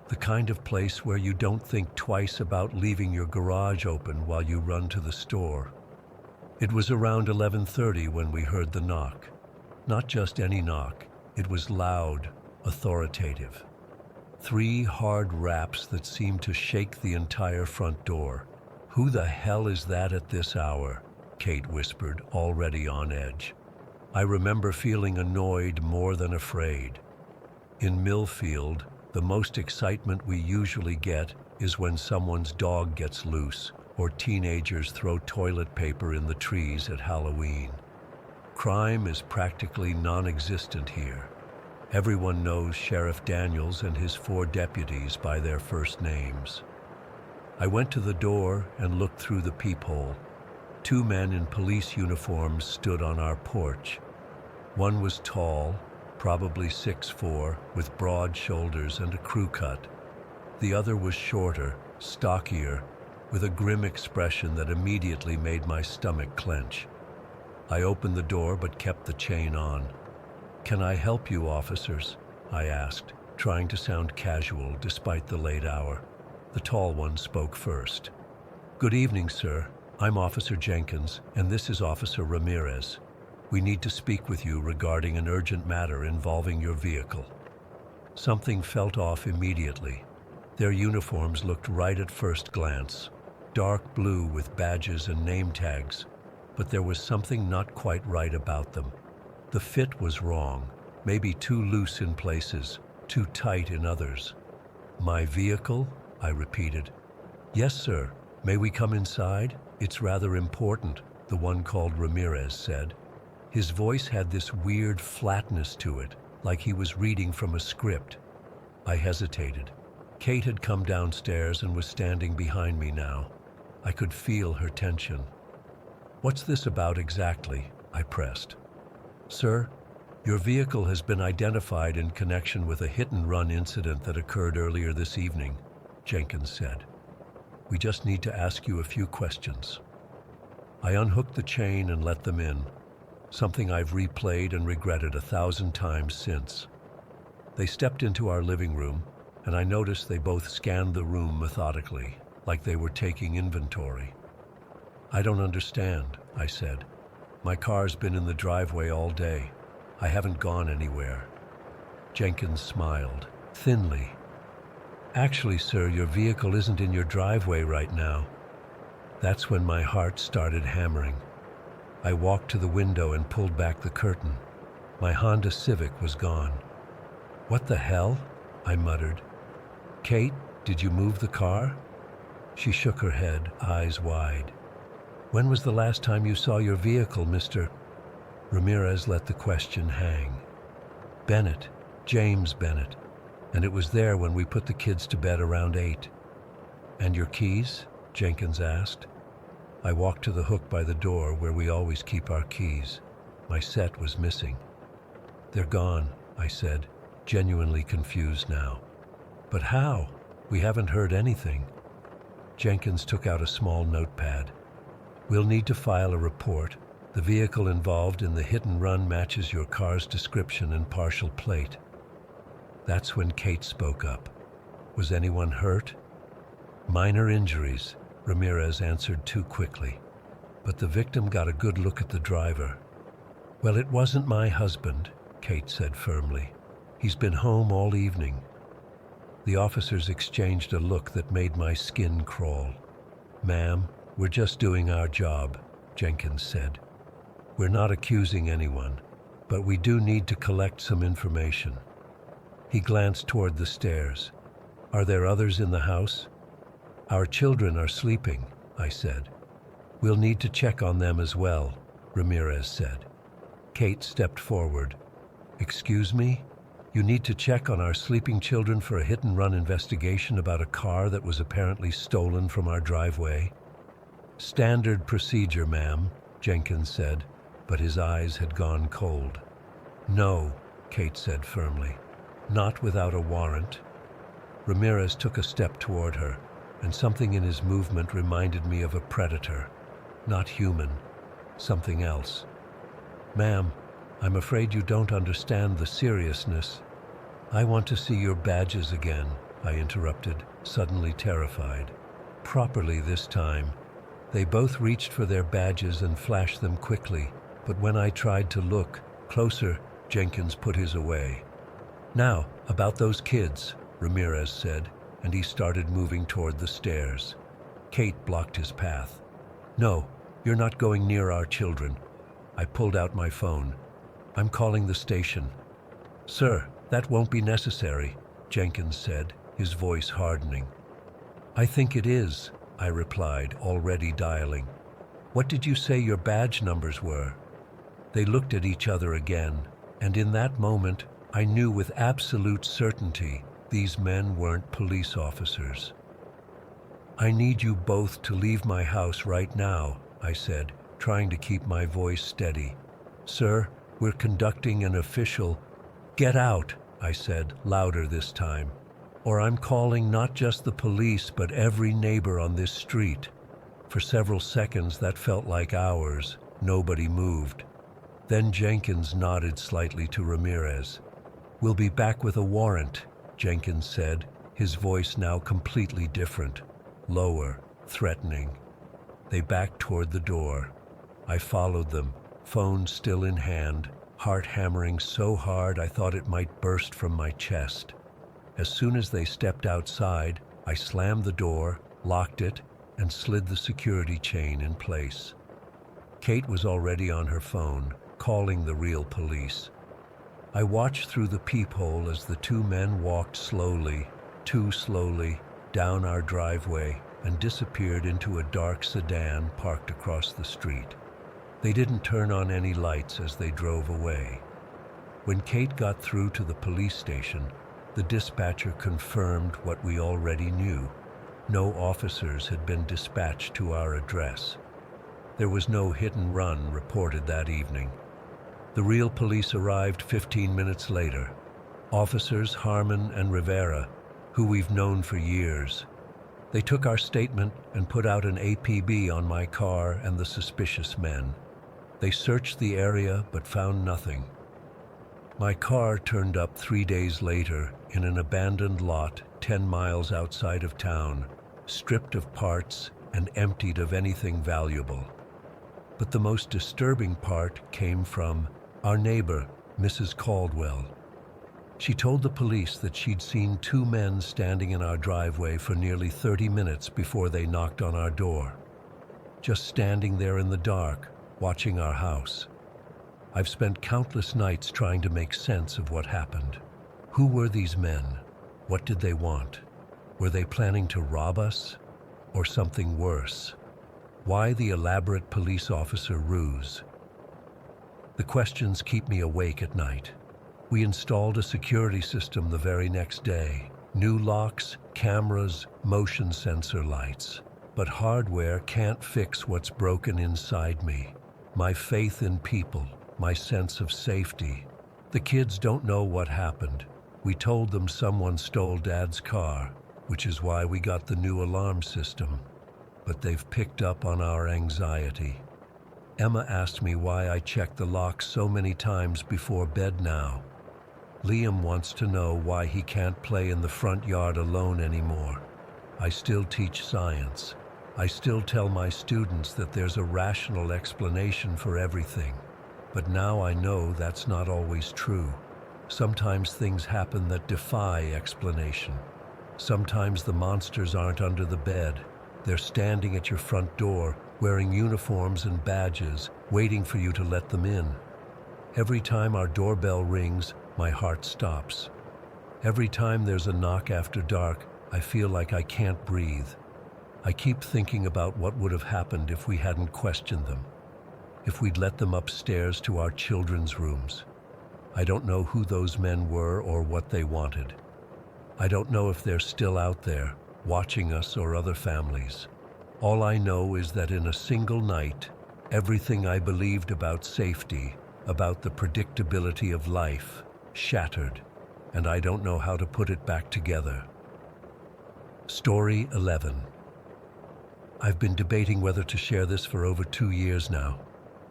The kind of place where you don't think twice about leaving your garage open while you run to the store. It was around 11:30 when we heard the knock. Not just any knock, it was loud, authoritative. 3 hard raps that seemed to shake the entire front door. "Who the hell is that at this hour?" Kate whispered, already on edge. I remember feeling annoyed more than afraid. In Millfield, the most excitement we usually get is when someone's dog gets loose or teenagers throw toilet paper in the trees at Halloween. Crime is practically non-existent here. Everyone knows Sheriff Daniels and his 4 deputies by their first names. I went to the door and looked through the peephole. 2 men in police uniforms stood on our porch. One was tall, probably 6'4", with broad shoulders and a crew cut. The other was shorter, stockier, with a grim expression that immediately made my stomach clench. I opened the door but kept the chain on. "Can I help you, officers?" I asked, trying to sound casual despite the late hour. The tall one spoke first. "Good evening, sir. I'm Officer Jenkins, and this is Officer Ramirez. We need to speak with you regarding an urgent matter involving your vehicle. Something felt off immediately. Their uniforms looked right at first glance, dark blue with badges and name tags, but there was something not quite right about them. The fit was wrong, maybe too loose in places, too tight in others. My vehicle? I repeated. Yes, sir. May we come inside? It's rather important, the one called Ramirez said. His voice had this weird flatness to it, like he was reading from a script. I hesitated. Kate had come downstairs and was standing behind me now. I could feel her tension. What's this about exactly? I pressed. Sir, your vehicle has been identified in connection with a hit-and-run incident that occurred earlier this evening, Jenkins said. We just need to ask you a few questions. I unhooked the chain and let them in, something I've replayed and regretted 1,000 times since. They stepped into our living room, and I noticed they both scanned the room methodically, like they were taking inventory. I don't understand, I said. My car's been in the driveway all day. I haven't gone anywhere. Jenkins smiled, thinly. Actually, sir, your vehicle isn't in your driveway right now. That's when my heart started hammering. I walked to the window and pulled back the curtain. My Honda Civic was gone. What the hell? I muttered. Kate, did you move the car? She shook her head, eyes wide. When was the last time you saw your vehicle, Mr. Ramirez let the question hang. Bennett, James Bennett. And it was there when we put the kids to bed around 8. And your keys? Jenkins asked. I walked to the hook by the door where we always keep our keys. My set was missing. They're gone, I said, genuinely confused now. But how? We haven't heard anything. Jenkins took out a small notepad. We'll need to file a report. The vehicle involved in the hit-and-run matches your car's description and partial plate. That's when Kate spoke up. Was anyone hurt? Minor injuries, Ramirez answered too quickly. But the victim got a good look at the driver. Well, it wasn't my husband, Kate said firmly. He's been home all evening. The officers exchanged a look that made my skin crawl. Ma'am, we're just doing our job, Jenkins said. We're not accusing anyone, but we do need to collect some information. He glanced toward the stairs. Are there others in the house? Our children are sleeping, I said. We'll need to check on them as well, Ramirez said. Kate stepped forward. Excuse me? You need to check on our sleeping children for a hit-and-run investigation about a car that was apparently stolen from our driveway? Standard procedure, ma'am, Jenkins said, but his eyes had gone cold. No, Kate said firmly. Not without a warrant. Ramirez took a step toward her, and something in his movement reminded me of a predator. Not human, something else. Ma'am, I'm afraid you don't understand the seriousness. I want to see your badges again, I interrupted, suddenly terrified. Properly this time. They both reached for their badges and flashed them quickly, but when I tried to look closer, Jenkins put his away. Now, about those kids, Ramirez said, and he started moving toward the stairs. Kate blocked his path. No, you're not going near our children. I pulled out my phone. I'm calling the station. Sir, that won't be necessary, Jenkins said, his voice hardening. I think it is, I replied, already dialing. What did you say your badge numbers were? They looked at each other again, and in that moment, I knew with absolute certainty these men weren't police officers. I need you both to leave my house right now, I said, trying to keep my voice steady. Sir, we're conducting an official... Get out, I said, louder this time, or I'm calling not just the police but every neighbor on this street. For several seconds that felt like hours. Nobody moved. Then Jenkins nodded slightly to Ramirez. We'll be back with a warrant, Jenkins said, his voice now completely different, lower, threatening. They backed toward the door. I followed them, phone still in hand, heart hammering so hard I thought it might burst from my chest. As soon as they stepped outside, I slammed the door, locked it, and slid the security chain in place. Kate was already on her phone, calling the real police. I watched through the peephole as the two men walked slowly, too slowly, down our driveway and disappeared into a dark sedan parked across the street. They didn't turn on any lights as they drove away. When Kate got through to the police station, the dispatcher confirmed what we already knew. No officers had been dispatched to our address. There was no hit and run reported that evening. The real police arrived 15 minutes later. Officers Harmon and Rivera, who we've known for years. They took our statement and put out an APB on my car and the suspicious men. They searched the area but found nothing. My car turned up 3 days later in an abandoned lot 10 miles outside of town, stripped of parts and emptied of anything valuable. But the most disturbing part came from our neighbor, Mrs. Caldwell. She told the police that she'd seen two men standing in our driveway for nearly 30 minutes before they knocked on our door. Just standing there in the dark, watching our house. I've spent countless nights trying to make sense of what happened. Who were these men? What did they want? Were they planning to rob us? Or something worse? Why the elaborate police officer ruse? The questions keep me awake at night. We installed a security system the very next day. New locks, cameras, motion sensor lights. But hardware can't fix what's broken inside me. My faith in people, my sense of safety. The kids don't know what happened. We told them someone stole Dad's car, which is why we got the new alarm system. But they've picked up on our anxiety. Emma asked me why I checked the locks so many times before bed now. Liam wants to know why he can't play in the front yard alone anymore. I still teach science. I still tell my students that there's a rational explanation for everything. But now I know that's not always true. Sometimes things happen that defy explanation. Sometimes the monsters aren't under the bed. They're standing at your front door, wearing uniforms and badges, waiting for you to let them in. Every time our doorbell rings, my heart stops. Every time there's a knock after dark, I feel like I can't breathe. I keep thinking about what would have happened if we hadn't questioned them. If we'd let them upstairs to our children's rooms. I don't know who those men were or what they wanted. I don't know if they're still out there, watching us or other families. All I know is that in a single night, everything I believed about safety, about the predictability of life, shattered, and I don't know how to put it back together. Story 11. I've been debating whether to share this for over 2 years now.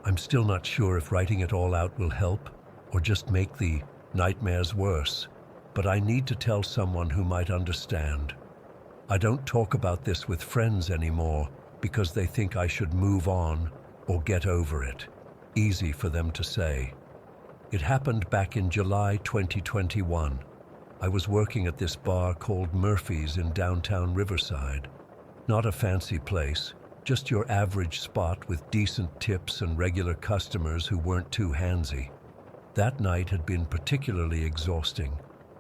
I'm still not sure if writing it all out will help or just make the nightmares worse, but I need to tell someone who might understand. I don't talk about this with friends anymore because they think I should move on or get over it. Easy for them to say. It happened back in July 2021. I was working at this bar called Murphy's in downtown Riverside. Not a fancy place, just your average spot with decent tips and regular customers who weren't too handsy. That night had been particularly exhausting.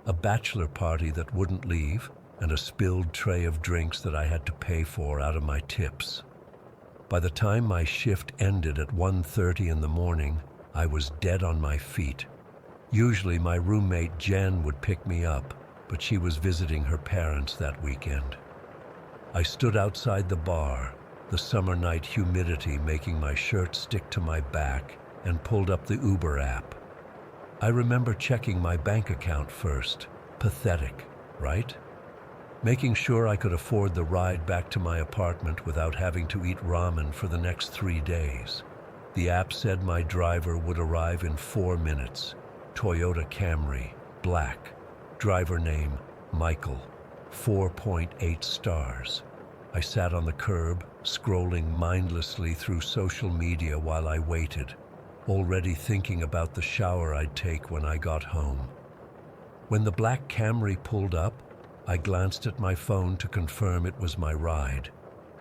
A bachelor party that wouldn't leave, and a spilled tray of drinks that I had to pay for out of my tips. By the time my shift ended at 1:30 in the morning, I was dead on my feet. Usually my roommate Jen would pick me up, but she was visiting her parents that weekend. I stood outside the bar, the summer night humidity making my shirt stick to my back, and pulled up the Uber app. I remember checking my bank account first. Pathetic, right? Making sure I could afford the ride back to my apartment without having to eat ramen for the next 3 days. The app said my driver would arrive in 4 minutes. Toyota Camry, black. Driver name, Michael. 4.8 stars. I sat on the curb, scrolling mindlessly through social media while I waited, already thinking about the shower I'd take when I got home. When the black Camry pulled up, I glanced at my phone to confirm it was my ride.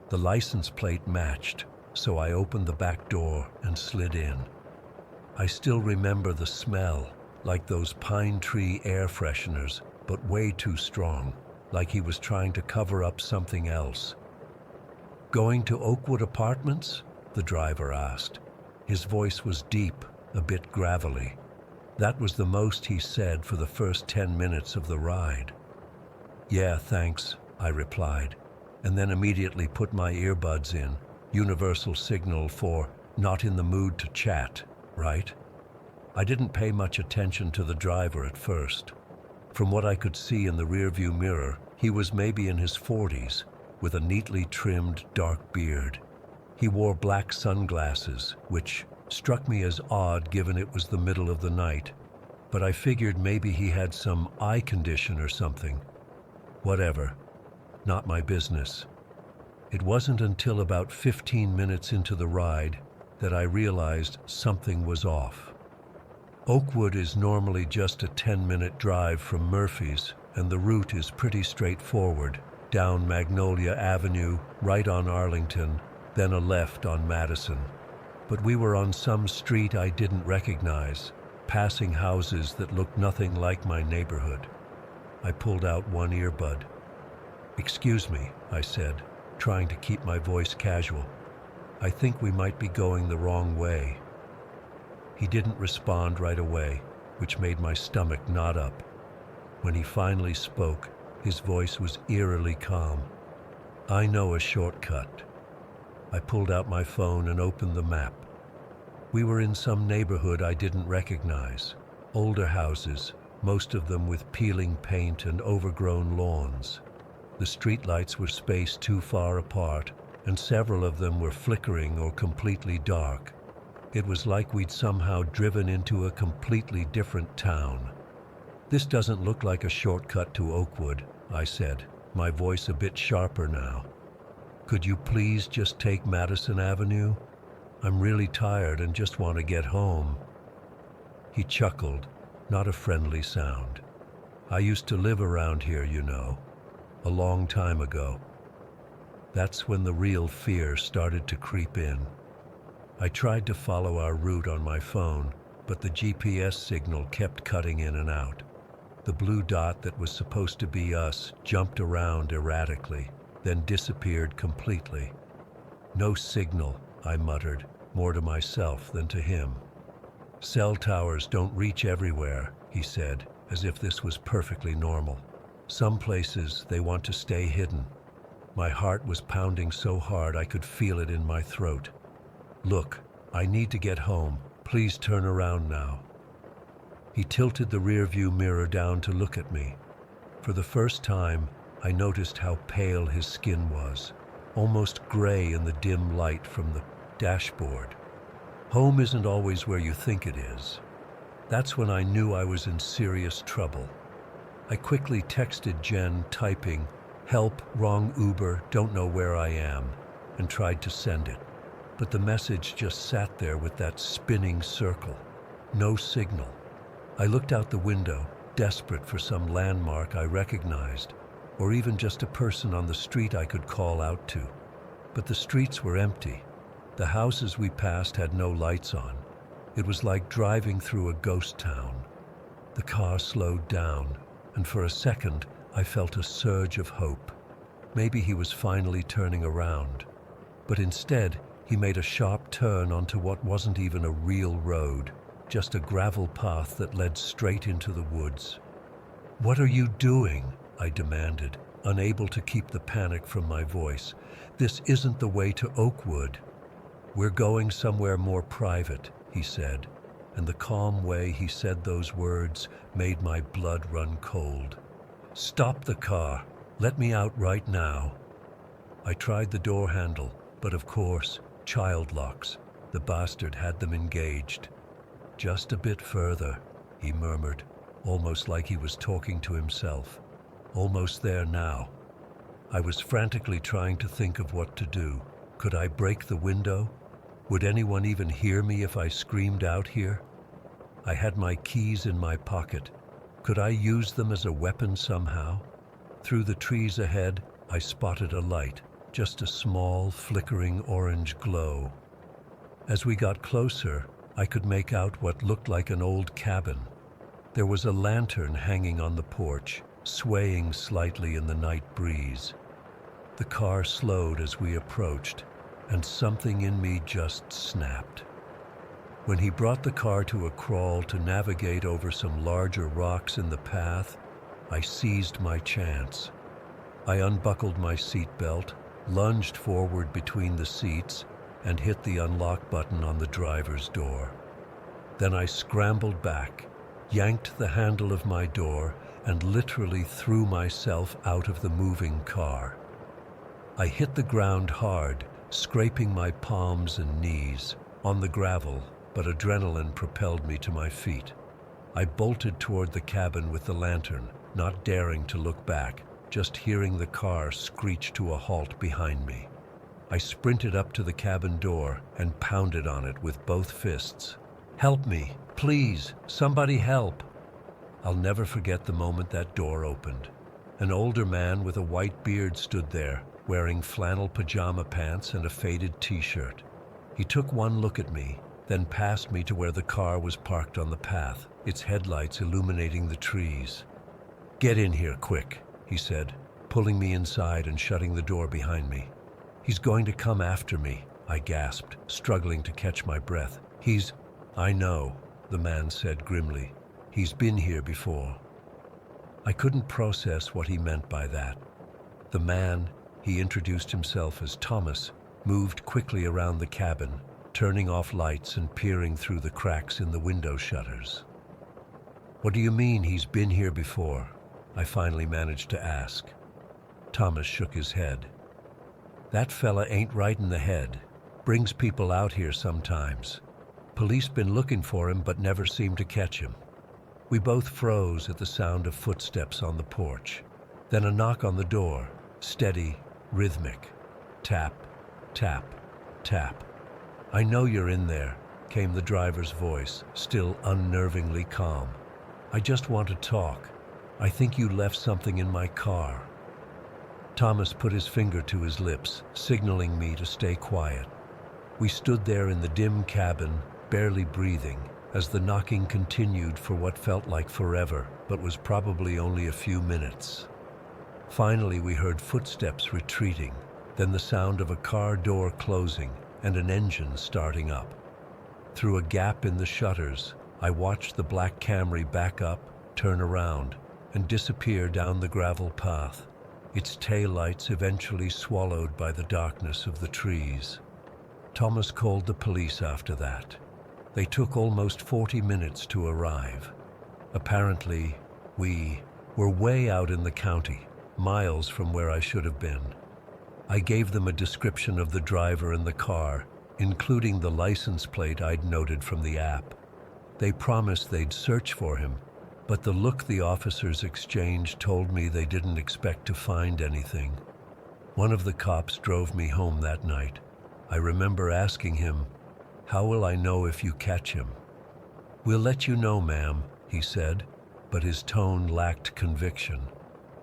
The license plate matched, so I opened the back door and slid in. I still remember the smell, like those pine tree air fresheners, but way too strong, like he was trying to cover up something else. "Going to Oakwood Apartments?" the driver asked. His voice was deep, a bit gravelly. That was the most he said for the first 10 minutes of the ride. "Yeah, thanks," I replied, and then immediately put my earbuds in, universal signal for not in the mood to chat, right? I didn't pay much attention to the driver at first. From what I could see in the rearview mirror, he was maybe in his 40s, with a neatly trimmed dark beard. He wore black sunglasses, which struck me as odd given it was the middle of the night, but I figured maybe he had some eye condition or something. Whatever, not my business. It wasn't until about 15 minutes into the ride that I realized something was off. Oakwood is normally just a 10-minute drive from Murphy's, and the route is pretty straightforward. Down Magnolia Avenue, right on Arlington, then a left on Madison. But we were on some street I didn't recognize, passing houses that looked nothing like my neighborhood. I pulled out one earbud. "Excuse me," I said, trying to keep my voice casual. "I think we might be going the wrong way." He didn't respond right away, which made my stomach knot up. When he finally spoke, his voice was eerily calm. "I know a shortcut." I pulled out my phone and opened the map. We were in some neighborhood I didn't recognize. Older houses, most of them with peeling paint and overgrown lawns. The streetlights were spaced too far apart, and several of them were flickering or completely dark. It was like we'd somehow driven into a completely different town. "This doesn't look like a shortcut to Oakwood," I said, my voice a bit sharper now. "Could you please just take Madison Avenue? I'm really tired and just want to get home." He chuckled, not a friendly sound. "I used to live around here, you know, a long time ago." That's when the real fear started to creep in. I tried to follow our route on my phone, but the GPS signal kept cutting in and out. The blue dot that was supposed to be us jumped around erratically, then disappeared completely. "No signal," I muttered, more to myself than to him. "Cell towers don't reach everywhere," he said, as if this was perfectly normal. "Some places they want to stay hidden." My heart was pounding so hard I could feel it in my throat. "Look, I need to get home. Please turn around now." He tilted the rearview mirror down to look at me. For the first time, I noticed how pale his skin was, almost gray in the dim light from the dashboard. Home isn't always where you think it is. That's when I knew I was in serious trouble. I quickly texted Jen, typing, "Help, wrong Uber, don't know where I am," and tried to send it. But the message just sat there with that spinning circle. No signal. I looked out the window, desperate for some landmark I recognized, or even just a person on the street I could call out to. But the streets were empty. The houses we passed had no lights on. It was like driving through a ghost town. The car slowed down, and for a second I felt a surge of hope. Maybe he was finally turning around. But instead, he made a sharp turn onto what wasn't even a real road, just a gravel path that led straight into the woods. "What are you doing?" I demanded, unable to keep the panic from my voice. "This isn't the way to Oakwood." "We're going somewhere more private," he said, and the calm way he said those words made my blood run cold. "Stop the car. Let me out right now." I tried the door handle, but of course, child locks. The bastard had them engaged. "Just a bit further," he murmured, almost like he was talking to himself. "Almost there now." I was frantically trying to think of what to do. Could I break the window? Would anyone even hear me if I screamed out here? I had my keys in my pocket. Could I use them as a weapon somehow? Through the trees ahead, I spotted a light, just a small, flickering orange glow. As we got closer, I could make out what looked like an old cabin. There was a lantern hanging on the porch, swaying slightly in the night breeze. The car slowed as we approached, and something in me just snapped. When he brought the car to a crawl to navigate over some larger rocks in the path, I seized my chance. I unbuckled my seatbelt, lunged forward between the seats, and hit the unlock button on the driver's door. Then I scrambled back, yanked the handle of my door, and literally threw myself out of the moving car. I hit the ground hard, scraping my palms and knees on the gravel, but adrenaline propelled me to my feet. I bolted toward the cabin with the lantern, not daring to look back, just hearing the car screech to a halt behind me. I sprinted up to the cabin door and pounded on it with both fists. "Help me, please, somebody help!" I'll never forget the moment that door opened. An older man with a white beard stood there, wearing flannel pajama pants and a faded t-shirt. He took one look at me, then passed me to where the car was parked on the path, its headlights illuminating the trees. "Get in here, quick," he said, pulling me inside and shutting the door behind me. "He's going to come after me," I gasped, struggling to catch my breath. "I know," the man said grimly. "He's been here before." I couldn't process what he meant by that. The man, he introduced himself as Thomas, moved quickly around the cabin, turning off lights and peering through the cracks in the window shutters. "What do you mean he's been here before?" I finally managed to ask. Thomas shook his head. "That fella ain't right in the head. Brings people out here sometimes. Police been looking for him but never seemed to catch him." We both froze at the sound of footsteps on the porch. Then a knock on the door, steady, rhythmic. Tap, tap, tap. "I know you're in there," came the driver's voice, still unnervingly calm. "I just want to talk. I think you left something in my car." Thomas put his finger to his lips, signaling me to stay quiet. We stood there in the dim cabin, barely breathing, as the knocking continued for what felt like forever, but was probably only a few minutes. Finally, we heard footsteps retreating, then the sound of a car door closing and an engine starting up. Through a gap in the shutters, I watched the black Camry back up, turn around, and disappear down the gravel path, its taillights eventually swallowed by the darkness of the trees. Thomas called the police after that. They took almost 40 minutes to arrive. Apparently, we were way out in the county, miles from where I should have been. I gave them a description of the driver and the car, including the license plate I'd noted from the app. They promised they'd search for him, but the look the officers exchanged told me they didn't expect to find anything. One of the cops drove me home that night. I remember asking him, "How will I know if you catch him?" "We'll let you know, ma'am," he said, but his tone lacked conviction.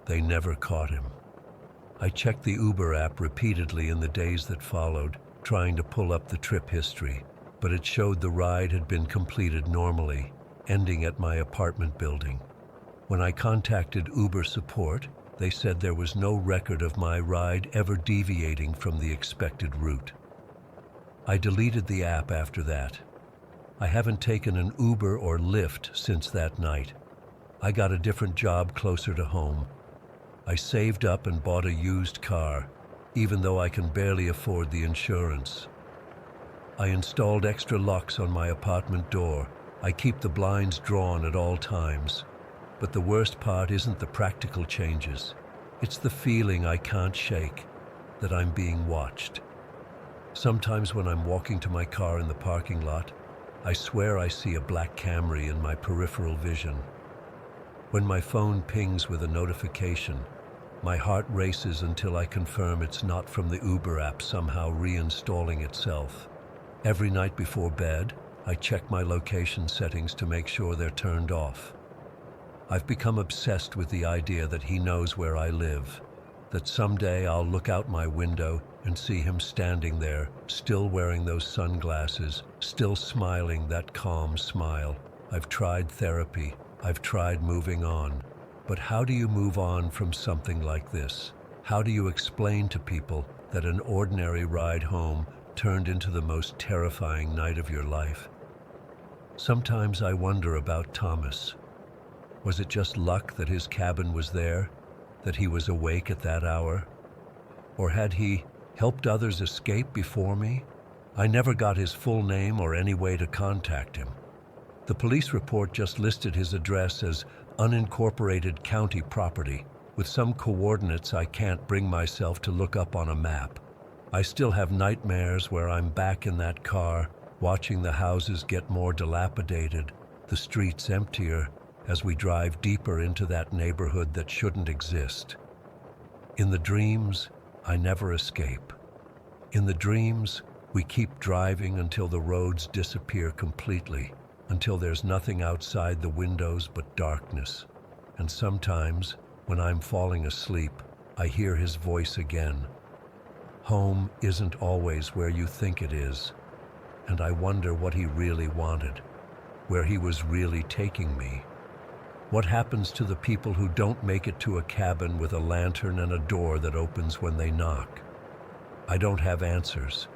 They never caught him. I checked the Uber app repeatedly in the days that followed, trying to pull up the trip history, but it showed the ride had been completed normally, ending at my apartment building. When I contacted Uber support, they said there was no record of my ride ever deviating from the expected route. I deleted the app after that. I haven't taken an Uber or Lyft since that night. I got a different job closer to home. I saved up and bought a used car, even though I can barely afford the insurance. I installed extra locks on my apartment door. I keep the blinds drawn at all times. But the worst part isn't the practical changes. It's the feeling I can't shake, that I'm being watched. Sometimes when I'm walking to my car in the parking lot, I swear I see a black Camry in my peripheral vision. When my phone pings with a notification, My heart races until I confirm it's not from the Uber app somehow reinstalling itself. Every night before bed, I check my location settings to make sure they're turned off. I've become obsessed with the idea that he knows where I live, that someday I'll look out my window and see him standing there, still wearing those sunglasses, still smiling that calm smile. I've tried therapy, I've tried moving on. But how do you move on from something like this? How do you explain to people that an ordinary ride home turned into the most terrifying night of your life? Sometimes I wonder about Thomas. Was it just luck that his cabin was there, that he was awake at that hour? Or had he helped others escape before me? I never got his full name or any way to contact him. The police report just listed his address as unincorporated county property, with some coordinates I can't bring myself to look up on a map. I still have nightmares where I'm back in that car, watching the houses get more dilapidated, the streets emptier, as we drive deeper into that neighborhood that shouldn't exist. In the dreams, I never escape. In the dreams, we keep driving until the roads disappear completely, until there's nothing outside the windows but darkness. And sometimes, when I'm falling asleep, I hear his voice again. Home isn't always where you think it is, and I wonder what he really wanted, where he was really taking me. What happens to the people who don't make it to a cabin with a lantern and a door that opens when they knock? I don't have answers,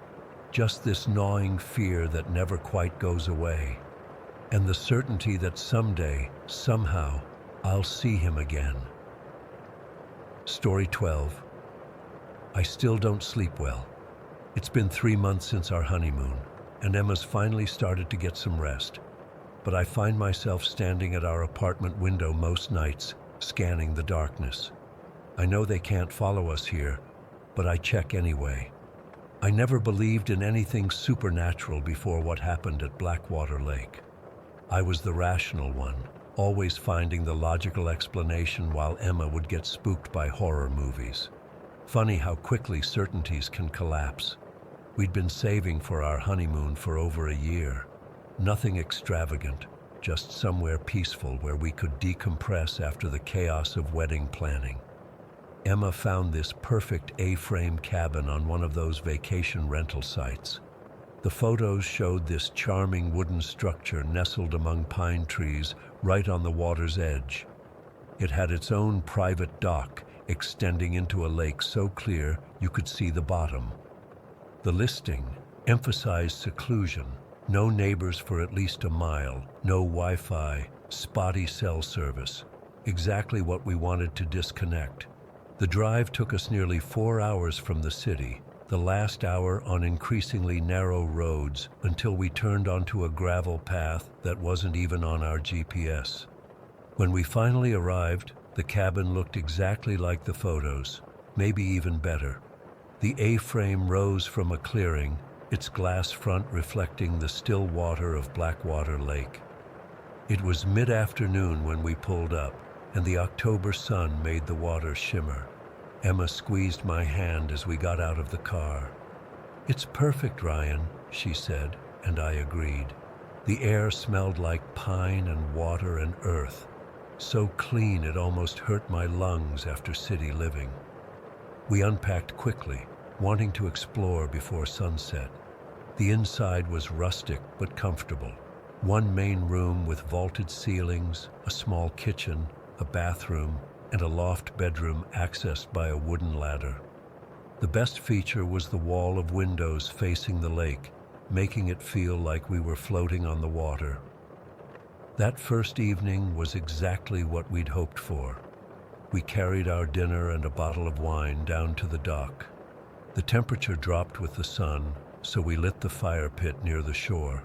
just this gnawing fear that never quite goes away, and the certainty that someday, somehow, I'll see him again. Story 12. I still don't sleep well. It's been 3 months since our honeymoon, and Emma's finally started to get some rest. But I find myself standing at our apartment window most nights, scanning the darkness. I know they can't follow us here, but I check anyway. I never believed in anything supernatural before what happened at Blackwater Lake. I was the rational one, always finding the logical explanation while Emma would get spooked by horror movies. Funny how quickly certainties can collapse. We'd been saving for our honeymoon for over a year. Nothing extravagant, just somewhere peaceful where we could decompress after the chaos of wedding planning. Emma found this perfect A-frame cabin on one of those vacation rental sites. The photos showed this charming wooden structure nestled among pine trees right on the water's edge. It had its own private dock extending into a lake so clear you could see the bottom. The listing emphasized seclusion, no neighbors for at least a mile, no Wi-Fi, spotty cell service, exactly what we wanted to disconnect. The drive took us nearly 4 hours from the city, the last hour on increasingly narrow roads until we turned onto a gravel path that wasn't even on our GPS. When we finally arrived, the cabin looked exactly like the photos, maybe even better. The A-frame rose from a clearing, its glass front reflecting the still water of Blackwater Lake. It was mid-afternoon when we pulled up, and the October sun made the water shimmer. Emma squeezed my hand as we got out of the car. "It's perfect, Ryan," she said, and I agreed. The air smelled like pine and water and earth, so clean it almost hurt my lungs after city living. We unpacked quickly, wanting to explore before sunset. The inside was rustic but comfortable. One main room with vaulted ceilings, a small kitchen, a bathroom, and a loft bedroom accessed by a wooden ladder. The best feature was the wall of windows facing the lake, making it feel like we were floating on the water. That first evening was exactly what we'd hoped for. We carried our dinner and a bottle of wine down to the dock. The temperature dropped with the sun, so we lit the fire pit near the shore.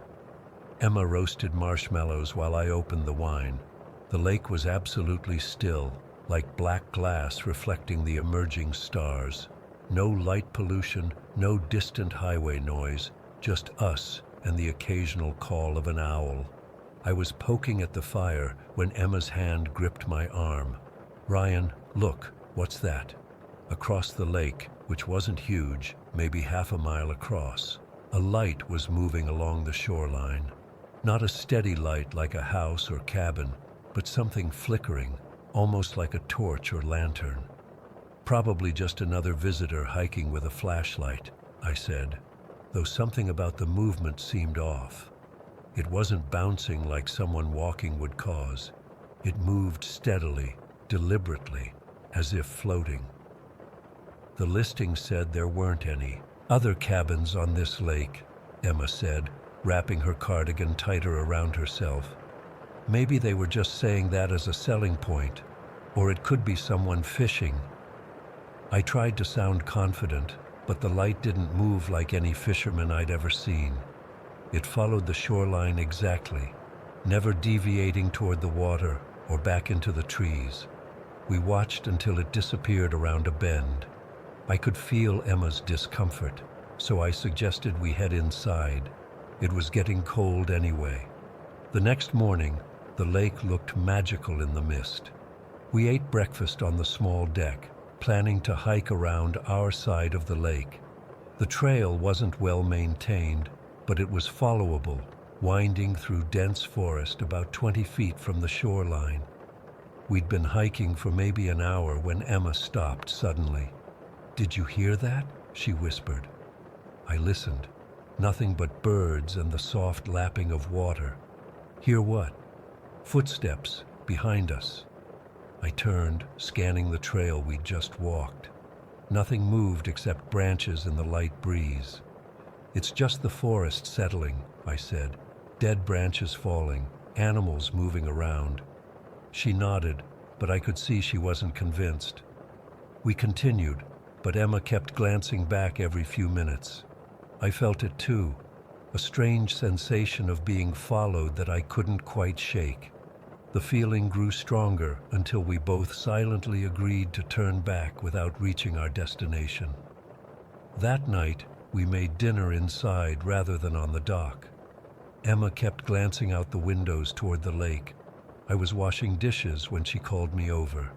Emma roasted marshmallows while I opened the wine. The lake was absolutely still, like black glass reflecting the emerging stars. No light pollution, no distant highway noise, just us and the occasional call of an owl. I was poking at the fire when Emma's hand gripped my arm. "Ryan, look," What's that? Across the lake, which wasn't huge, maybe half a mile across, a light was moving along the shoreline. Not a steady light like a house or cabin, but something flickering, almost like a torch or lantern. Probably just another visitor hiking with a flashlight, I said, though something about the movement seemed off. It wasn't bouncing like someone walking would cause. It moved steadily, deliberately, as if floating. The listing said there weren't any other cabins on this lake, Emma said, wrapping her cardigan tighter around herself. Maybe they were just saying that as a selling point, or it could be someone fishing. I tried to sound confident, but the light didn't move like any fisherman I'd ever seen. It followed the shoreline exactly, never deviating toward the water or back into the trees. We watched until it disappeared around a bend. I could feel Emma's discomfort, so I suggested we head inside. It was getting cold anyway. The next morning, the lake looked magical in the mist. We ate breakfast on the small deck, planning to hike around our side of the lake. The trail wasn't well maintained, but it was followable, winding through dense forest about 20 feet from the shoreline. We'd been hiking for maybe an hour when Emma stopped suddenly. "Did you hear that?" she whispered. I listened. Nothing but birds and the soft lapping of water. "Hear what?" "Footsteps behind us." I turned, scanning the trail we'd just walked. Nothing moved except branches in the light breeze. "It's just the forest settling," I said. "Dead branches falling, animals moving around." She nodded, but I could see she wasn't convinced. We continued, but Emma kept glancing back every few minutes. I felt it too, a strange sensation of being followed that I couldn't quite shake. The feeling grew stronger until we both silently agreed to turn back without reaching our destination. That night, we made dinner inside rather than on the dock. Emma kept glancing out the windows toward the lake. I was washing dishes when she called me over.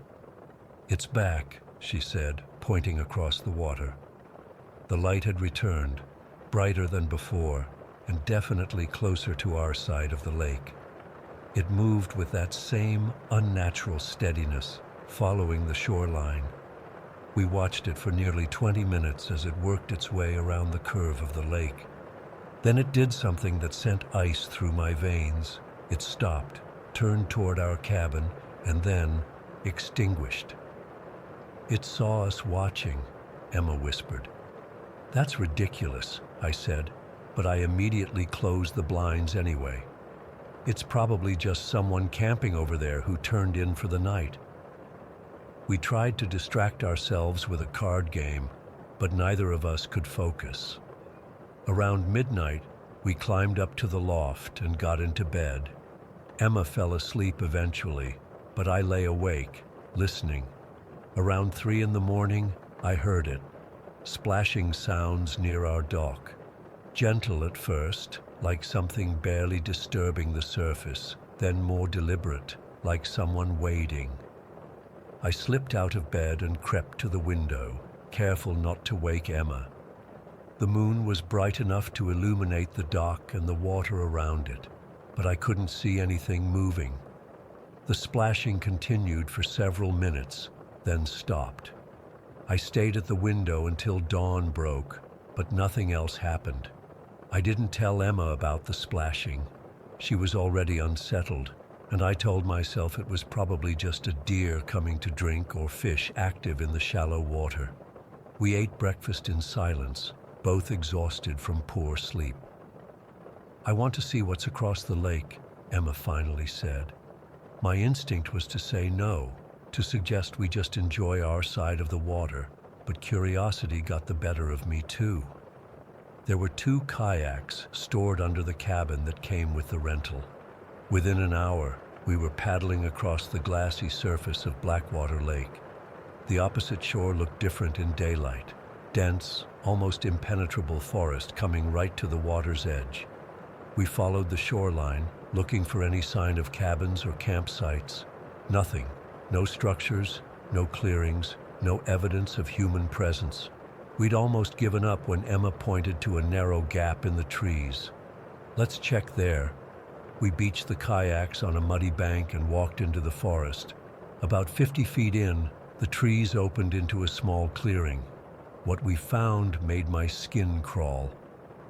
"It's back," she said, pointing across the water. The light had returned, brighter than before, and definitely closer to our side of the lake. It moved with that same unnatural steadiness, following the shoreline. We watched it for nearly 20 minutes as it worked its way around the curve of the lake. Then it did something that sent ice through my veins. It stopped, turned toward our cabin, and then extinguished. "It saw us watching," Emma whispered. "That's ridiculous," I said, but I immediately closed the blinds anyway. "It's probably just someone camping over there who turned in for the night." We tried to distract ourselves with a card game, but neither of us could focus. Around midnight, we climbed up to the loft and got into bed. Emma fell asleep eventually, but I lay awake, listening. Around 3 in the morning, I heard it, splashing sounds near our dock. Gentle at first, like something barely disturbing the surface, then more deliberate, like someone wading. I slipped out of bed and crept to the window, careful not to wake Emma. The moon was bright enough to illuminate the dock and the water around it, but I couldn't see anything moving. The splashing continued for several minutes, then stopped. I stayed at the window until dawn broke, but nothing else happened. I didn't tell Emma about the splashing. She was already unsettled, and I told myself it was probably just a deer coming to drink or fish active in the shallow water. We ate breakfast in silence, both exhausted from poor sleep. "I want to see what's across the lake," Emma finally said. My instinct was to say no, to suggest we just enjoy our side of the water, but curiosity got the better of me too. There were 2 kayaks stored under the cabin that came with the rental. Within an hour, we were paddling across the glassy surface of Blackwater Lake. The opposite shore looked different in daylight. Dense, almost impenetrable forest coming right to the water's edge. We followed the shoreline, looking for any sign of cabins or campsites. Nothing. No structures, no clearings, no evidence of human presence. We'd almost given up when Emma pointed to a narrow gap in the trees. "Let's check there." We beached the kayaks on a muddy bank and walked into the forest. About 50 feet in, the trees opened into a small clearing. What we found made my skin crawl.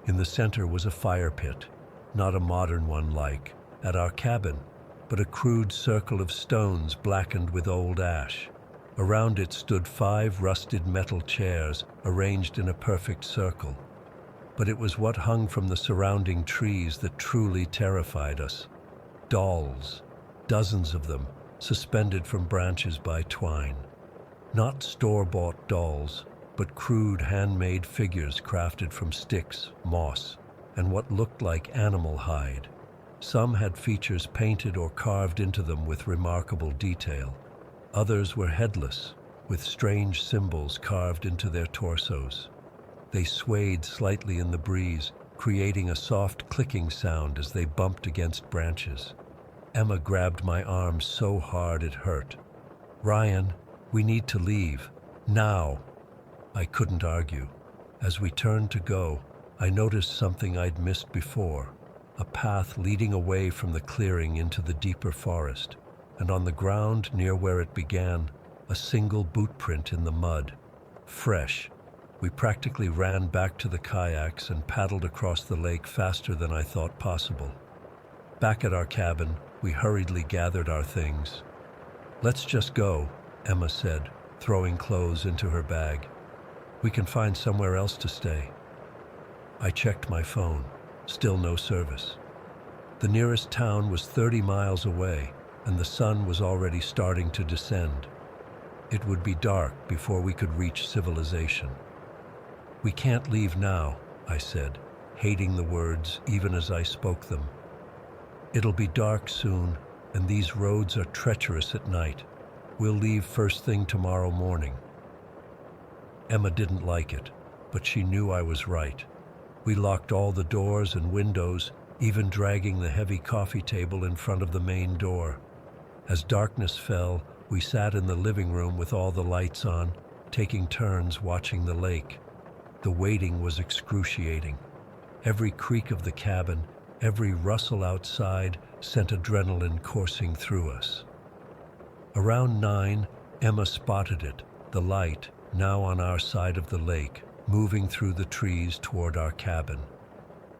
In the center was a fire pit, not a modern one like at our cabin, but a crude circle of stones blackened with old ash. Around it stood 5 rusted metal chairs arranged in a perfect circle. But it was what hung from the surrounding trees that truly terrified us. Dolls, dozens of them, suspended from branches by twine. Not store-bought dolls, but crude handmade figures crafted from sticks, moss, and what looked like animal hide. Some had features painted or carved into them with remarkable detail. Others were headless, with strange symbols carved into their torsos. They swayed slightly in the breeze, creating a soft clicking sound as they bumped against branches. Emma grabbed my arm so hard it hurt. "Ryan, we need to leave. Now." I couldn't argue. As we turned to go, I noticed something I'd missed before, a path leading away from the clearing into the deeper forest, and on the ground near where it began, a single boot print in the mud. Fresh. We practically ran back to the kayaks and paddled across the lake faster than I thought possible. Back at our cabin, we hurriedly gathered our things. "Let's just go," Emma said, throwing clothes into her bag. "We can find somewhere else to stay." I checked my phone. Still no service. The nearest town was 30 miles away, and the sun was already starting to descend. It would be dark before we could reach civilization. "We can't leave now," I said, hating the words even as I spoke them. "It'll be dark soon, and these roads are treacherous at night. We'll leave first thing tomorrow morning." Emma didn't like it, but she knew I was right. We locked all the doors and windows, even dragging the heavy coffee table in front of the main door. As darkness fell, we sat in the living room with all the lights on, taking turns watching the lake. The waiting was excruciating. Every creak of the cabin, every rustle outside sent adrenaline coursing through us. Around 9, Emma spotted it, the light, now on our side of the lake, moving through the trees toward our cabin.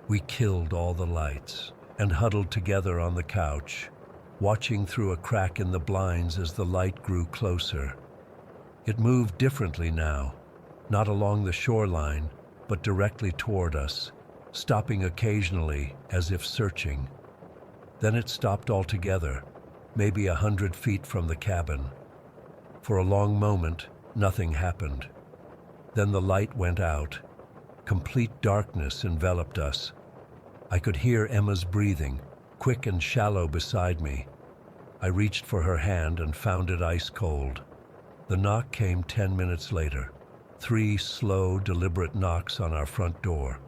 We killed all the lights and huddled together on the couch, watching through a crack in the blinds as the light grew closer. It moved differently now, not along the shoreline, but directly toward us, stopping occasionally as if searching. Then it stopped altogether, maybe 100 feet from the cabin. For a long moment, nothing happened. Then the light went out. Complete darkness enveloped us. I could hear Emma's breathing, quick and shallow beside me. I reached for her hand and found it ice cold. The knock came 10 minutes later. 3 slow, deliberate knocks on our front door.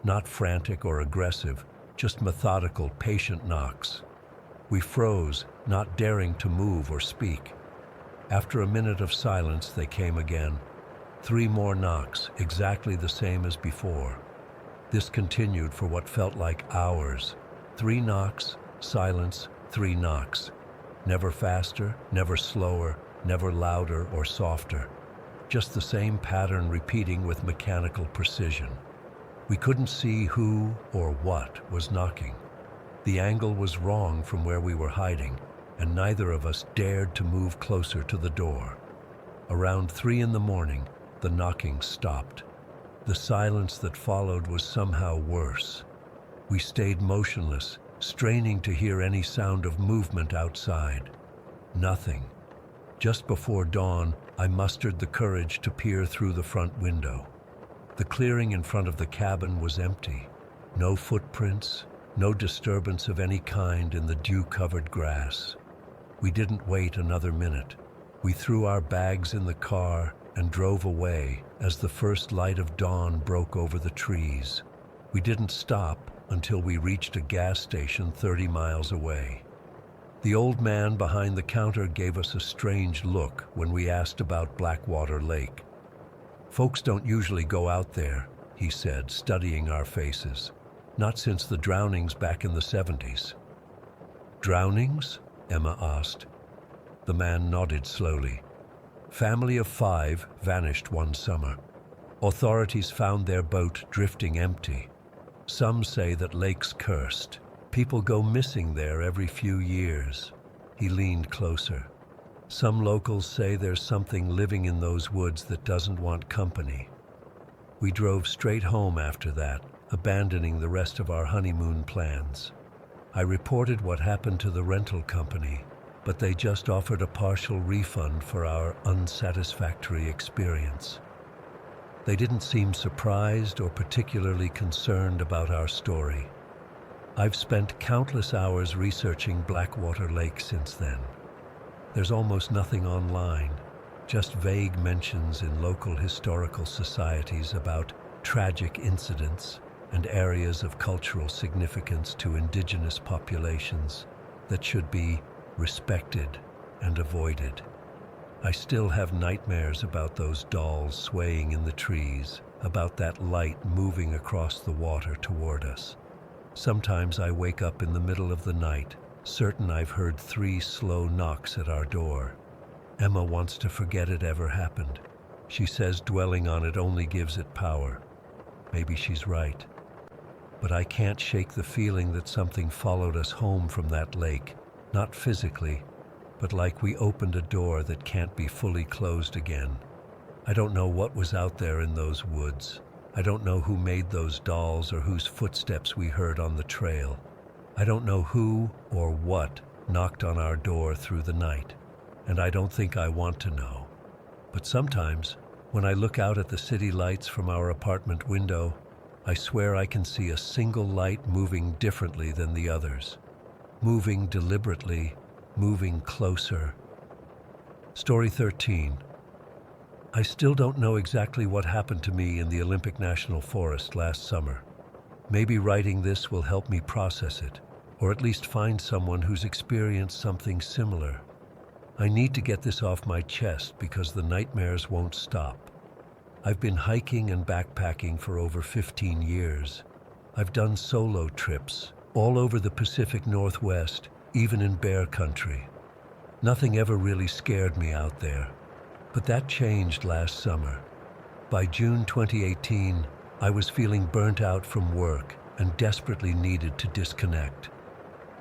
Not frantic or aggressive, just methodical, patient knocks. We froze, not daring to move or speak. After a minute of silence, they came again. 3 more knocks, exactly the same as before. This continued for what felt like hours. 3 knocks, silence, 3 knocks. Never faster, never slower, never louder or softer. Just the same pattern repeating with mechanical precision. We couldn't see who or what was knocking. The angle was wrong from where we were hiding, and neither of us dared to move closer to the door. Around 3 in the morning, the knocking stopped. The silence that followed was somehow worse. We stayed motionless, straining to hear any sound of movement outside. Nothing. Just before dawn, I mustered the courage to peer through the front window. The clearing in front of the cabin was empty. No footprints, no disturbance of any kind in the dew-covered grass. We didn't wait another minute. We threw our bags in the car and drove away as the first light of dawn broke over the trees. We didn't stop until we reached a gas station 30 miles away. The old man behind the counter gave us a strange look when we asked about Blackwater Lake. "Folks don't usually go out there," he said, studying our faces. "Not since the drownings back in the 70s. "Drownings?" Emma asked. The man nodded slowly. "Family of 5 vanished one summer. Authorities found their boat drifting empty. Some say that lake's cursed. People go missing there every few years." He leaned closer. "Some locals say there's something living in those woods that doesn't want company." We drove straight home after that, abandoning the rest of our honeymoon plans. I reported what happened to the rental company, but they just offered a partial refund for our unsatisfactory experience. They didn't seem surprised or particularly concerned about our story. I've spent countless hours researching Blackwater Lake since then. There's almost nothing online, just vague mentions in local historical societies about tragic incidents and areas of cultural significance to indigenous populations that should be respected and avoided. I still have nightmares about those dolls swaying in the trees, about that light moving across the water toward us. Sometimes I wake up in the middle of the night, certain I've heard 3 slow knocks at our door. Emma wants to forget it ever happened. She says dwelling on it only gives it power. Maybe she's right. But I can't shake the feeling that something followed us home from that lake, not physically, but like we opened a door that can't be fully closed again. I don't know what was out there in those woods. I don't know who made those dolls or whose footsteps we heard on the trail. I don't know who or what knocked on our door through the night, and I don't think I want to know. But sometimes, when I look out at the city lights from our apartment window, I swear I can see a single light moving differently than the others. Moving deliberately, moving closer. Story 13. I still don't know exactly what happened to me in the Olympic National Forest last summer. Maybe writing this will help me process it, or at least find someone who's experienced something similar. I need to get this off my chest because the nightmares won't stop. I've been hiking and backpacking for over 15 years. I've done solo trips all over the Pacific Northwest, even in bear country. Nothing ever really scared me out there. But that changed last summer. By June 2018, I was feeling burnt out from work and desperately needed to disconnect.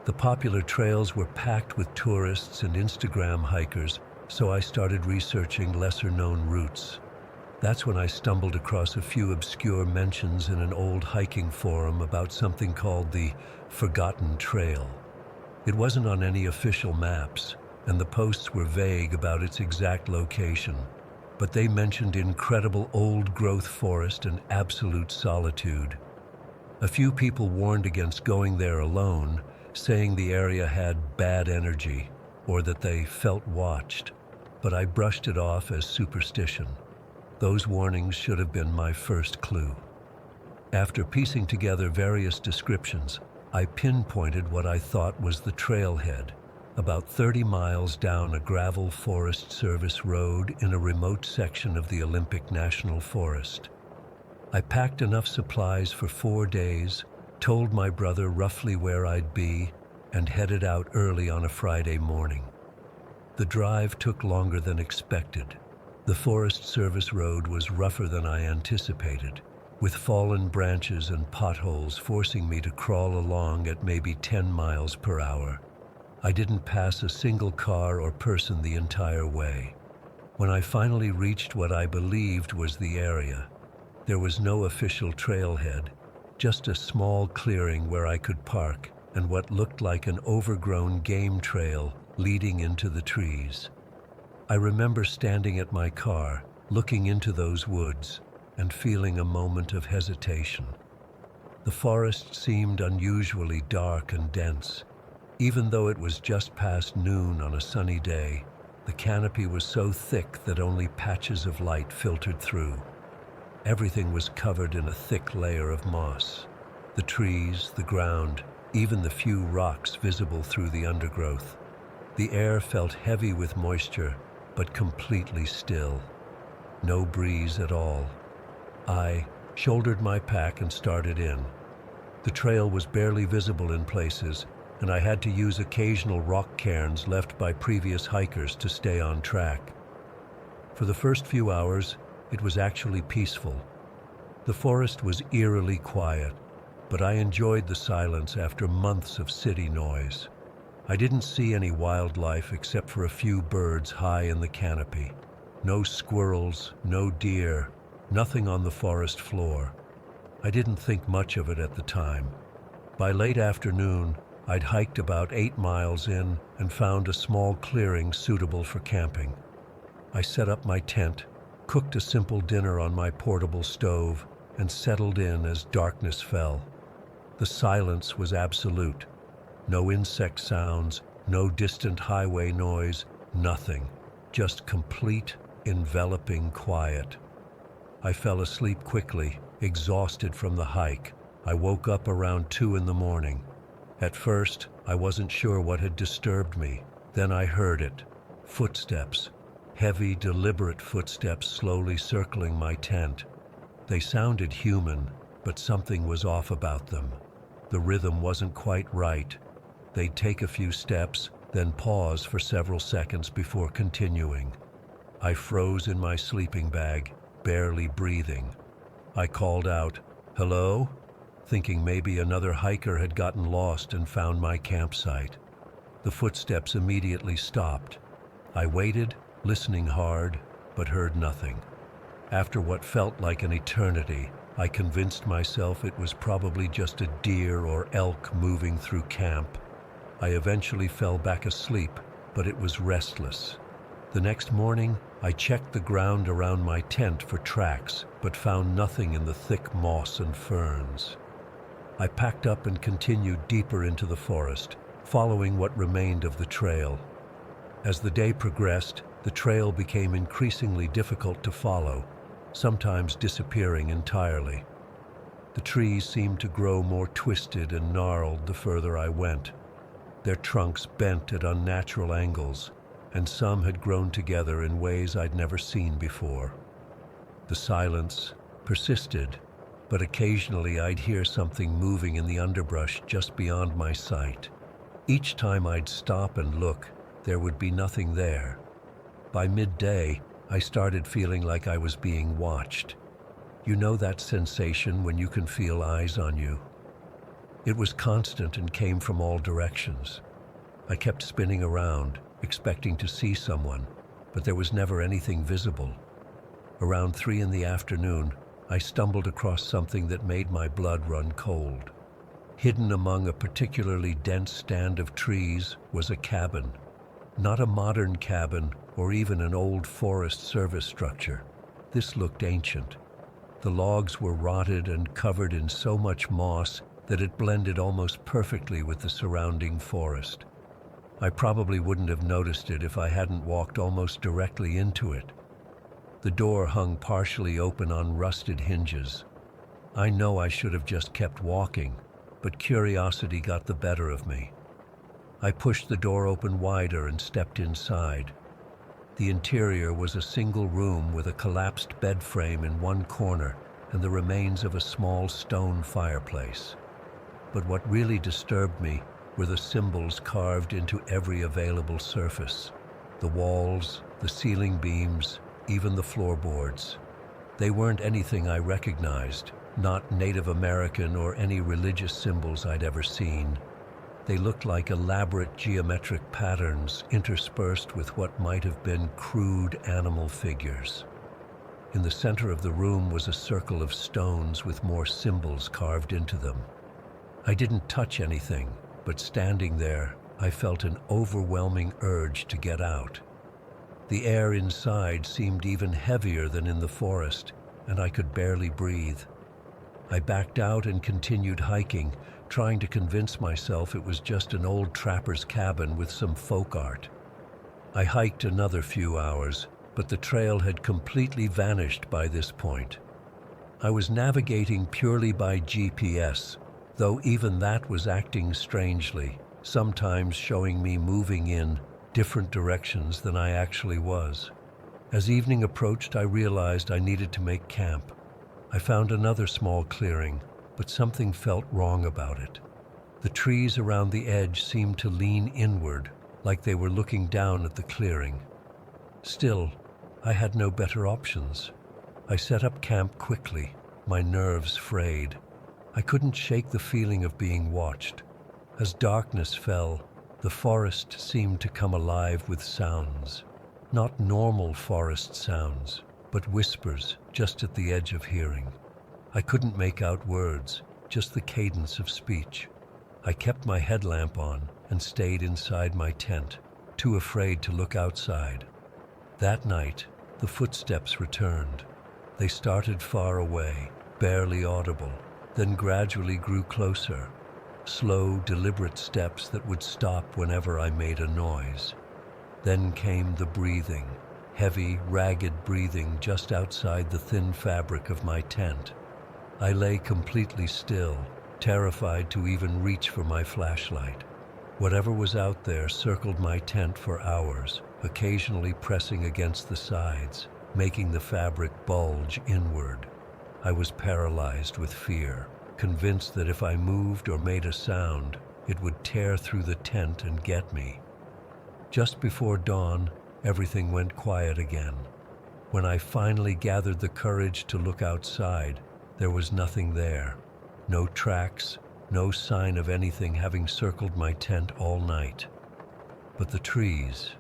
The popular trails were packed with tourists and Instagram hikers, so I started researching lesser-known routes. That's when I stumbled across a few obscure mentions in an old hiking forum about something called the Forgotten Trail. It wasn't on any official maps, and the posts were vague about its exact location, but they mentioned incredible old-growth forest and absolute solitude. A few people warned against going there alone, saying the area had bad energy or that they felt watched, but I brushed it off as superstition. Those warnings should have been my first clue. After piecing together various descriptions, I pinpointed what I thought was the trailhead, about 30 miles down a gravel Forest Service road in a remote section of the Olympic National Forest. I packed enough supplies for 4 days, told my brother roughly where I'd be, and headed out early on a Friday morning. The drive took longer than expected. The Forest Service road was rougher than I anticipated, with fallen branches and potholes forcing me to crawl along at maybe 10 miles per hour. I didn't pass a single car or person the entire way. When I finally reached what I believed was the area, there was no official trailhead, just a small clearing where I could park and what looked like an overgrown game trail leading into the trees. I remember standing at my car, looking into those woods, and feeling a moment of hesitation. The forest seemed unusually dark and dense. Even though it was just past noon on a sunny day, the canopy was so thick that only patches of light filtered through. Everything was covered in a thick layer of moss. The trees, the ground, even the few rocks visible through the undergrowth. The air felt heavy with moisture, but completely still. No breeze at all. I shouldered my pack and started in. The trail was barely visible in places, and I had to use occasional rock cairns left by previous hikers to stay on track. For the first few hours, it was actually peaceful. The forest was eerily quiet, but I enjoyed the silence after months of city noise. I didn't see any wildlife except for a few birds high in the canopy. No squirrels, no deer, nothing on the forest floor. I didn't think much of it at the time. By late afternoon, I'd hiked about 8 miles in and found a small clearing suitable for camping. I set up my tent, cooked a simple dinner on my portable stove, and settled in as darkness fell. The silence was absolute. No insect sounds, no distant highway noise, nothing. Just complete, enveloping quiet. I fell asleep quickly, exhausted from the hike. I woke up around 2 in the morning. At first, I wasn't sure what had disturbed me. Then I heard it. Footsteps. Heavy, deliberate footsteps slowly circling my tent. They sounded human, but something was off about them. The rhythm wasn't quite right. They'd take a few steps, then pause for several seconds before continuing. I froze in my sleeping bag, barely breathing. I called out, "Hello?" thinking maybe another hiker had gotten lost and found my campsite. The footsteps immediately stopped. I waited, listening hard, but heard nothing. After what felt like an eternity, I convinced myself it was probably just a deer or elk moving through camp. I eventually fell back asleep, but it was restless. The next morning, I checked the ground around my tent for tracks, but found nothing in the thick moss and ferns. I packed up and continued deeper into the forest, following what remained of the trail. As the day progressed, the trail became increasingly difficult to follow, sometimes disappearing entirely. The trees seemed to grow more twisted and gnarled the further I went. Their trunks bent at unnatural angles, and some had grown together in ways I'd never seen before. The silence persisted, but occasionally I'd hear something moving in the underbrush just beyond my sight. Each time I'd stop and look, there would be nothing there. By midday, I started feeling like I was being watched. You know that sensation when you can feel eyes on you? It was constant and came from all directions. I kept spinning around, expecting to see someone, but there was never anything visible. Around 3 in the afternoon, I stumbled across something that made my blood run cold. Hidden among a particularly dense stand of trees was a cabin. Not a modern cabin or even an old Forest Service structure. This looked ancient. The logs were rotted and covered in so much moss that it blended almost perfectly with the surrounding forest. I probably wouldn't have noticed it if I hadn't walked almost directly into it. The door hung partially open on rusted hinges. I know I should have just kept walking, but curiosity got the better of me. I pushed the door open wider and stepped inside. The interior was a single room with a collapsed bed frame in one corner and the remains of a small stone fireplace. But what really disturbed me were the symbols carved into every available surface. The walls, the ceiling beams, even the floorboards. They weren't anything I recognized, not Native American or any religious symbols I'd ever seen. They looked like elaborate geometric patterns interspersed with what might have been crude animal figures. In the center of the room was a circle of stones with more symbols carved into them. I didn't touch anything, but standing there, I felt an overwhelming urge to get out. The air inside seemed even heavier than in the forest, and I could barely breathe. I backed out and continued hiking, trying to convince myself it was just an old trapper's cabin with some folk art. I hiked another few hours, but the trail had completely vanished by this point. I was navigating purely by GPS, though even that was acting strangely, sometimes showing me moving in, different directions than I actually was. As evening approached, I realized I needed to make camp. I found another small clearing, but something felt wrong about it. The trees around the edge seemed to lean inward, like they were looking down at the clearing. Still, I had no better options. I set up camp quickly, my nerves frayed. I couldn't shake the feeling of being watched. As darkness fell, the forest seemed to come alive with sounds. Not normal forest sounds, but whispers just at the edge of hearing. I couldn't make out words, just the cadence of speech. I kept my headlamp on and stayed inside my tent, too afraid to look outside. That night, the footsteps returned. They started far away, barely audible, then gradually grew closer. Slow, deliberate steps that would stop whenever I made a noise. Then came the breathing, heavy, ragged breathing just outside the thin fabric of my tent. I lay completely still, terrified to even reach for my flashlight. Whatever was out there circled my tent for hours, occasionally pressing against the sides, making the fabric bulge inward. I was paralyzed with fear, convinced that if I moved or made a sound, it would tear through the tent and get me. Just before dawn, everything went quiet again. When I finally gathered the courage to look outside, there was nothing there. No tracks, no sign of anything having circled my tent all night. But the trees,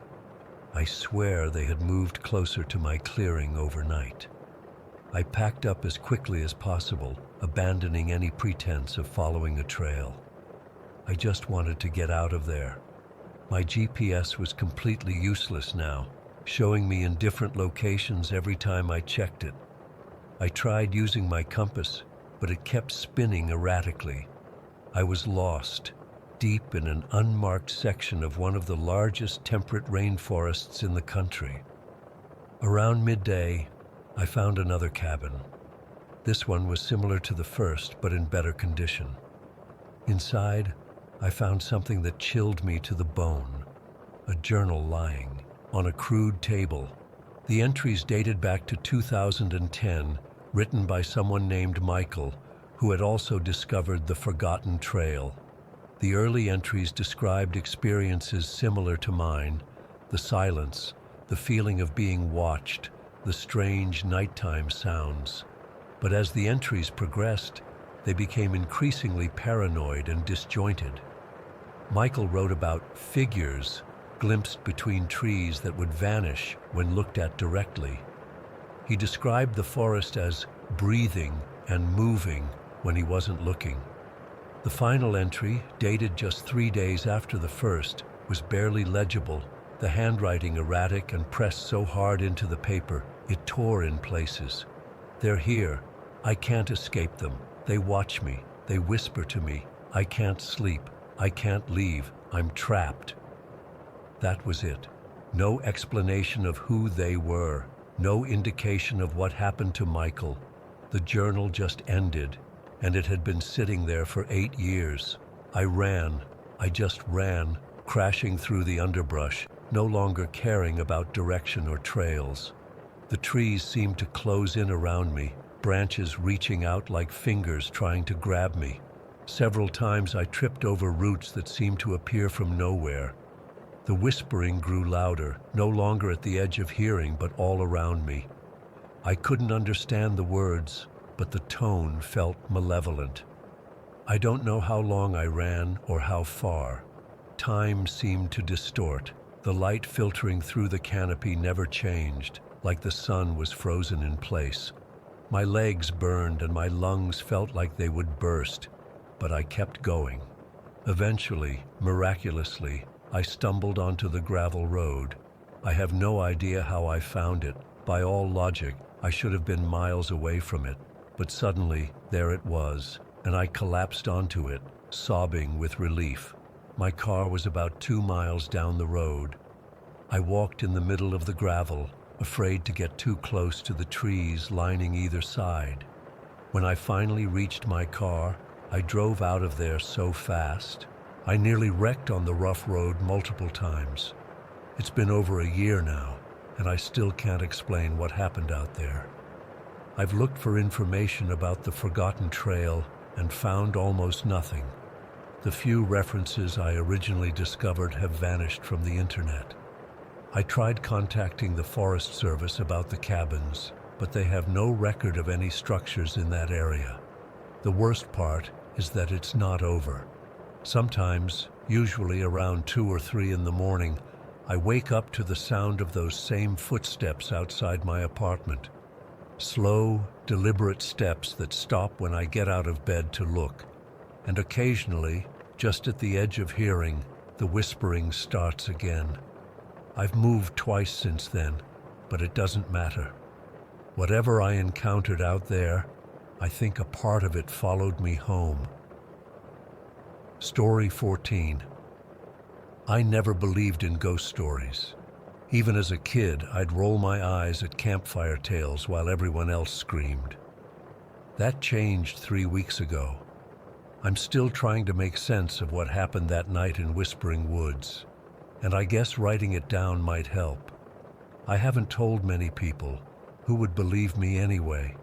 I swear they had moved closer to my clearing overnight. I packed up as quickly as possible, abandoning any pretense of following a trail. I just wanted to get out of there. My GPS was completely useless now, showing me in different locations every time I checked it. I tried using my compass, but it kept spinning erratically. I was lost, deep in an unmarked section of one of the largest temperate rainforests in the country. Around midday, I found another cabin. This one was similar to the first, but in better condition. Inside, I found something that chilled me to the bone. A journal lying on a crude table. The entries dated back to 2010, written by someone named Michael, who had also discovered the forgotten trail. The early entries described experiences similar to mine: the silence, the feeling of being watched, the strange nighttime sounds. But as the entries progressed, they became increasingly paranoid and disjointed. Michael wrote about figures glimpsed between trees that would vanish when looked at directly. He described the forest as breathing and moving when he wasn't looking. The final entry, dated just 3 days after the first, was barely legible, the handwriting erratic and pressed so hard into the paper it tore in places. "They're here. I can't escape them. They watch me. They whisper to me. I can't sleep. I can't leave. I'm trapped." That was it. No explanation of who they were. No indication of what happened to Michael. The journal just ended, and it had been sitting there for 8 years. I just ran, crashing through the underbrush, no longer caring about direction or trails. The trees seemed to close in around me, branches reaching out like fingers trying to grab me. Several times I tripped over roots that seemed to appear from nowhere. The whispering grew louder, no longer at the edge of hearing, but all around me. I couldn't understand the words, but the tone felt malevolent. I don't know how long I ran or how far. Time seemed to distort. The light filtering through the canopy never changed, like the sun was frozen in place. My legs burned and my lungs felt like they would burst, but I kept going. Eventually, miraculously, I stumbled onto the gravel road. I have no idea how I found it. By all logic, I should have been miles away from it. But suddenly, there it was, and I collapsed onto it, sobbing with relief. My car was about 2 miles down the road. I walked in the middle of the gravel, afraid to get too close to the trees lining either side. When I finally reached my car, I drove out of there so fast. I nearly wrecked on the rough road multiple times. It's been over a year now, and I still can't explain what happened out there. I've looked for information about the forgotten trail and found almost nothing. The few references I originally discovered have vanished from the internet. I tried contacting the Forest Service about the cabins, but they have no record of any structures in that area. The worst part is that it's not over. Sometimes, usually around 2 or 3 in the morning, I wake up to the sound of those same footsteps outside my apartment. Slow, deliberate steps that stop when I get out of bed to look. And occasionally, just at the edge of hearing, the whispering starts again. I've moved twice since then, but it doesn't matter. Whatever I encountered out there, I think a part of it followed me home. Story 14. I never believed in ghost stories. Even as a kid, I'd roll my eyes at campfire tales while everyone else screamed. That changed 3 weeks ago. I'm still trying to make sense of what happened that night in Whispering Woods, and I guess writing it down might help. I haven't told many people. Who would believe me anyway?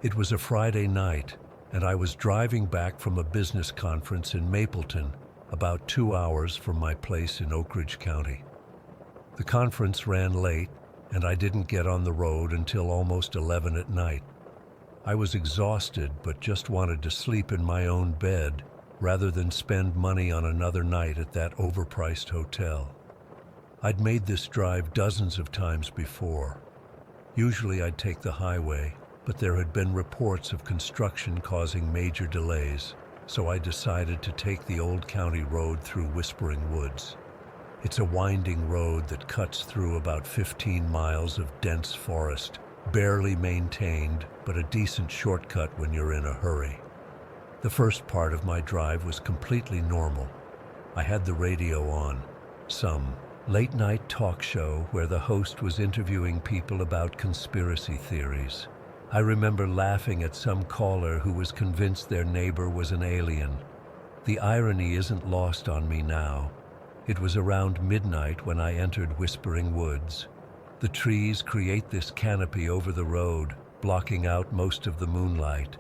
It was a Friday night, and I was driving back from a business conference in Mapleton, about 2 hours from my place in Oak Ridge County. The conference ran late, and I didn't get on the road until almost 11 at night. I was exhausted, but just wanted to sleep in my own bed rather than spend money on another night at that overpriced hotel. I'd made this drive dozens of times before. Usually I'd take the highway, but there had been reports of construction causing major delays, so I decided to take the old county road through Whispering Woods. It's a winding road that cuts through about 15 miles of dense forest, barely maintained, but a decent shortcut when you're in a hurry. The first part of my drive was completely normal. I had the radio on, some late-night talk show where the host was interviewing people about conspiracy theories. I remember laughing at some caller who was convinced their neighbor was an alien. The irony isn't lost on me now. It was around midnight when I entered Whispering Woods. The trees create this canopy over the road, blocking out most of the moonlight.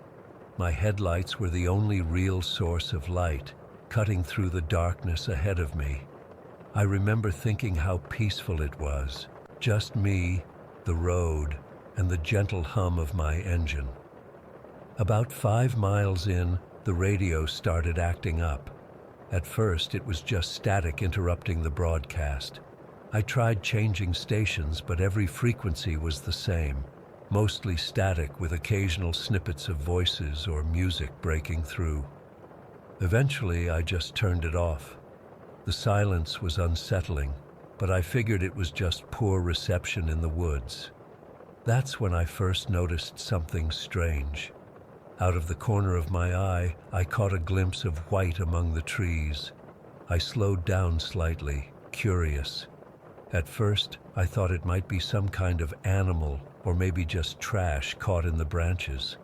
My headlights were the only real source of light, cutting through the darkness ahead of me. I remember thinking how peaceful it was. Just me, the road, and the gentle hum of my engine. About 5 miles in, the radio started acting up. At first, it was just static interrupting the broadcast. I tried changing stations, but every frequency was the same, mostly static with occasional snippets of voices or music breaking through. Eventually, I just turned it off. The silence was unsettling, but I figured it was just poor reception in the woods. That's when I first noticed something strange. Out of the corner of my eye, I caught a glimpse of white among the trees. I slowed down slightly, curious. At first, I thought it might be some kind of animal or maybe just trash caught in the branches.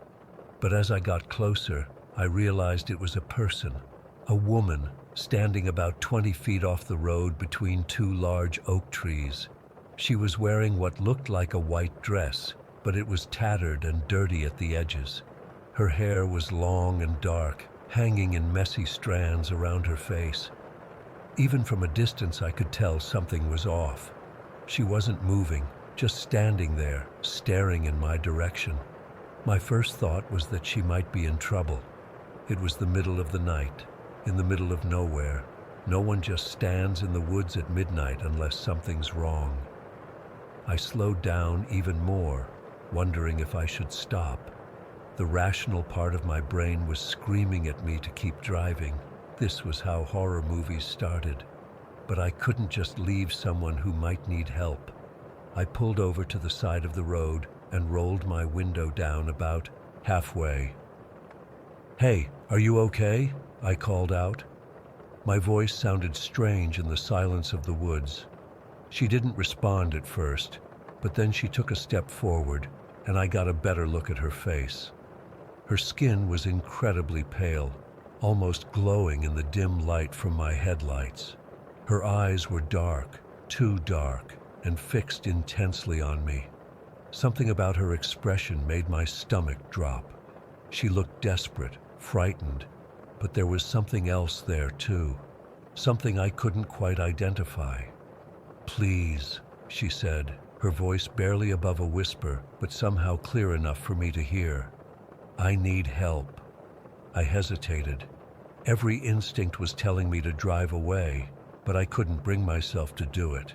But as I got closer, I realized it was a person, a woman, standing about 20 feet off the road between 2 large oak trees. She was wearing what looked like a white dress, but it was tattered and dirty at the edges. Her hair was long and dark, hanging in messy strands around her face. Even from a distance, I could tell something was off. She wasn't moving, just standing there, staring in my direction. My first thought was that she might be in trouble. It was the middle of the night, in the middle of nowhere. No one just stands in the woods at midnight unless something's wrong. I slowed down even more, wondering if I should stop. The rational part of my brain was screaming at me to keep driving. This was how horror movies started. But I couldn't just leave someone who might need help. I pulled over to the side of the road and rolled my window down about halfway. "Hey, are you okay?" I called out. My voice sounded strange in the silence of the woods. She didn't respond at first, but then she took a step forward, and I got a better look at her face. Her skin was incredibly pale, almost glowing in the dim light from my headlights. Her eyes were dark, too dark, and fixed intensely on me. Something about her expression made my stomach drop. She looked desperate, frightened, but there was something else there too, something I couldn't quite identify. "Please," she said, her voice barely above a whisper, but somehow clear enough for me to hear. "I need help." I hesitated. Every instinct was telling me to drive away, but I couldn't bring myself to do it.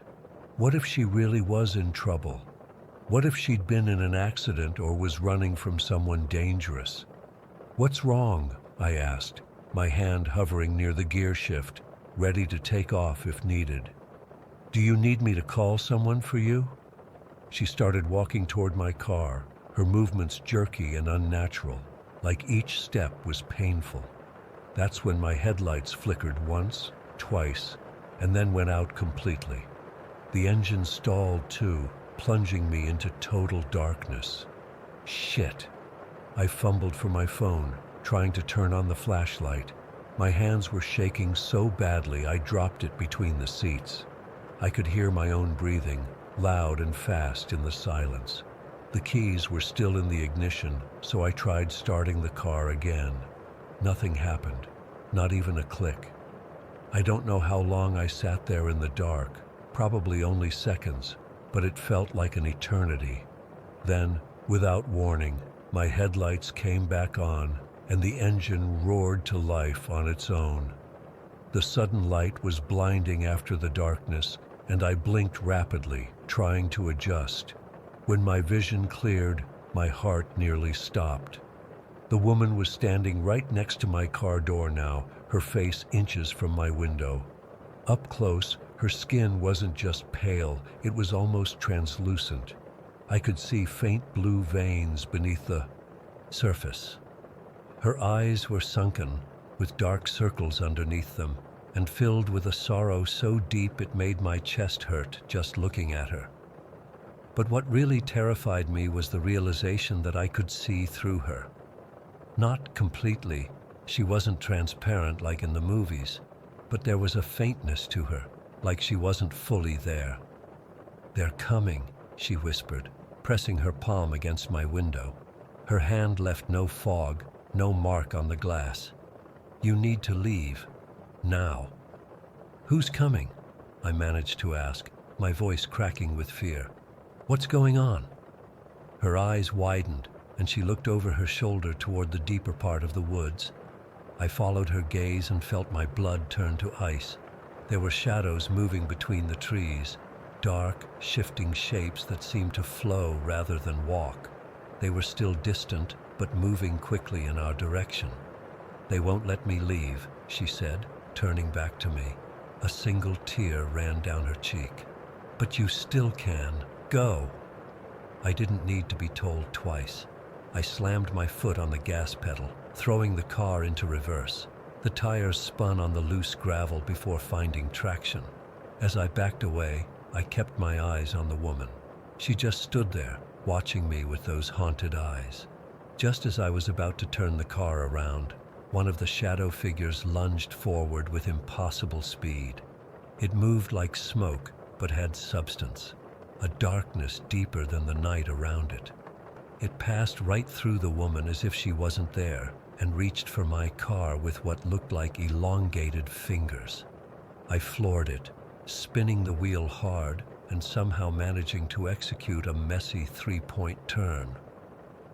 What if she really was in trouble? What if she'd been in an accident or was running from someone dangerous? "What's wrong?" I asked, my hand hovering near the gear shift, ready to take off if needed. "Do you need me to call someone for you?" She started walking toward my car, her movements jerky and unnatural, like each step was painful. That's when my headlights flickered once, twice, and then went out completely. The engine stalled too, plunging me into total darkness. Shit. I fumbled for my phone, trying to turn on the flashlight. My hands were shaking so badly I dropped it between the seats. I could hear my own breathing, loud and fast in the silence. The keys were still in the ignition, so I tried starting the car again. Nothing happened, not even a click. I don't know how long I sat there in the dark, probably only seconds, but it felt like an eternity. Then, without warning, my headlights came back on, and the engine roared to life on its own. The sudden light was blinding after the darkness, and I blinked rapidly, trying to adjust. When my vision cleared, my heart nearly stopped. The woman was standing right next to my car door now, her face inches from my window. Up close, her skin wasn't just pale, it was almost translucent. I could see faint blue veins beneath the surface. Her eyes were sunken, with dark circles underneath them, and filled with a sorrow so deep it made my chest hurt just looking at her. But what really terrified me was the realization that I could see through her. Not completely, she wasn't transparent like in the movies, but there was a faintness to her, like she wasn't fully there. "They're coming," she whispered, pressing her palm against my window. Her hand left no fog, no mark on the glass. "You need to leave. Now." "Who's coming?" I managed to ask, my voice cracking with fear. "What's going on?" Her eyes widened, and she looked over her shoulder toward the deeper part of the woods. I followed her gaze and felt my blood turn to ice. There were shadows moving between the trees, dark, shifting shapes that seemed to flow rather than walk. They were still distant, but moving quickly in our direction. "They won't let me leave," she said, turning back to me. A single tear ran down her cheek. "But you still can. Go." I didn't need to be told twice. I slammed my foot on the gas pedal, throwing the car into reverse. The tires spun on the loose gravel before finding traction. As I backed away, I kept my eyes on the woman. She just stood there, watching me with those haunted eyes. Just as I was about to turn the car around, one of the shadow figures lunged forward with impossible speed. It moved like smoke, but had substance, a darkness deeper than the night around it. It passed right through the woman as if she wasn't there, and reached for my car with what looked like elongated fingers. I floored it, spinning the wheel hard and somehow managing to execute a messy three-point turn.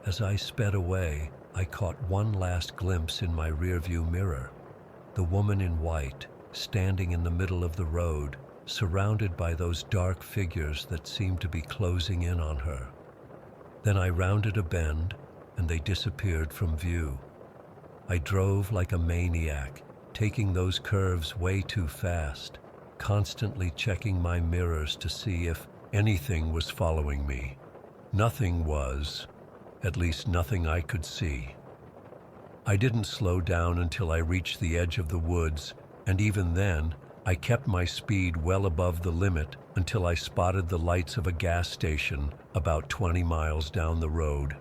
As I sped away, I caught one last glimpse in my rearview mirror. The woman in white, standing in the middle of the road, surrounded by those dark figures that seemed to be closing in on her. Then I rounded a bend, and they disappeared from view. I drove like a maniac, taking those curves way too fast, constantly checking my mirrors to see if anything was following me. Nothing was, at least nothing I could see. I didn't slow down until I reached the edge of the woods, and even then, I kept my speed well above the limit until I spotted the lights of a gas station about 20 miles down the road.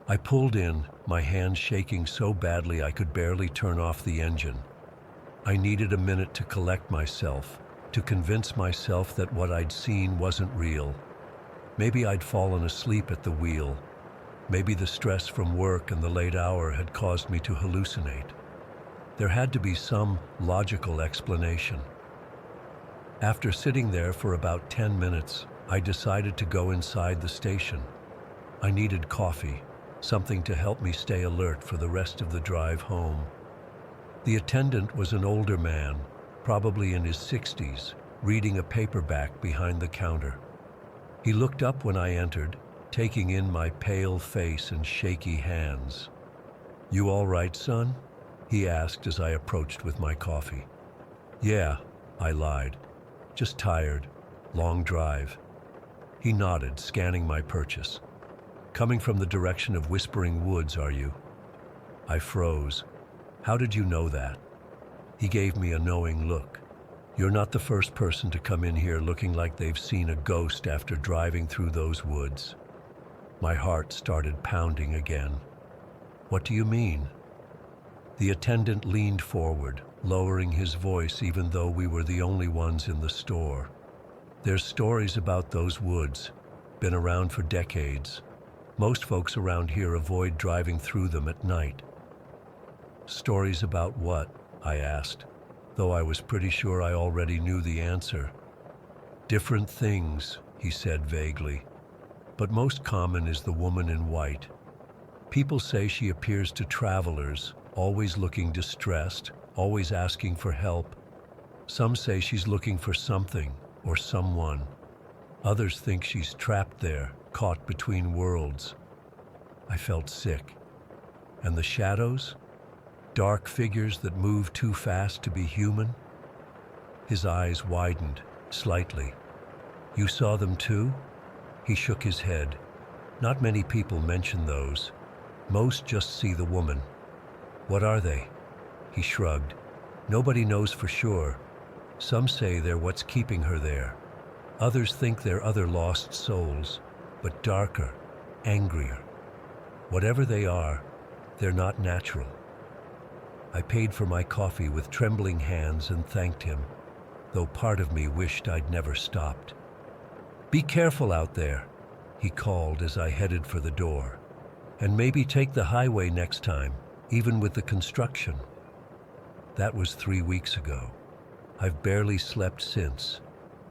I pulled in, my hand shaking so badly I could barely turn off the engine. I needed a minute to collect myself, to convince myself that what I'd seen wasn't real. Maybe I'd fallen asleep at the wheel. Maybe the stress from work and the late hour had caused me to hallucinate. There had to be some logical explanation. After sitting there for about 10 minutes, I decided to go inside the station. I needed coffee, something to help me stay alert for the rest of the drive home. The attendant was an older man, probably in his 60s, reading a paperback behind the counter. He looked up when I entered, taking in my pale face and shaky hands. "You all right, son?" he asked as I approached with my coffee. "Yeah," I lied. "Just tired. Long drive." He nodded, scanning my purchase. "Coming from the direction of Whispering Woods, are you?" I froze. "How did you know that?" He gave me a knowing look. "You're not the first person to come in here looking like they've seen a ghost after driving through those woods." My heart started pounding again. "What do you mean?" The attendant leaned forward, lowering his voice even though we were the only ones in the store. "There's stories about those woods, been around for decades. Most folks around here avoid driving through them at night." "Stories about what?" I asked, though I was pretty sure I already knew the answer. "Different things," he said vaguely. "But most common is the woman in white. People say she appears to travelers, always looking distressed, always asking for help. Some say she's looking for something or someone. Others think she's trapped there, caught between worlds." I felt sick. "And the shadows? Dark figures that move too fast to be human?" His eyes widened slightly. "You saw them too?" He shook his head. "Not many people mention those. Most just see the woman." "What are they?" He shrugged. "Nobody knows for sure. Some say they're what's keeping her there. Others think they're other lost souls, but darker, angrier. Whatever they are, they're not natural." I paid for my coffee with trembling hands and thanked him, though part of me wished I'd never stopped. "Be careful out there," he called as I headed for the door. "And maybe take the highway next time, even with the construction." That was 3 weeks ago. I've barely slept since.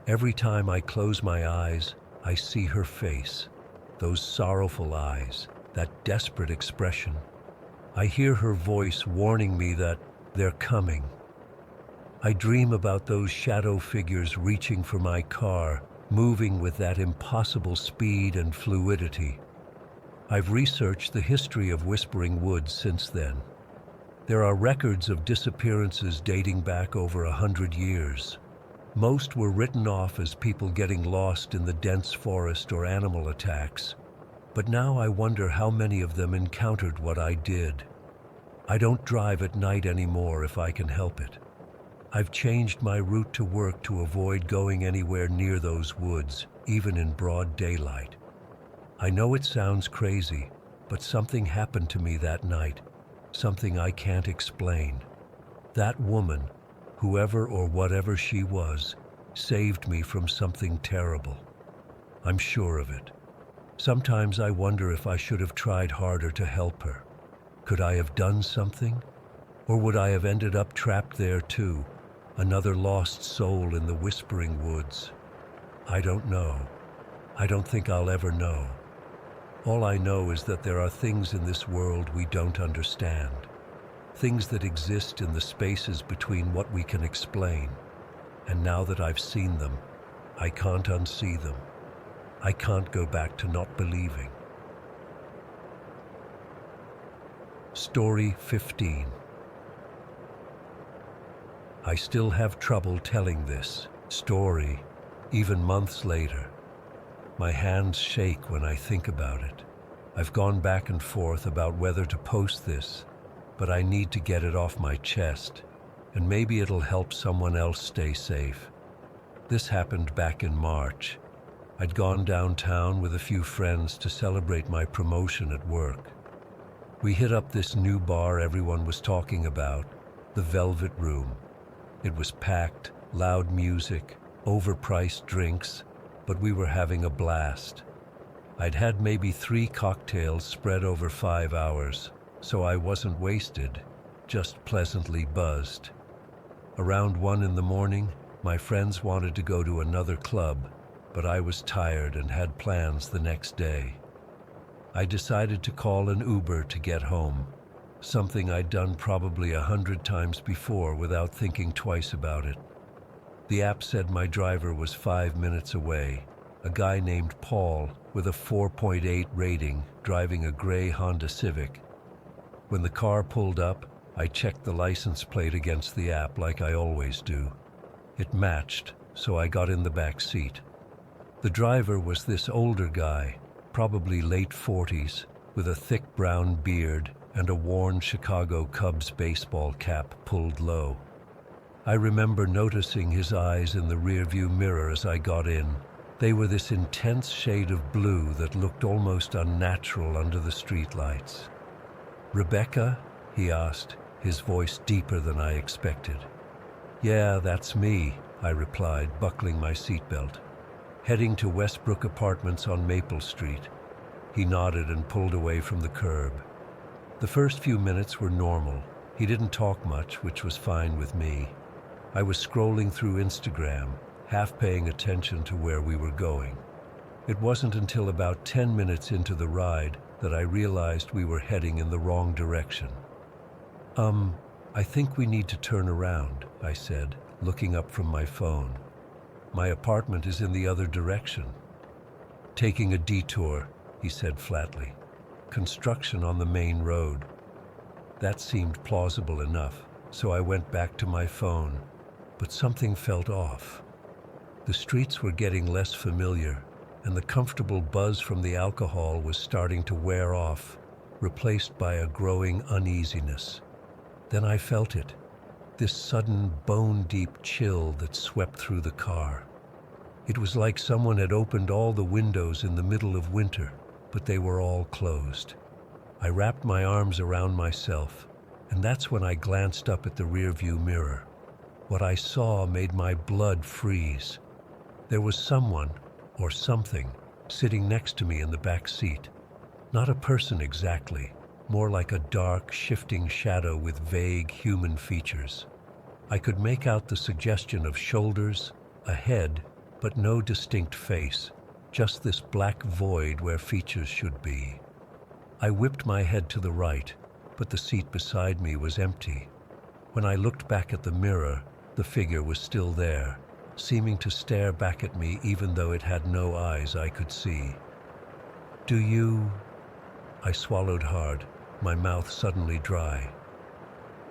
Every time I close my eyes, I see her face, those sorrowful eyes, that desperate expression. I hear her voice warning me that they're coming. I dream about those shadow figures reaching for my car, moving with that impossible speed and fluidity. I've researched the history of Whispering Woods since then. There are records of disappearances dating back over 100 years. Most were written off as people getting lost in the dense forest or animal attacks. But now I wonder how many of them encountered what I did. I don't drive at night anymore if I can help it. I've changed my route to work to avoid going anywhere near those woods, even in broad daylight. I know it sounds crazy, but something happened to me that night, something I can't explain. That woman, whoever or whatever she was, saved me from something terrible. I'm sure of it. Sometimes I wonder if I should have tried harder to help her. Could I have done something? Or would I have ended up trapped there too, another lost soul in the Whispering Woods? I don't know. I don't think I'll ever know. All I know is that there are things in this world we don't understand. Things that exist in the spaces between what we can explain. And now that I've seen them, I can't unsee them. I can't go back to not believing. Story 15. I still have trouble telling this story, even months later. My hands shake when I think about it. I've gone back and forth about whether to post this, but I need to get it off my chest, and maybe it'll help someone else stay safe. This happened back in March. I'd gone downtown with a few friends to celebrate my promotion at work. We hit up this new bar everyone was talking about, the Velvet Room. It was packed, loud music, overpriced drinks, but we were having a blast. I'd had maybe 3 cocktails spread over 5 hours, so I wasn't wasted, just pleasantly buzzed. Around 1 in the morning, my friends wanted to go to another club, but I was tired and had plans the next day. I decided to call an Uber to get home, something I'd done probably 100 times before without thinking twice about it. The app said my driver was 5 minutes away, a guy named Paul with a 4.8 rating driving a gray Honda Civic. When the car pulled up, I checked the license plate against the app like I always do. It matched, so I got in the back seat. The driver was this older guy, probably late 40s, with a thick brown beard and a worn Chicago Cubs baseball cap pulled low. I remember noticing his eyes in the rearview mirror as I got in. They were this intense shade of blue that looked almost unnatural under the streetlights. "Rebecca?" he asked, his voice deeper than I expected. "Yeah, that's me," I replied, buckling my seatbelt. "Heading to Westbrook Apartments on Maple Street." He nodded and pulled away from the curb. The first few minutes were normal. He didn't talk much, which was fine with me. I was scrolling through Instagram, half paying attention to where we were going. It wasn't until about 10 minutes into the ride that I realized we were heading in the wrong direction. I think we need to turn around," I said, looking up from my phone. "My apartment is in the other direction." "Taking a detour," he said flatly. "Construction on the main road." That seemed plausible enough, so I went back to my phone, but something felt off. The streets were getting less familiar, and the comfortable buzz from the alcohol was starting to wear off, replaced by a growing uneasiness. Then I felt it, this sudden bone-deep chill that swept through the car. It was like someone had opened all the windows in the middle of winter, but they were all closed. I wrapped my arms around myself, and that's when I glanced up at the rearview mirror. What I saw made my blood freeze. There was someone, or something, sitting next to me in the back seat. Not a person exactly, more like a dark, shifting shadow with vague human features. I could make out the suggestion of shoulders, a head, but no distinct face, just this black void where features should be. I whipped my head to the right, but the seat beside me was empty. When I looked back at the mirror, the figure was still there, seeming to stare back at me even though it had no eyes I could see. "Do you—" I swallowed hard, my mouth suddenly dry.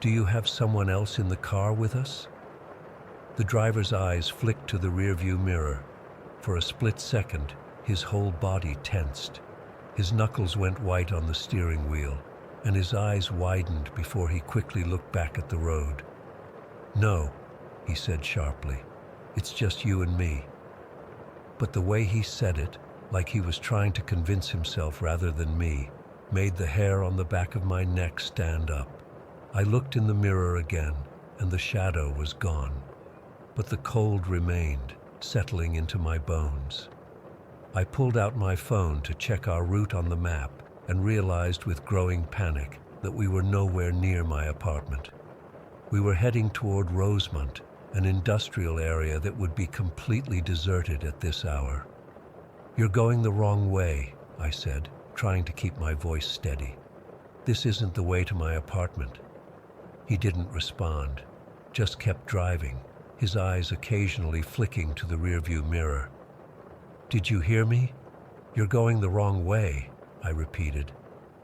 "Do you have someone else in the car with us?" The driver's eyes flicked to the rearview mirror. For a split second, his whole body tensed. His knuckles went white on the steering wheel, and his eyes widened before he quickly looked back at the road. "No," he said sharply. "It's just you and me." But the way he said it, like he was trying to convince himself rather than me, made the hair on the back of my neck stand up. I looked in the mirror again, and the shadow was gone. But the cold remained, settling into my bones. I pulled out my phone to check our route on the map and realized with growing panic that we were nowhere near my apartment. We were heading toward Rosemont, an industrial area that would be completely deserted at this hour. "You're going the wrong way," I said, trying to keep my voice steady. "This isn't the way to my apartment." He didn't respond, just kept driving, his eyes occasionally flicking to the rearview mirror. "Did you hear me? You're going the wrong way," I repeated,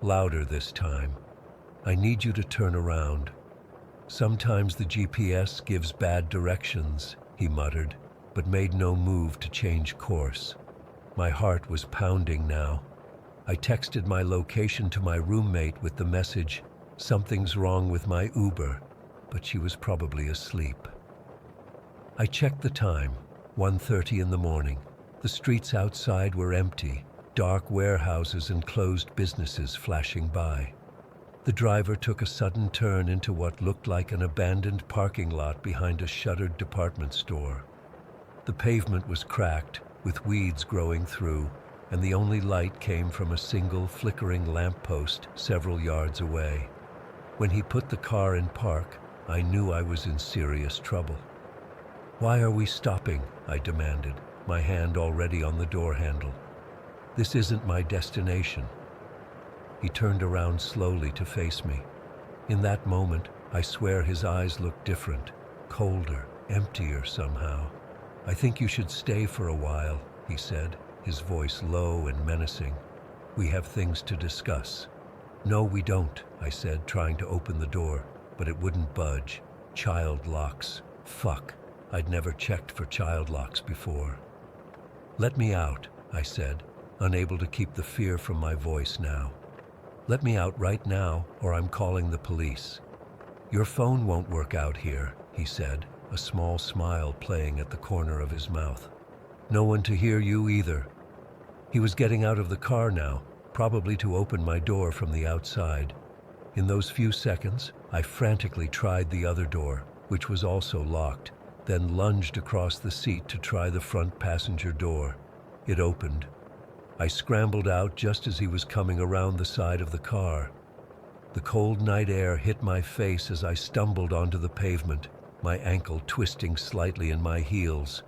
louder this time. "I need you to turn around." "Sometimes the GPS gives bad directions," he muttered, but made no move to change course. My heart was pounding now. I texted my location to my roommate with the message, "Something's wrong with my Uber," but she was probably asleep. I checked the time, 1:30 in the morning. The streets outside were empty, dark warehouses and closed businesses flashing by. The driver took a sudden turn into what looked like an abandoned parking lot behind a shuttered department store. The pavement was cracked, with weeds growing through, and the only light came from a single flickering lamppost several yards away. When he put the car in park, I knew I was in serious trouble. "Why are we stopping?" I demanded, my hand already on the door handle. "This isn't my destination." He turned around slowly to face me. In that moment, I swear his eyes looked different, colder, emptier somehow. "I think you should stay for a while," he said, his voice low and menacing. "We have things to discuss." "No, we don't," I said, trying to open the door, but it wouldn't budge. Child locks. Fuck, I'd never checked for child locks before. "Let me out," I said, unable to keep the fear from my voice now. "Let me out right now, or I'm calling the police." "Your phone won't work out here," he said, a small smile playing at the corner of his mouth. "No one to hear you either." He was getting out of the car now, probably to open my door from the outside. In those few seconds, I frantically tried the other door, which was also locked, then lunged across the seat to try the front passenger door. It opened. I scrambled out just as he was coming around the side of the car. The cold night air hit my face as I stumbled onto the pavement, my ankle twisting slightly in my heels.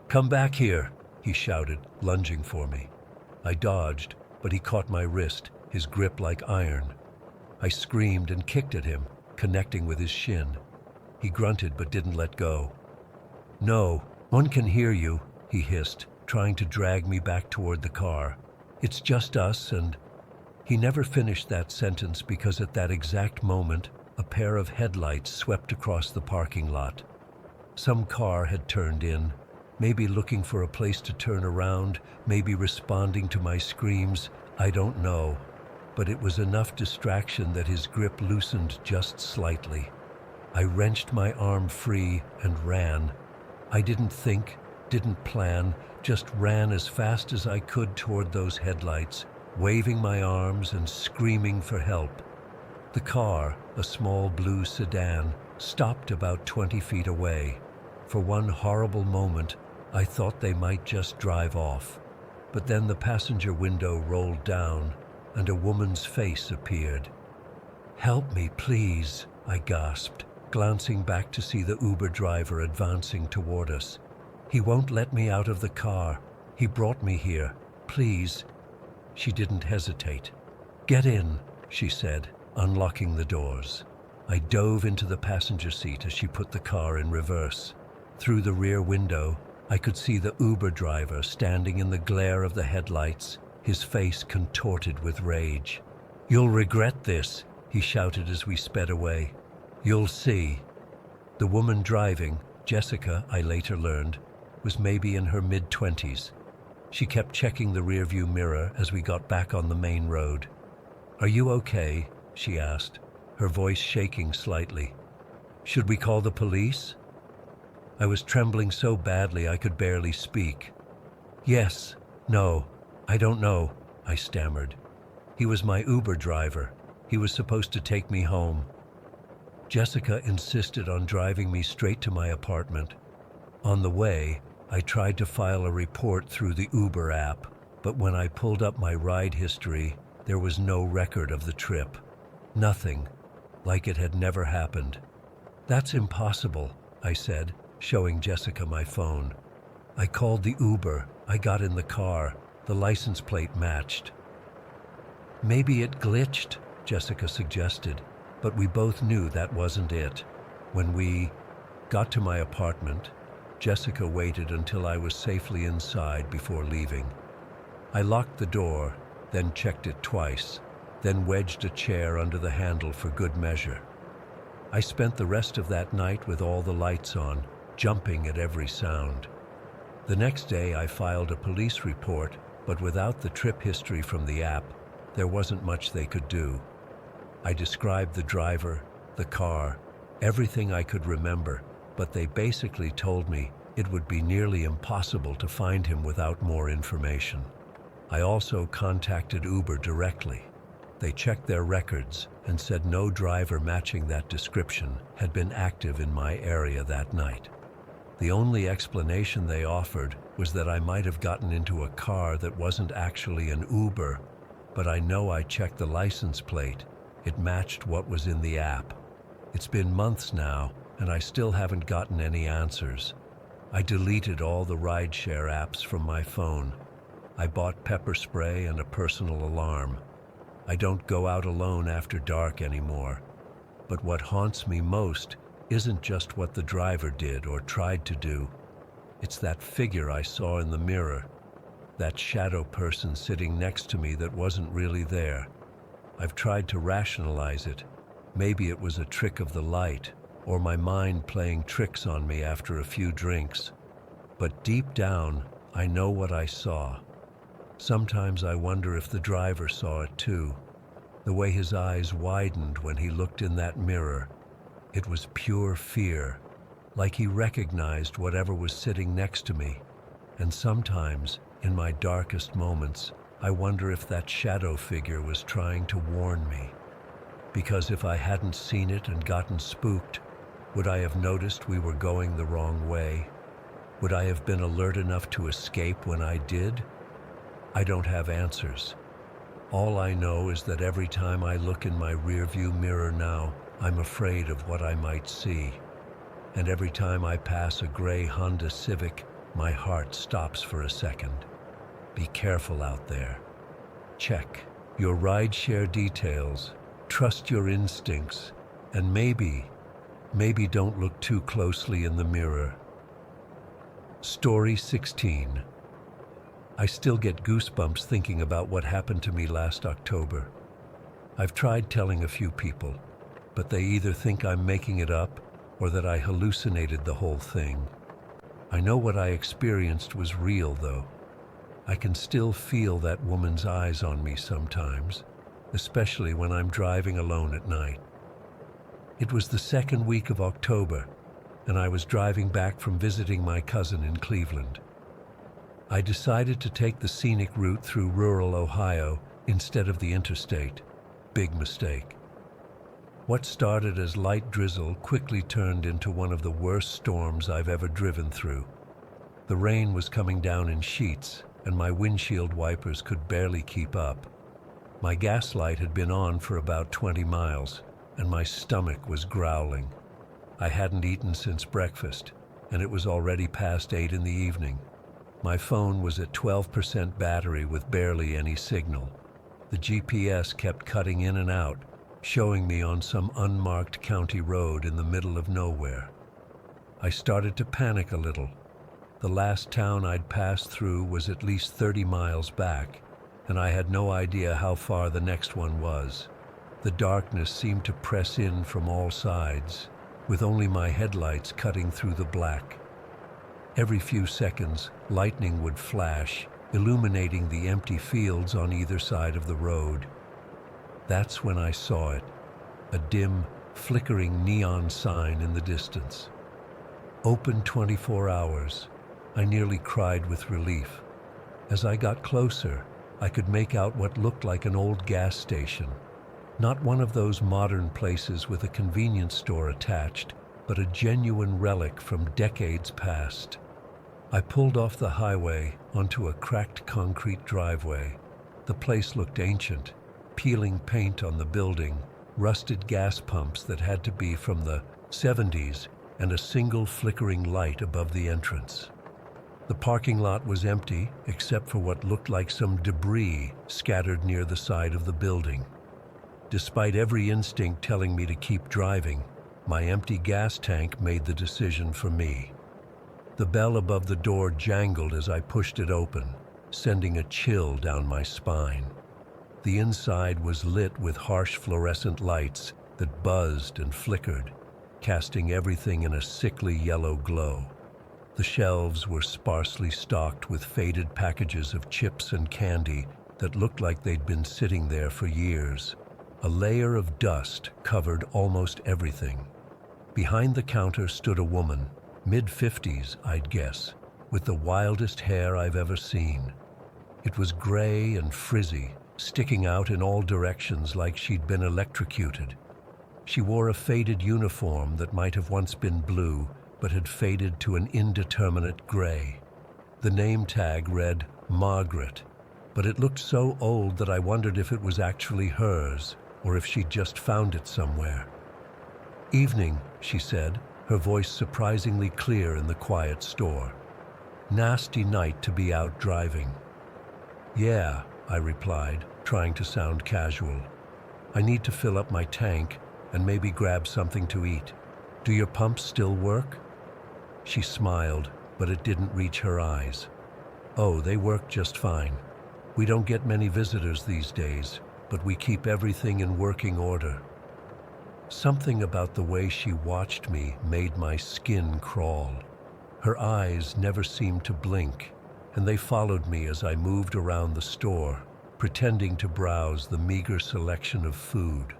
"Come back here," he shouted, lunging for me. I dodged, but he caught my wrist, his grip like iron. I screamed and kicked at him, connecting with his shin. He grunted but didn't let go. "No, one can hear you," he hissed, trying to drag me back toward the car. "It's just us and—" He never finished that sentence because at that exact moment, a pair of headlights swept across the parking lot. Some car had turned in, maybe looking for a place to turn around, maybe responding to my screams, I don't know. But it was enough distraction that his grip loosened just slightly. I wrenched my arm free and ran. I didn't think, didn't plan, just ran as fast as I could toward those headlights, waving my arms and screaming for help. The car, a small blue sedan, stopped about 20 feet away. For one horrible moment, I thought they might just drive off. But then the passenger window rolled down, and a woman's face appeared. "Help me, please," I gasped, glancing back to see the Uber driver advancing toward us. "He won't let me out of the car. He brought me here. Please." She didn't hesitate. "Get in," she said, unlocking the doors. I dove into the passenger seat as she put the car in reverse. Through the rear window, I could see the Uber driver standing in the glare of the headlights, his face contorted with rage. "You'll regret this," he shouted as we sped away. "You'll see." The woman driving, Jessica, I later learned, was maybe in her mid-20s. She kept checking the rearview mirror as we got back on the main road. "Are you okay?" she asked, her voice shaking slightly. "Should we call the police?" I was trembling so badly I could barely speak. "Yes, no, I don't know," I stammered. "He was my Uber driver. He was supposed to take me home." Jessica insisted on driving me straight to my apartment. On the way, I tried to file a report through the Uber app, but when I pulled up my ride history, there was no record of the trip. Nothing, like it had never happened. "That's impossible," I said, showing Jessica my phone. "I called the Uber, I got in the car, the license plate matched." "Maybe it glitched," Jessica suggested, but we both knew that wasn't it. When we got to my apartment, Jessica waited until I was safely inside before leaving. I locked the door, then checked it twice, then wedged a chair under the handle for good measure. I spent the rest of that night with all the lights on, jumping at every sound. The next day I filed a police report, but without the trip history from the app, there wasn't much they could do. I described the driver, the car, everything I could remember, but they basically told me it would be nearly impossible to find him without more information. I also contacted Uber directly. They checked their records and said no driver matching that description had been active in my area that night. The only explanation they offered was that I might have gotten into a car that wasn't actually an Uber, but I know I checked the license plate. It matched what was in the app. It's been months now, and I still haven't gotten any answers. I deleted all the rideshare apps from my phone. I bought pepper spray and a personal alarm. I don't go out alone after dark anymore. But what haunts me most isn't just what the driver did or tried to do. It's that figure I saw in the mirror, that shadow person sitting next to me that wasn't really there. I've tried to rationalize it. Maybe it was a trick of the light, or my mind playing tricks on me after a few drinks. But deep down, I know what I saw. Sometimes I wonder if the driver saw it too. The way his eyes widened when he looked in that mirror. It was pure fear, like he recognized whatever was sitting next to me. And sometimes, in my darkest moments, I wonder if that shadow figure was trying to warn me. Because if I hadn't seen it and gotten spooked, would I have noticed we were going the wrong way? Would I have been alert enough to escape when I did? I don't have answers. All I know is that every time I look in my rearview mirror now, I'm afraid of what I might see. And every time I pass a gray Honda Civic, my heart stops for a second. Be careful out there. Check your rideshare details, trust your instincts, and maybe don't look too closely in the mirror. Story 16. I still get goosebumps thinking about what happened to me last October. I've tried telling a few people, but they either think I'm making it up or that I hallucinated the whole thing. I know what I experienced was real, though. I can still feel that woman's eyes on me sometimes, especially when I'm driving alone at night. It was the second week of October, and I was driving back from visiting my cousin in Cleveland. I decided to take the scenic route through rural Ohio instead of the interstate. Big mistake. What started as light drizzle quickly turned into one of the worst storms I've ever driven through. The rain was coming down in sheets, and my windshield wipers could barely keep up. My gas light had been on for about 20 miles, and my stomach was growling. I hadn't eaten since breakfast, and it was already past 8 in the evening. My phone was at 12% battery with barely any signal. The GPS kept cutting in and out, showing me on some unmarked county road in the middle of nowhere. I started to panic a little. The last town I'd passed through was at least 30 miles back, and I had no idea how far the next one was. The darkness seemed to press in from all sides, with only my headlights cutting through the black. Every few seconds, lightning would flash, illuminating the empty fields on either side of the road. That's when I saw it, a dim, flickering neon sign in the distance. Open 24 hours. I nearly cried with relief. As I got closer, I could make out what looked like an old gas station. Not one of those modern places with a convenience store attached, but a genuine relic from decades past. I pulled off the highway onto a cracked concrete driveway. The place looked ancient, peeling paint on the building, rusted gas pumps that had to be from the 70s, and a single flickering light above the entrance. The parking lot was empty, except for what looked like some debris scattered near the side of the building. Despite every instinct telling me to keep driving, my empty gas tank made the decision for me. The bell above the door jangled as I pushed it open, sending a chill down my spine. The inside was lit with harsh fluorescent lights that buzzed and flickered, casting everything in a sickly yellow glow. The shelves were sparsely stocked with faded packages of chips and candy that looked like they'd been sitting there for years. A layer of dust covered almost everything. Behind the counter stood a woman, mid-50s, I'd guess, with the wildest hair I've ever seen. It was gray and frizzy, sticking out in all directions like she'd been electrocuted. She wore a faded uniform that might have once been blue, but had faded to an indeterminate gray. The name tag read Margaret, but it looked so old that I wondered if it was actually hers, or if she'd just found it somewhere. "Evening," she said, her voice surprisingly clear in the quiet store. "Nasty night to be out driving." "Yeah," I replied, trying to sound casual. "I need to fill up my tank and maybe grab something to eat. Do your pumps still work?" She smiled, but it didn't reach her eyes. "Oh, they work just fine. We don't get many visitors these days, but we keep everything in working order." Something about the way she watched me made my skin crawl. Her eyes never seemed to blink, and they followed me as I moved around the store, pretending to browse the meager selection of food.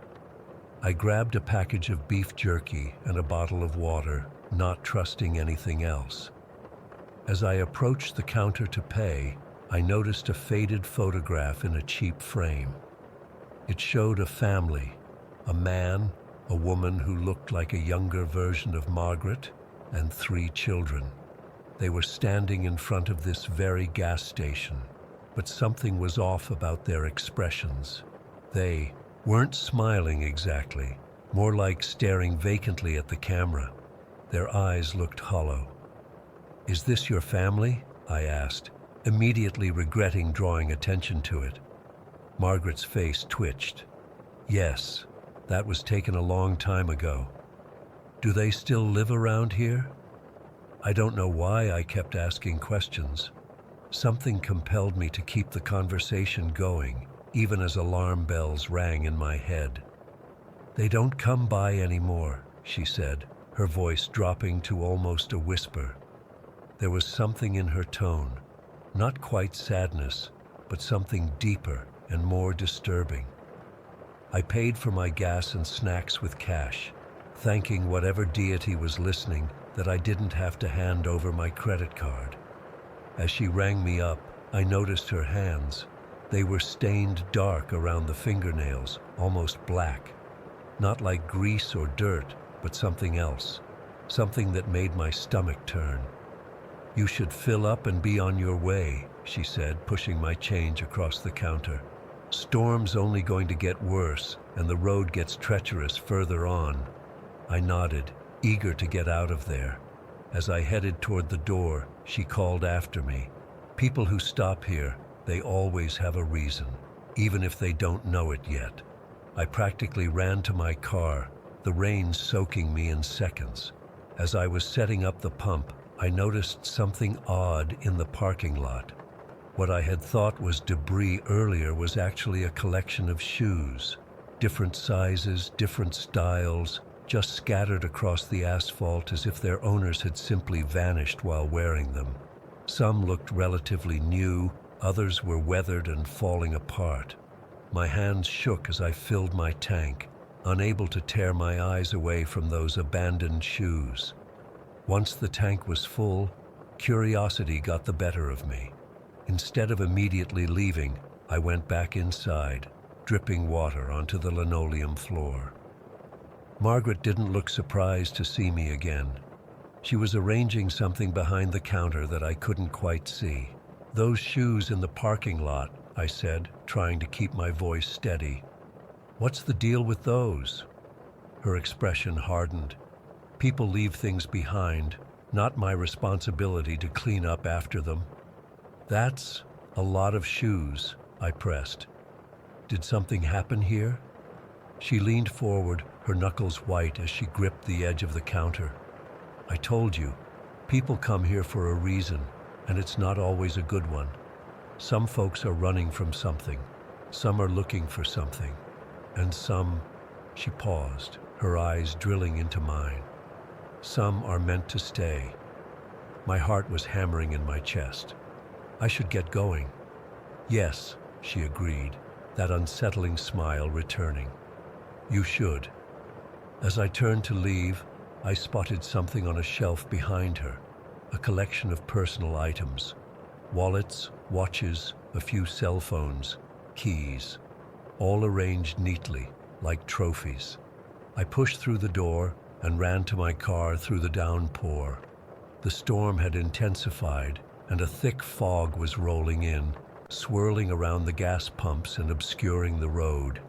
I grabbed a package of beef jerky and a bottle of water, not trusting anything else. As I approached the counter to pay, I noticed a faded photograph in a cheap frame. It showed a family, a man, a woman who looked like a younger version of Margaret, and 3 children. They were standing in front of this very gas station, but something was off about their expressions. They weren't smiling exactly, more like staring vacantly at the camera. Their eyes looked hollow. "Is this your family?" I asked, immediately regretting drawing attention to it. Margaret's face twitched. "Yes, that was taken a long time ago." "Do they still live around here?" I don't know why I kept asking questions. Something compelled me to keep the conversation going, even as alarm bells rang in my head. "They don't come by anymore," she said, her voice dropping to almost a whisper. There was something in her tone, not quite sadness, but something deeper and more disturbing. I paid for my gas and snacks with cash, thanking whatever deity was listening that I didn't have to hand over my credit card. As she rang me up, I noticed her hands. They were stained dark around the fingernails, almost black. Not like grease or dirt, but something else. Something that made my stomach turn. "You should fill up and be on your way," she said, pushing my change across the counter. "Storm's only going to get worse, and the road gets treacherous further on." I nodded, eager to get out of there. As I headed toward the door, she called after me. "People who stop here, they always have a reason, even if they don't know it yet." I practically ran to my car, the rain soaking me in seconds. As I was setting up the pump, I noticed something odd in the parking lot. What I had thought was debris earlier was actually a collection of shoes. Different sizes, different styles, just scattered across the asphalt as if their owners had simply vanished while wearing them. Some looked relatively new, others were weathered and falling apart. My hands shook as I filled my tank, unable to tear my eyes away from those abandoned shoes. Once the tank was full, curiosity got the better of me. Instead of immediately leaving, I went back inside, dripping water onto the linoleum floor. Margaret didn't look surprised to see me again. She was arranging something behind the counter that I couldn't quite see. "Those shoes in the parking lot," I said, trying to keep my voice steady. "What's the deal with those?" Her expression hardened. "People leave things behind, not my responsibility to clean up after them." "That's a lot of shoes," I pressed. "Did something happen here?" She leaned forward, her knuckles white as she gripped the edge of the counter. "I told you, people come here for a reason, and it's not always a good one. Some folks are running from something, some are looking for something, and some—" She paused, her eyes drilling into mine. "Some are meant to stay." My heart was hammering in my chest. I should get going. "Yes," she agreed, that unsettling smile returning. "You should." As I turned to leave, I spotted something on a shelf behind her, a collection of personal items. Wallets, watches, a few cell phones. keys, all arranged neatly, like trophies. I pushed through the door and ran to my car through the downpour. The storm had intensified, and a thick fog was rolling in, swirling around the gas pumps and obscuring the road.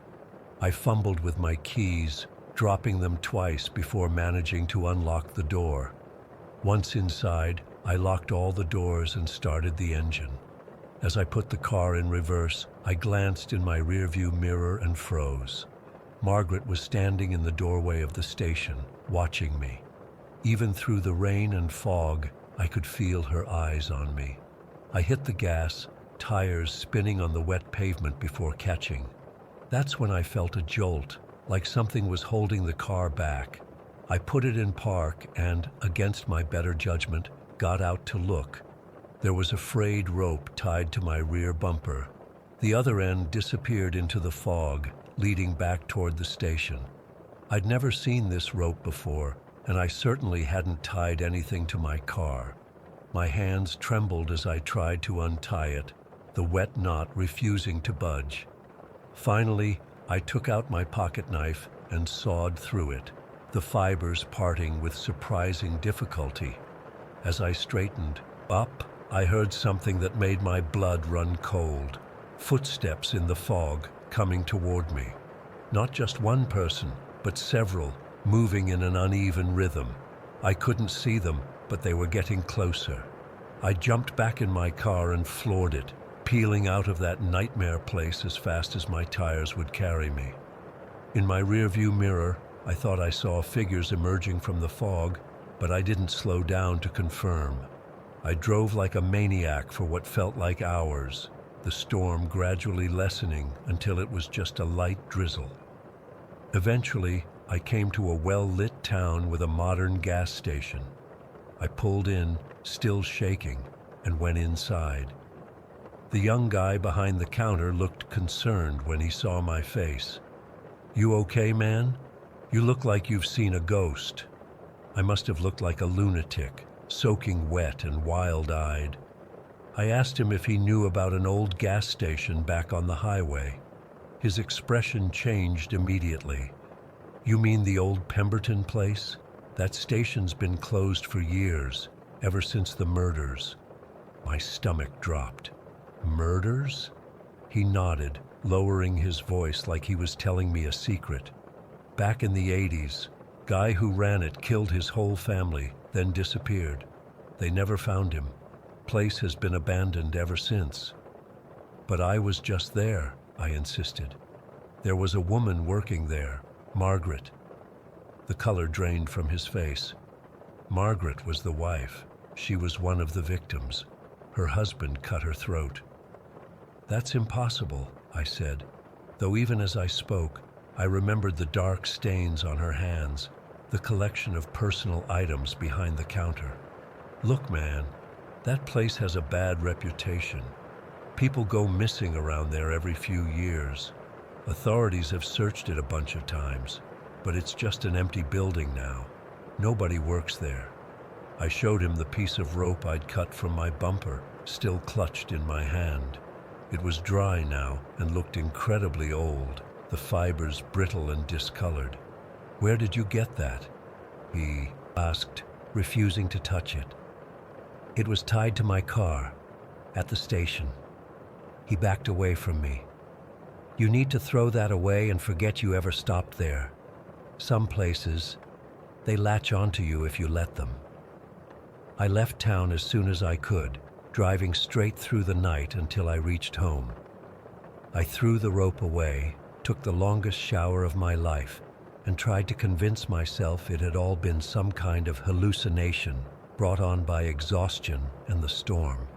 I fumbled with my keys, dropping them twice before managing to unlock the door. Once inside, I locked all the doors and started the engine. As I put the car in reverse, I glanced in my rearview mirror and froze. Margaret was standing in the doorway of the station, watching me. Even through the rain and fog, I could feel her eyes on me. I hit the gas, tires spinning on the wet pavement before catching. That's when I felt a jolt, like something was holding the car back. I put it in park and, against my better judgment, got out to look. There was a frayed rope tied to my rear bumper. The other end disappeared into the fog, leading back toward the station. I'd never seen this rope before, and I certainly hadn't tied anything to my car. My hands trembled as I tried to untie it, the wet knot refusing to budge. Finally, I took out my pocket knife and sawed through it, the fibers parting with surprising difficulty. As I straightened up, I heard something that made my blood run cold. Footsteps in the fog coming toward me. Not just one person, but several, moving in an uneven rhythm. I couldn't see them, but they were getting closer. I jumped back in my car and floored it, peeling out of that nightmare place as fast as my tires would carry me. In my rearview mirror, I thought I saw figures emerging from the fog, but I didn't slow down to confirm. I drove like a maniac for what felt like hours, the storm gradually lessening until it was just a light drizzle. Eventually, I came to a well-lit town with a modern gas station. I pulled in, still shaking, and went inside. The young guy behind the counter looked concerned when he saw my face. "You okay, man? You look like you've seen a ghost." I must have looked like a lunatic, soaking wet and wild-eyed. I asked him if he knew about an old gas station back on the highway. His expression changed immediately. "You mean the old Pemberton place? That station's been closed for years, ever since the murders." My stomach dropped. "Murders?" He nodded, lowering his voice like he was telling me a secret. "Back in the 80s, guy who ran it killed his whole family, then disappeared. They never found him. Place has been abandoned ever since." "But I was just there," I insisted. "There was a woman working there, Margaret." The color drained from his face. Margaret was the wife. She was one of the victims. Her husband cut her throat. "That's impossible," I said, though even as I spoke, I remembered the dark stains on her hands, the collection of personal items behind the counter. "Look, man, that place has a bad reputation. People go missing around there every few years. Authorities have searched it a bunch of times, but it's just an empty building now. Nobody works there." I showed him the piece of rope I'd cut from my bumper, still clutched in my hand. It was dry now and looked incredibly old, the fibers brittle and discolored. "Where did you get that?" he asked, refusing to touch it. "It was tied to my car, at the station." He backed away from me. "You need to throw that away and forget you ever stopped there. Some places, they latch onto you if you let them." I left town as soon as I could, driving straight through the night until I reached home. I threw the rope away, took the longest shower of my life, and tried to convince myself it had all been some kind of hallucination brought on by exhaustion and the storm.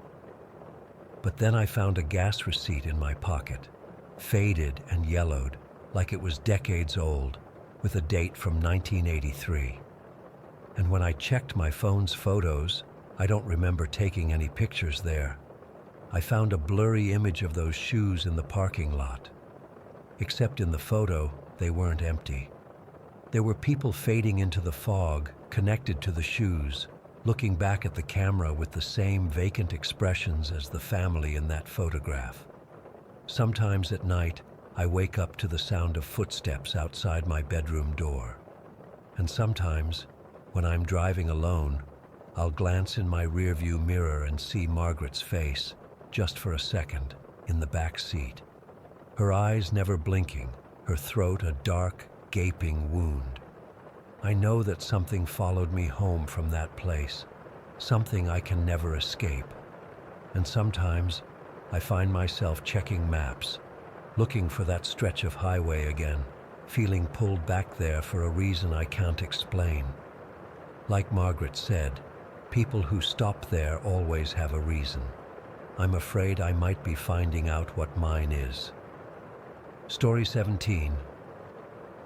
But then I found a gas receipt in my pocket, faded and yellowed, like it was decades old, with a date from 1983. And when I checked my phone's photos, I don't remember taking any pictures there. I found a blurry image of those shoes in the parking lot. Except in the photo, they weren't empty. There were people fading into the fog, connected to the shoes, looking back at the camera with the same vacant expressions as the family in that photograph. Sometimes at night, I wake up to the sound of footsteps outside my bedroom door. And sometimes, when I'm driving alone, I'll glance in my rearview mirror and see Margaret's face, just for a second, in the back seat. Her eyes never blinking, her throat a dark, gaping wound. I know that something followed me home from that place, something I can never escape. And sometimes, I find myself checking maps, looking for that stretch of highway again, feeling pulled back there for a reason I can't explain. Like Margaret said, people who stop there always have a reason. I'm afraid I might be finding out what mine is. Story 17.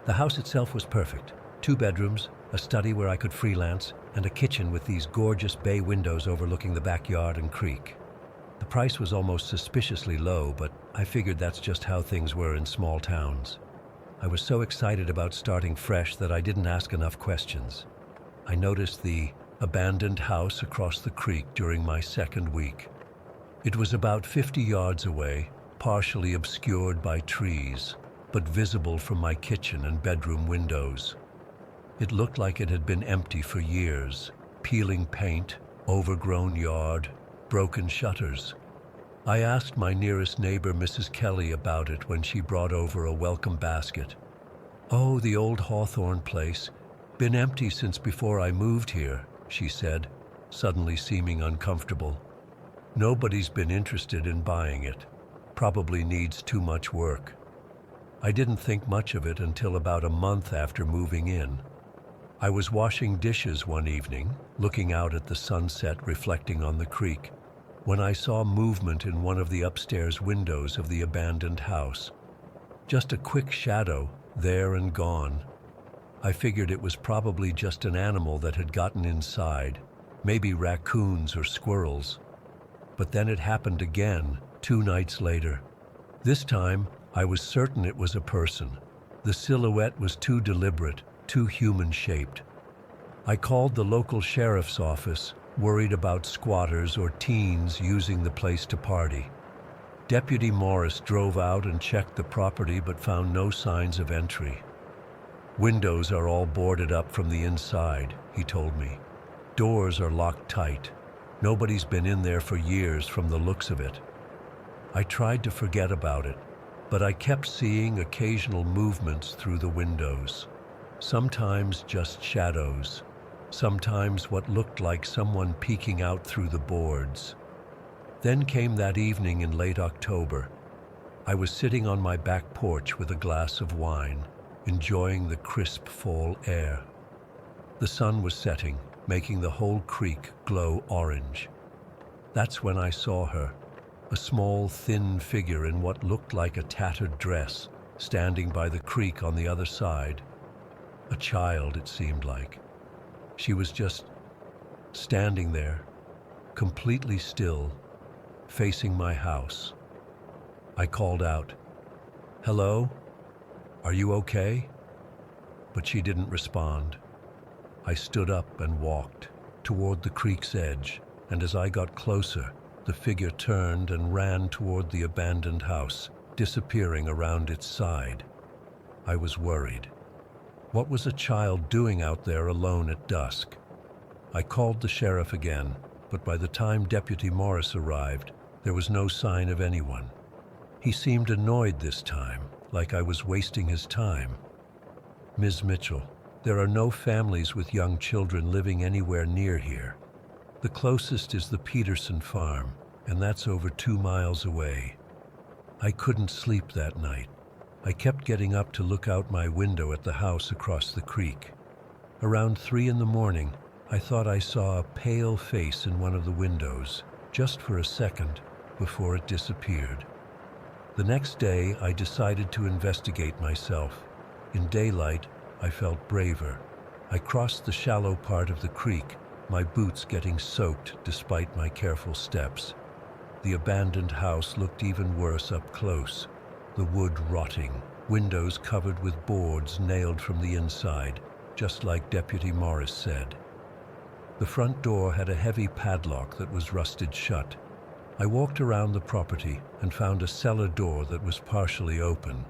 The house itself was perfect. 2 bedrooms, a study where I could freelance, and a kitchen with these gorgeous bay windows overlooking the backyard and creek. The price was almost suspiciously low, but I figured that's just how things were in small towns. I was so excited about starting fresh that I didn't ask enough questions. I noticed the abandoned house across the creek during my second week. It was about 50 yards away, partially obscured by trees, but visible from my kitchen and bedroom windows. It looked like it had been empty for years, peeling paint, overgrown yard, broken shutters. I asked my nearest neighbor, Mrs. Kelly, about it when she brought over a welcome basket. "Oh, the old Hawthorne place. Been empty since before I moved here," she said, suddenly seeming uncomfortable. "Nobody's been interested in buying it. Probably needs too much work." I didn't think much of it until about a month after moving in. I was washing dishes one evening, looking out at the sunset reflecting on the creek, when I saw movement in one of the upstairs windows of the abandoned house. Just a quick shadow, there and gone. I figured it was probably just an animal that had gotten inside, maybe raccoons or squirrels. But then it happened again, 2 nights later. This time, I was certain it was a person. The silhouette was too deliberate, too human-shaped. I called the local sheriff's office, worried about squatters or teens using the place to party. Deputy Morris drove out and checked the property but found no signs of entry. "Windows are all boarded up from the inside," he told me. "Doors are locked tight. Nobody's been in there for years from the looks of it." I tried to forget about it, but I kept seeing occasional movements through the windows. Sometimes just shadows, sometimes what looked like someone peeking out through the boards. Then came that evening in late October. I was sitting on my back porch with a glass of wine, enjoying the crisp fall air. The sun was setting, making the whole creek glow orange. That's when I saw her, a small, thin figure in what looked like a tattered dress, standing by the creek on the other side. A child, it seemed like. She was just standing there, completely still, facing my house. I called out, "Hello? Are you okay?" But she didn't respond. I stood up and walked toward the creek's edge, and as I got closer, the figure turned and ran toward the abandoned house, disappearing around its side. I was worried. What was a child doing out there alone at dusk? I called the sheriff again, but by the time Deputy Morris arrived, there was no sign of anyone. He seemed annoyed this time, like I was wasting his time. "Ms. Mitchell, there are no families with young children living anywhere near here. The closest is the Peterson farm, and that's over 2 miles away." I couldn't sleep that night. I kept getting up to look out my window at the house across the creek. Around 3 in the morning, I thought I saw a pale face in one of the windows, just for a second, before it disappeared. The next day, I decided to investigate myself. In daylight, I felt braver. I crossed the shallow part of the creek, my boots getting soaked despite my careful steps. The abandoned house looked even worse up close. The wood rotting, windows covered with boards nailed from the inside, just like Deputy Morris said. The front door had a heavy padlock that was rusted shut. I walked around the property and found a cellar door that was partially open.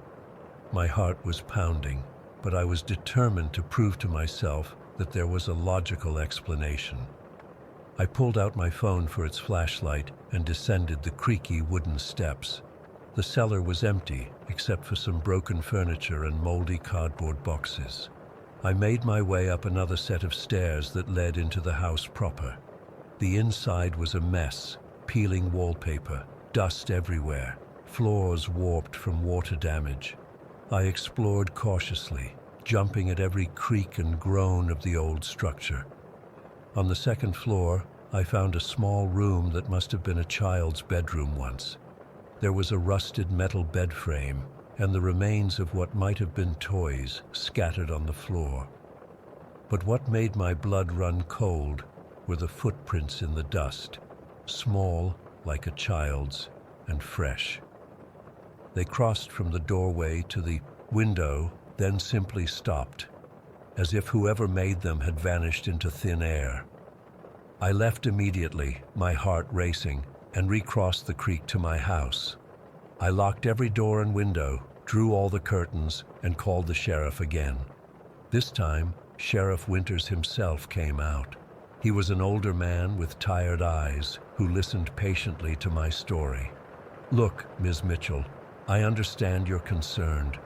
My heart was pounding, but I was determined to prove to myself that there was a logical explanation. I pulled out my phone for its flashlight and descended the creaky wooden steps. The cellar was empty, except for some broken furniture and moldy cardboard boxes. I made my way up another set of stairs that led into the house proper. The inside was a mess, peeling wallpaper, dust everywhere, floors warped from water damage. I explored cautiously, jumping at every creak and groan of the old structure. On the second floor, I found a small room that must have been a child's bedroom once. There was a rusted metal bed frame and the remains of what might have been toys scattered on the floor. But what made my blood run cold were the footprints in the dust, small like a child's and fresh. They crossed from the doorway to the window, then simply stopped, as if whoever made them had vanished into thin air. I left immediately, my heart racing, and recrossed the creek to my house. I locked every door and window, drew all the curtains, and called the sheriff again. This time, Sheriff Winters himself came out. He was an older man with tired eyes who listened patiently to my story. "Look, Ms. Mitchell, I understand you're concerned,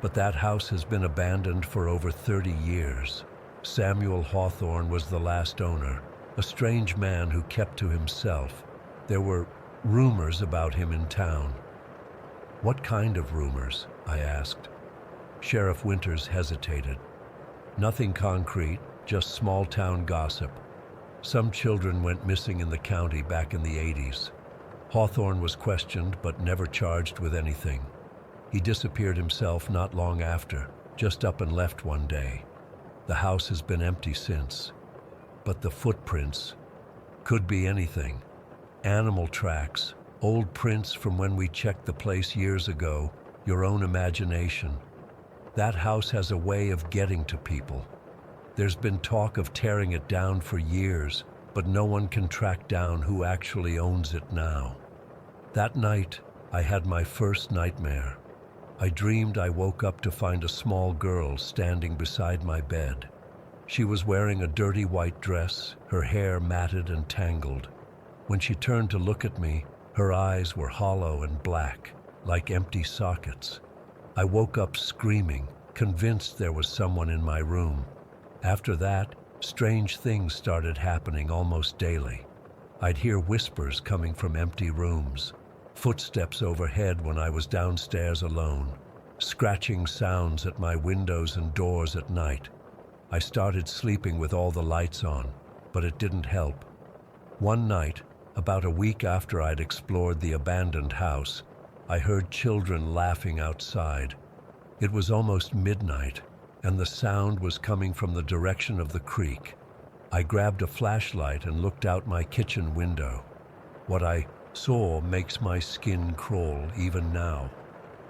but that house has been abandoned for over 30 years. Samuel Hawthorne was the last owner, a strange man who kept to himself. There were rumors about him in town." "What kind of rumors?" I asked. Sheriff Winters hesitated. "Nothing concrete, just small-town gossip. Some children went missing in the county back in the 80s. Hawthorne was questioned but never charged with anything. He disappeared himself not long after, just up and left one day. The house has been empty since. But the footprints could be anything. Animal tracks, old prints from when we checked the place years ago, your own imagination. That house has a way of getting to people. There's been talk of tearing it down for years, but no one can track down who actually owns it now. That night, I had my first nightmare. I dreamed I woke up to find a small girl standing beside my bed. She was wearing a dirty white dress, her hair matted and tangled. When she turned to look at me, her eyes were hollow and black, like empty sockets. I woke up screaming, convinced there was someone in my room. After that, strange things started happening almost daily. I'd hear whispers coming from empty rooms, footsteps overhead when I was downstairs alone, scratching sounds at my windows and doors at night. I started sleeping with all the lights on, but it didn't help. One night, about a week after I'd explored the abandoned house, I heard children laughing outside. It was almost midnight, and the sound was coming from the direction of the creek. I grabbed a flashlight and looked out my kitchen window. What I saw makes my skin crawl even now.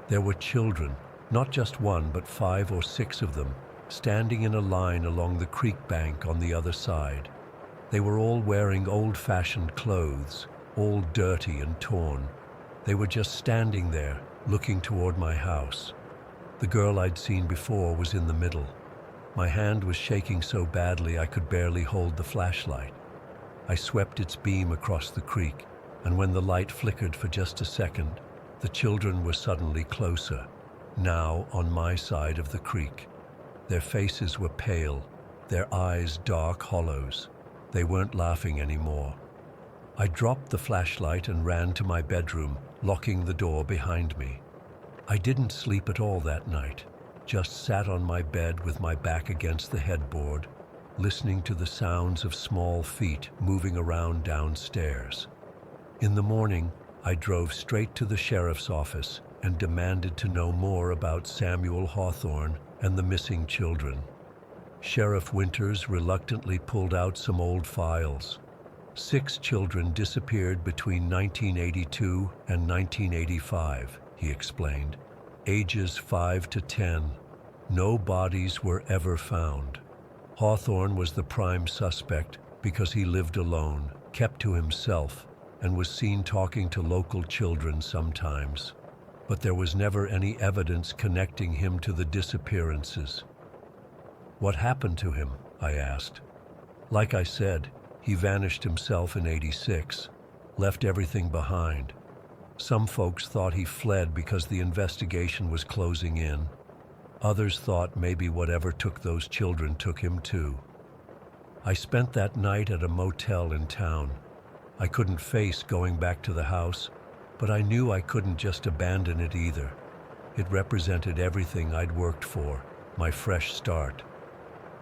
There were children, not just one but 5 or 6 of them, standing in a line along the creek bank on the other side. They were all wearing old-fashioned clothes, all dirty and torn. They were just standing there, looking toward my house. The girl I'd seen before was in the middle. My hand was shaking so badly I could barely hold the flashlight. I swept its beam across the creek, and when the light flickered for just a second, the children were suddenly closer, now on my side of the creek. Their faces were pale, their eyes dark hollows. They weren't laughing anymore. I dropped the flashlight and ran to my bedroom, locking the door behind me. I didn't sleep at all that night, just sat on my bed with my back against the headboard, listening to the sounds of small feet moving around downstairs. In the morning, I drove straight to the sheriff's office and demanded to know more about Samuel Hawthorne and the missing children. Sheriff Winters reluctantly pulled out some old files. 6 children disappeared between 1982 and 1985, he explained. Ages 5 to 10. No bodies were ever found. Hawthorne was the prime suspect because he lived alone, kept to himself, and was seen talking to local children sometimes, but there was never any evidence connecting him to the disappearances. What happened to him? I asked. Like I said, he vanished himself in '86, left everything behind. Some folks thought he fled because the investigation was closing in. Others thought maybe whatever took those children took him too. I spent that night at a motel in town. I couldn't face going back to the house, but I knew I couldn't just abandon it either. It represented everything I'd worked for, my fresh start.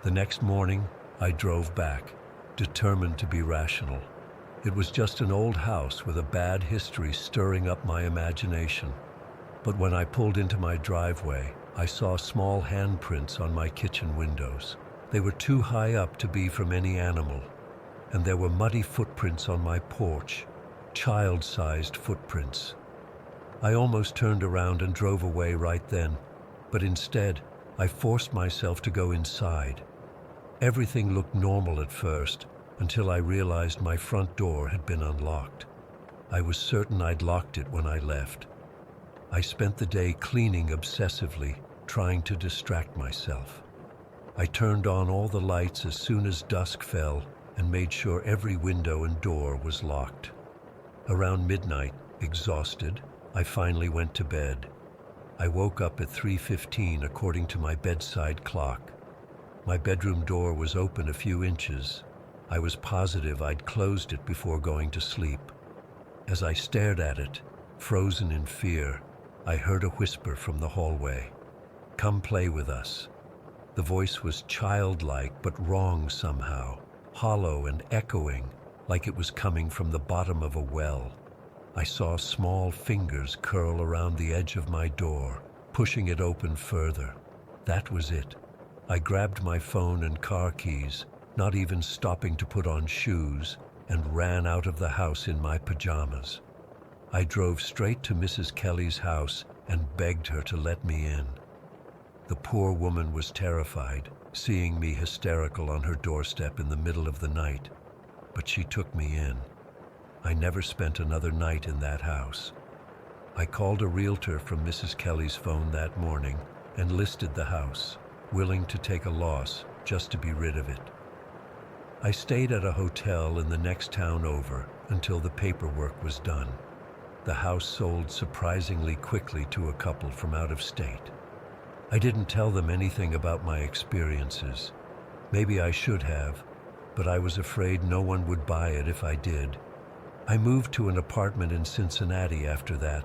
The next morning, I drove back, determined to be rational. It was just an old house with a bad history stirring up my imagination. But when I pulled into my driveway, I saw small handprints on my kitchen windows. They were too high up to be from any animal, and there were muddy footprints on my porch, child-sized footprints. I almost turned around and drove away right then, but instead, I forced myself to go inside. Everything looked normal at first, until I realized my front door had been unlocked. I was certain I'd locked it when I left. I spent the day cleaning obsessively, trying to distract myself. I turned on all the lights as soon as dusk fell and made sure every window and door was locked. Around midnight, exhausted, I finally went to bed. I woke up at 3:15 according to my bedside clock. My bedroom door was open a few inches. I was positive I'd closed it before going to sleep. As I stared at it, frozen in fear, I heard a whisper from the hallway. "Come play with us." The voice was childlike but wrong somehow, hollow and echoing, like it was coming from the bottom of a well. I saw small fingers curl around the edge of my door, pushing it open further. That was it. I grabbed my phone and car keys, not even stopping to put on shoes, and ran out of the house in my pajamas. I drove straight to Mrs. Kelly's house and begged her to let me in. The poor woman was terrified, seeing me hysterical on her doorstep in the middle of the night, but she took me in. I never spent another night in that house. I called a realtor from Mrs. Kelly's phone that morning and listed the house, willing to take a loss just to be rid of it. I stayed at a hotel in the next town over until the paperwork was done. The house sold surprisingly quickly to a couple from out of state. I didn't tell them anything about my experiences. Maybe I should have, but I was afraid no one would buy it if I did. I moved to an apartment in Cincinnati after that.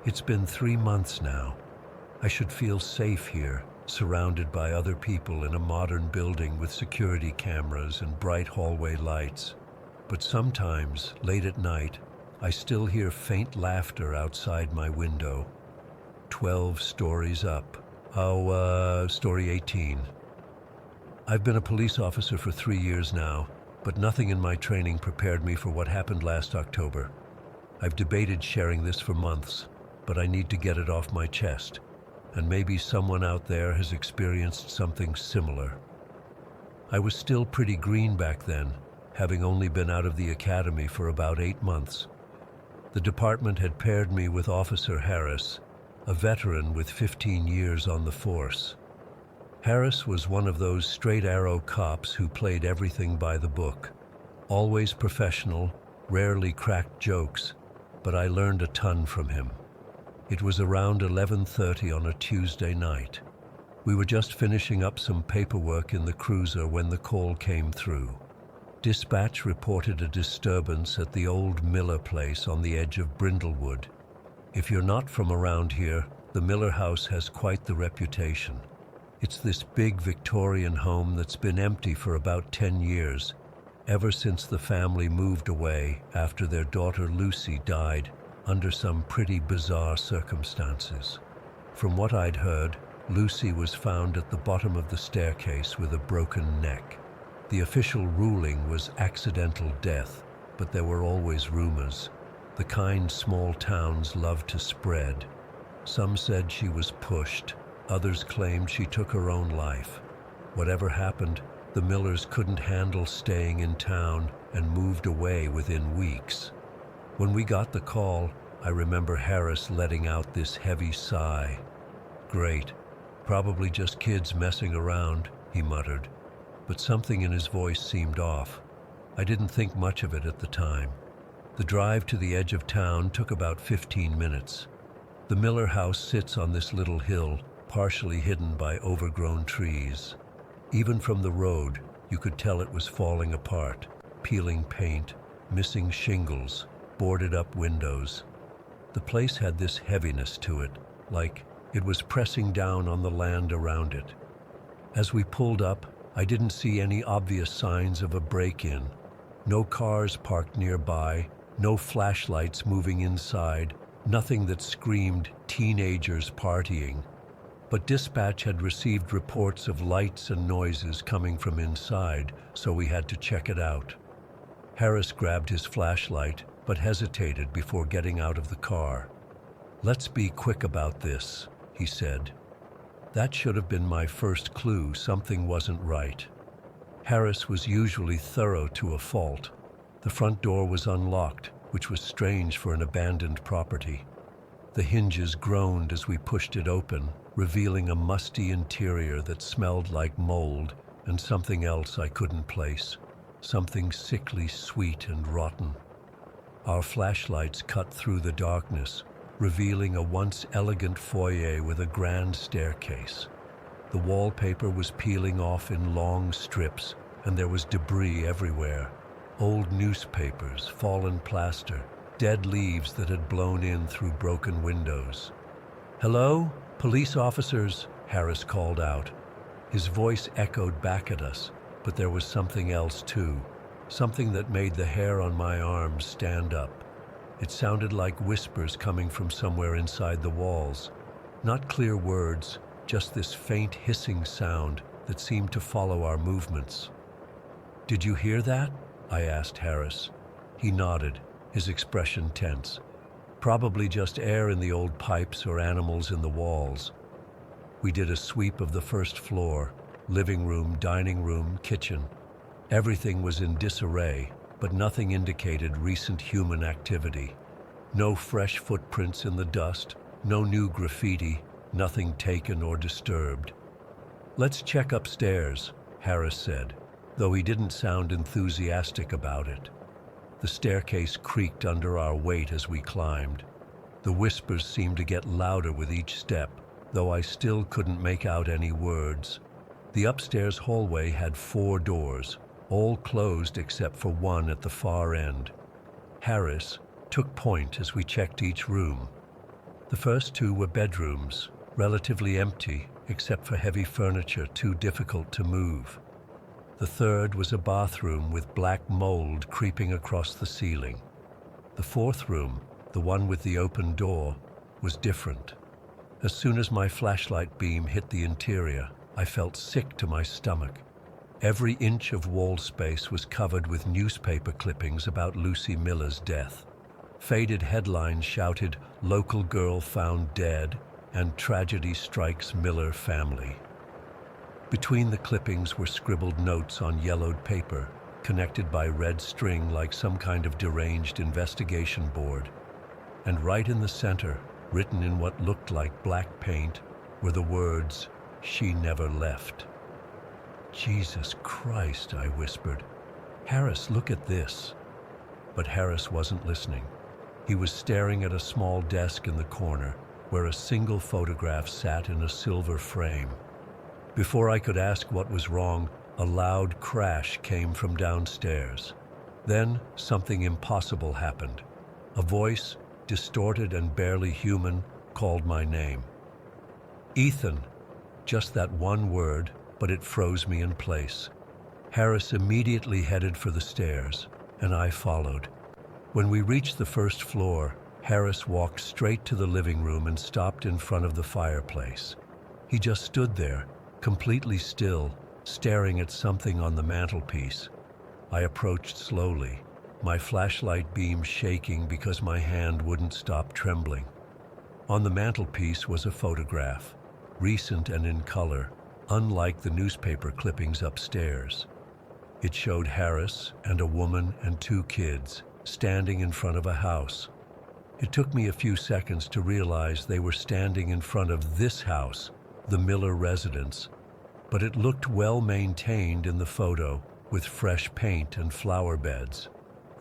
It's been 3 months now. I should feel safe here, surrounded by other people in a modern building with security cameras and bright hallway lights. But sometimes, late at night, I still hear faint laughter outside my window. 12 stories up. Story 18. I've been a police officer for 3 years now, but nothing in my training prepared me for what happened last October. I've debated sharing this for months, but I need to get it off my chest, and maybe someone out there has experienced something similar. I was still pretty green back then, having only been out of the academy for about 8 months. The department had paired me with Officer Harris, a veteran with 15 years on the force. Harris was one of those straight-arrow cops who played everything by the book. Always professional, rarely cracked jokes, but I learned a ton from him. It was around 11:30 on a Tuesday night. We were just finishing up some paperwork in the cruiser when the call came through. Dispatch reported a disturbance at the old Miller place on the edge of Brindlewood. If you're not from around here, the Miller house has quite the reputation. It's this big Victorian home that's been empty for about 10 years, ever since the family moved away after their daughter Lucy died under some pretty bizarre circumstances. From what I'd heard, Lucy was found at the bottom of the staircase with a broken neck. The official ruling was accidental death, but there were always rumors, the kind small towns love to spread. Some said she was pushed, others claimed she took her own life. Whatever happened, the Millers couldn't handle staying in town and moved away within weeks. When we got the call, I remember Harris letting out this heavy sigh. "Great. Probably just kids messing around," he muttered. But something in his voice seemed off. I didn't think much of it at the time. The drive to the edge of town took about 15 minutes. The Miller house sits on this little hill, partially hidden by overgrown trees. Even from the road, you could tell it was falling apart, peeling paint, missing shingles, boarded up windows. The place had this heaviness to it, like it was pressing down on the land around it. As we pulled up, I didn't see any obvious signs of a break-in. No cars parked nearby, no flashlights moving inside, nothing that screamed teenagers partying. But dispatch had received reports of lights and noises coming from inside, so we had to check it out. Harris grabbed his flashlight, but hesitated before getting out of the car. "Let's be quick about this," he said. That should have been my first clue something wasn't right. Harris was usually thorough to a fault. The front door was unlocked, which was strange for an abandoned property. The hinges groaned as we pushed it open, revealing a musty interior that smelled like mold and something else I couldn't place, something sickly sweet and rotten. Our flashlights cut through the darkness, revealing a once elegant foyer with a grand staircase. The wallpaper was peeling off in long strips, and there was debris everywhere. Old newspapers, fallen plaster, dead leaves that had blown in through broken windows. "Hello? Police officers," Harris called out. His voice echoed back at us, but there was something else too, something that made the hair on my arms stand up. It sounded like whispers coming from somewhere inside the walls. Not clear words, just this faint hissing sound that seemed to follow our movements. "Did you hear that?" I asked Harris. He nodded, his expression tense. "Probably just air in the old pipes or animals in the walls." We did a sweep of the first floor, living room, dining room, kitchen. Everything was in disarray, but nothing indicated recent human activity. No fresh footprints in the dust, no new graffiti, nothing taken or disturbed. "Let's check upstairs," Harris said, though he didn't sound enthusiastic about it. The staircase creaked under our weight as we climbed. The whispers seemed to get louder with each step, though I still couldn't make out any words. The upstairs hallway had 4 doors, all closed except for one at the far end. Harris took point as we checked each room. The first 2 were bedrooms, relatively empty except for heavy furniture too difficult to move. The third was a bathroom with black mold creeping across the ceiling. The 4th room, the one with the open door, was different. As soon as my flashlight beam hit the interior, I felt sick to my stomach. Every inch of wall space was covered with newspaper clippings about Lucy Miller's death. Faded headlines shouted, "Local girl found dead," and "Tragedy strikes Miller family." Between the clippings were scribbled notes on yellowed paper, connected by red string like some kind of deranged investigation board. And right in the center, written in what looked like black paint, were the words, "She never left." "Jesus Christ," I whispered. "Harris, look at this." But Harris wasn't listening. He was staring at a small desk in the corner, where a single photograph sat in a silver frame. Before I could ask what was wrong, a loud crash came from downstairs. Then something impossible happened. A voice, distorted and barely human, called my name. "Ethan." Just that one word, but it froze me in place. Harris immediately headed for the stairs, and I followed. When we reached the first floor, Harris walked straight to the living room and stopped in front of the fireplace. He just stood there, completely still, staring at something on the mantelpiece. I approached slowly, my flashlight beam shaking because my hand wouldn't stop trembling. On the mantelpiece was a photograph, recent and in color, unlike the newspaper clippings upstairs. It showed Harris and a woman and 2 kids, standing in front of a house. It took me a few seconds to realize they were standing in front of this house, the Miller residence, but it looked well maintained in the photo, with fresh paint and flower beds.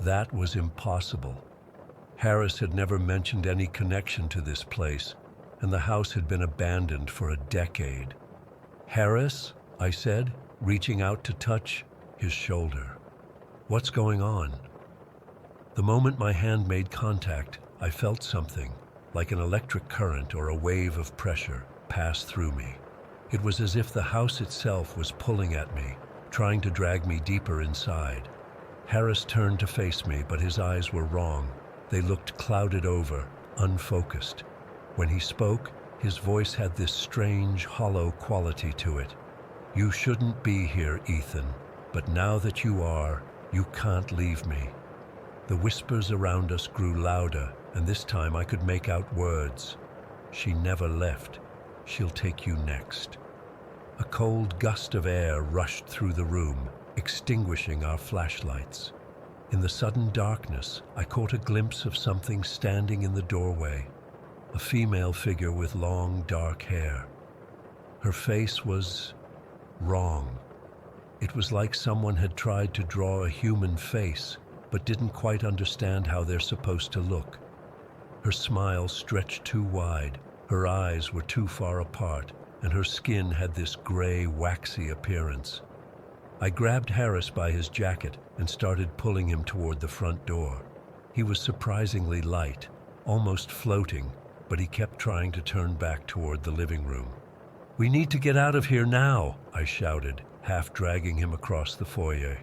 That was impossible. Harris had never mentioned any connection to this place, and the house had been abandoned for a decade. "Harris?" I said, reaching out to touch his shoulder. "What's going on?" The moment my hand made contact, I felt something, like an electric current or a wave of pressure, pass through me. It was as if the house itself was pulling at me, trying to drag me deeper inside. Harris turned to face me, but his eyes were wrong. They looked clouded over, unfocused. When he spoke, his voice had this strange, hollow quality to it. "You shouldn't be here, Ethan, but now that you are, you can't leave me." The whispers around us grew louder, and this time I could make out words. "She never left. She'll take you next." A cold gust of air rushed through the room, extinguishing our flashlights. In the sudden darkness, I caught a glimpse of something standing in the doorway, a female figure with long, dark hair. Her face was wrong. It was like someone had tried to draw a human face, but didn't quite understand how they're supposed to look. Her smile stretched too wide, her eyes were too far apart, and her skin had this gray, waxy appearance. I grabbed Harris by his jacket and started pulling him toward the front door. He was surprisingly light, almost floating, but he kept trying to turn back toward the living room. "We need to get out of here now," I shouted, half dragging him across the foyer.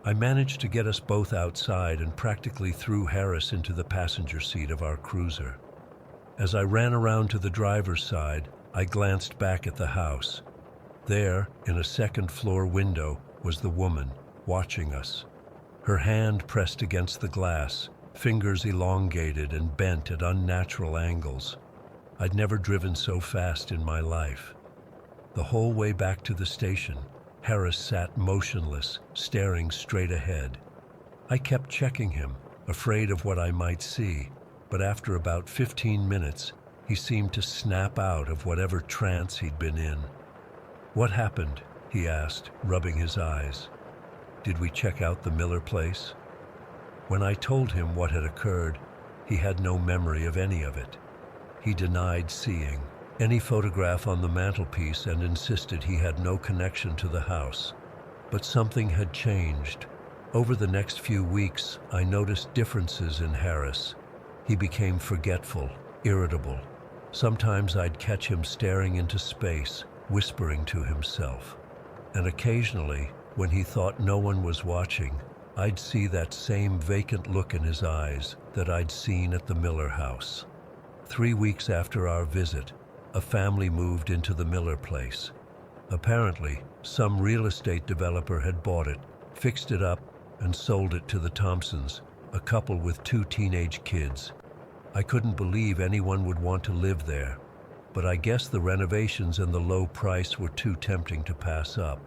I managed to get us both outside and practically threw Harris into the passenger seat of our cruiser. As I ran around to the driver's side, I glanced back at the house. There, in a second-floor window, was the woman, watching us. Her hand pressed against the glass, fingers elongated and bent at unnatural angles. I'd never driven so fast in my life. The whole way back to the station, Harris sat motionless, staring straight ahead. I kept checking him, afraid of what I might see, but after about 15 minutes, he seemed to snap out of whatever trance he'd been in. "What happened?" he asked, rubbing his eyes. "Did we check out the Miller place?" When I told him what had occurred, he had no memory of any of it. He denied seeing any photograph on the mantelpiece and insisted he had no connection to the house. But something had changed. Over the next few weeks, I noticed differences in Harris. He became forgetful, irritable. Sometimes I'd catch him staring into space, whispering to himself. And occasionally, when he thought no one was watching, I'd see that same vacant look in his eyes that I'd seen at the Miller house. 3 weeks after our visit, a family moved into the Miller place. Apparently, some real estate developer had bought it, fixed it up, and sold it to the Thompsons, a couple with 2 teenage kids. I couldn't believe anyone would want to live there, but I guess the renovations and the low price were too tempting to pass up.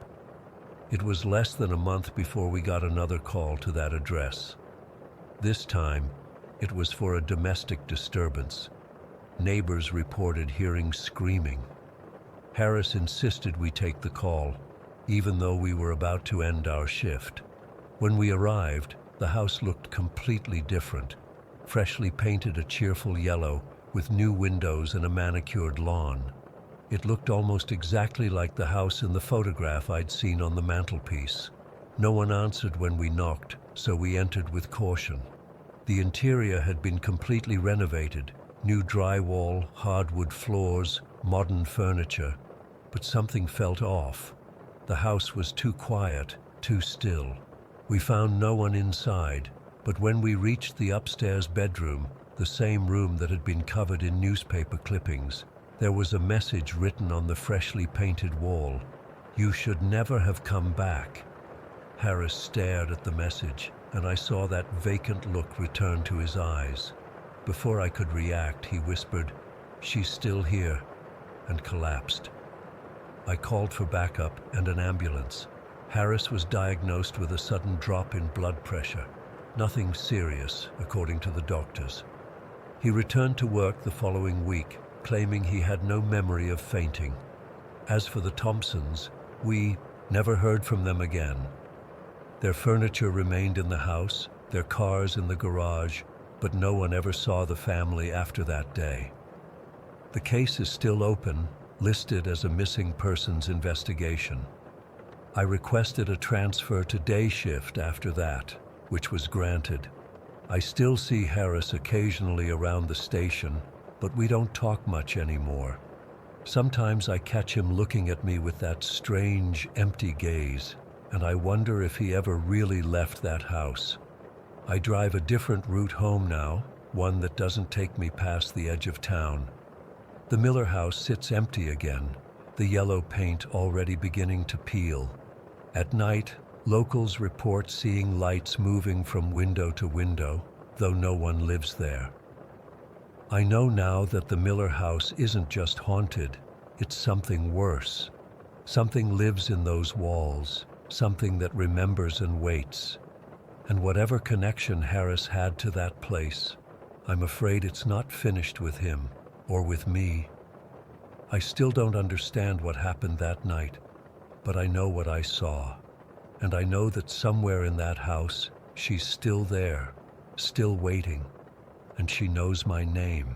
It was less than a month before we got another call to that address. This time, it was for a domestic disturbance. Neighbors reported hearing screaming. Harris insisted we take the call, even though we were about to end our shift. When we arrived, the house looked completely different, freshly painted a cheerful yellow, with new windows and a manicured lawn. It looked almost exactly like the house in the photograph I'd seen on the mantelpiece. No one answered when we knocked, so we entered with caution. The interior had been completely renovated, new drywall, hardwood floors, modern furniture, but something felt off. The house was too quiet, too still. We found no one inside, but when we reached the upstairs bedroom, the same room that had been covered in newspaper clippings, there was a message written on the freshly painted wall: "You should never have come back." Harris stared at the message, and I saw that vacant look return to his eyes. Before I could react, he whispered, "She's still here," and collapsed. I called for backup and an ambulance. Harris was diagnosed with a sudden drop in blood pressure. Nothing serious, according to the doctors. He returned to work the following week, claiming he had no memory of fainting. As for the Thompsons, we never heard from them again. Their furniture remained in the house, their cars in the garage, but no one ever saw the family after that day. The case is still open, listed as a missing persons investigation. I requested a transfer to day shift after that, which was granted. I still see Harris occasionally around the station, but we don't talk much anymore. Sometimes I catch him looking at me with that strange, empty gaze, and I wonder if he ever really left that house. I drive a different route home now, one that doesn't take me past the edge of town. The Miller house sits empty again, the yellow paint already beginning to peel. At night, locals report seeing lights moving from window to window, though no one lives there. I know now that the Miller house isn't just haunted, it's something worse. Something lives in those walls, something that remembers and waits. And whatever connection Harris had to that place, I'm afraid it's not finished with him, or with me. I still don't understand what happened that night, but I know what I saw. And I know that somewhere in that house, she's still there, still waiting, and she knows my name.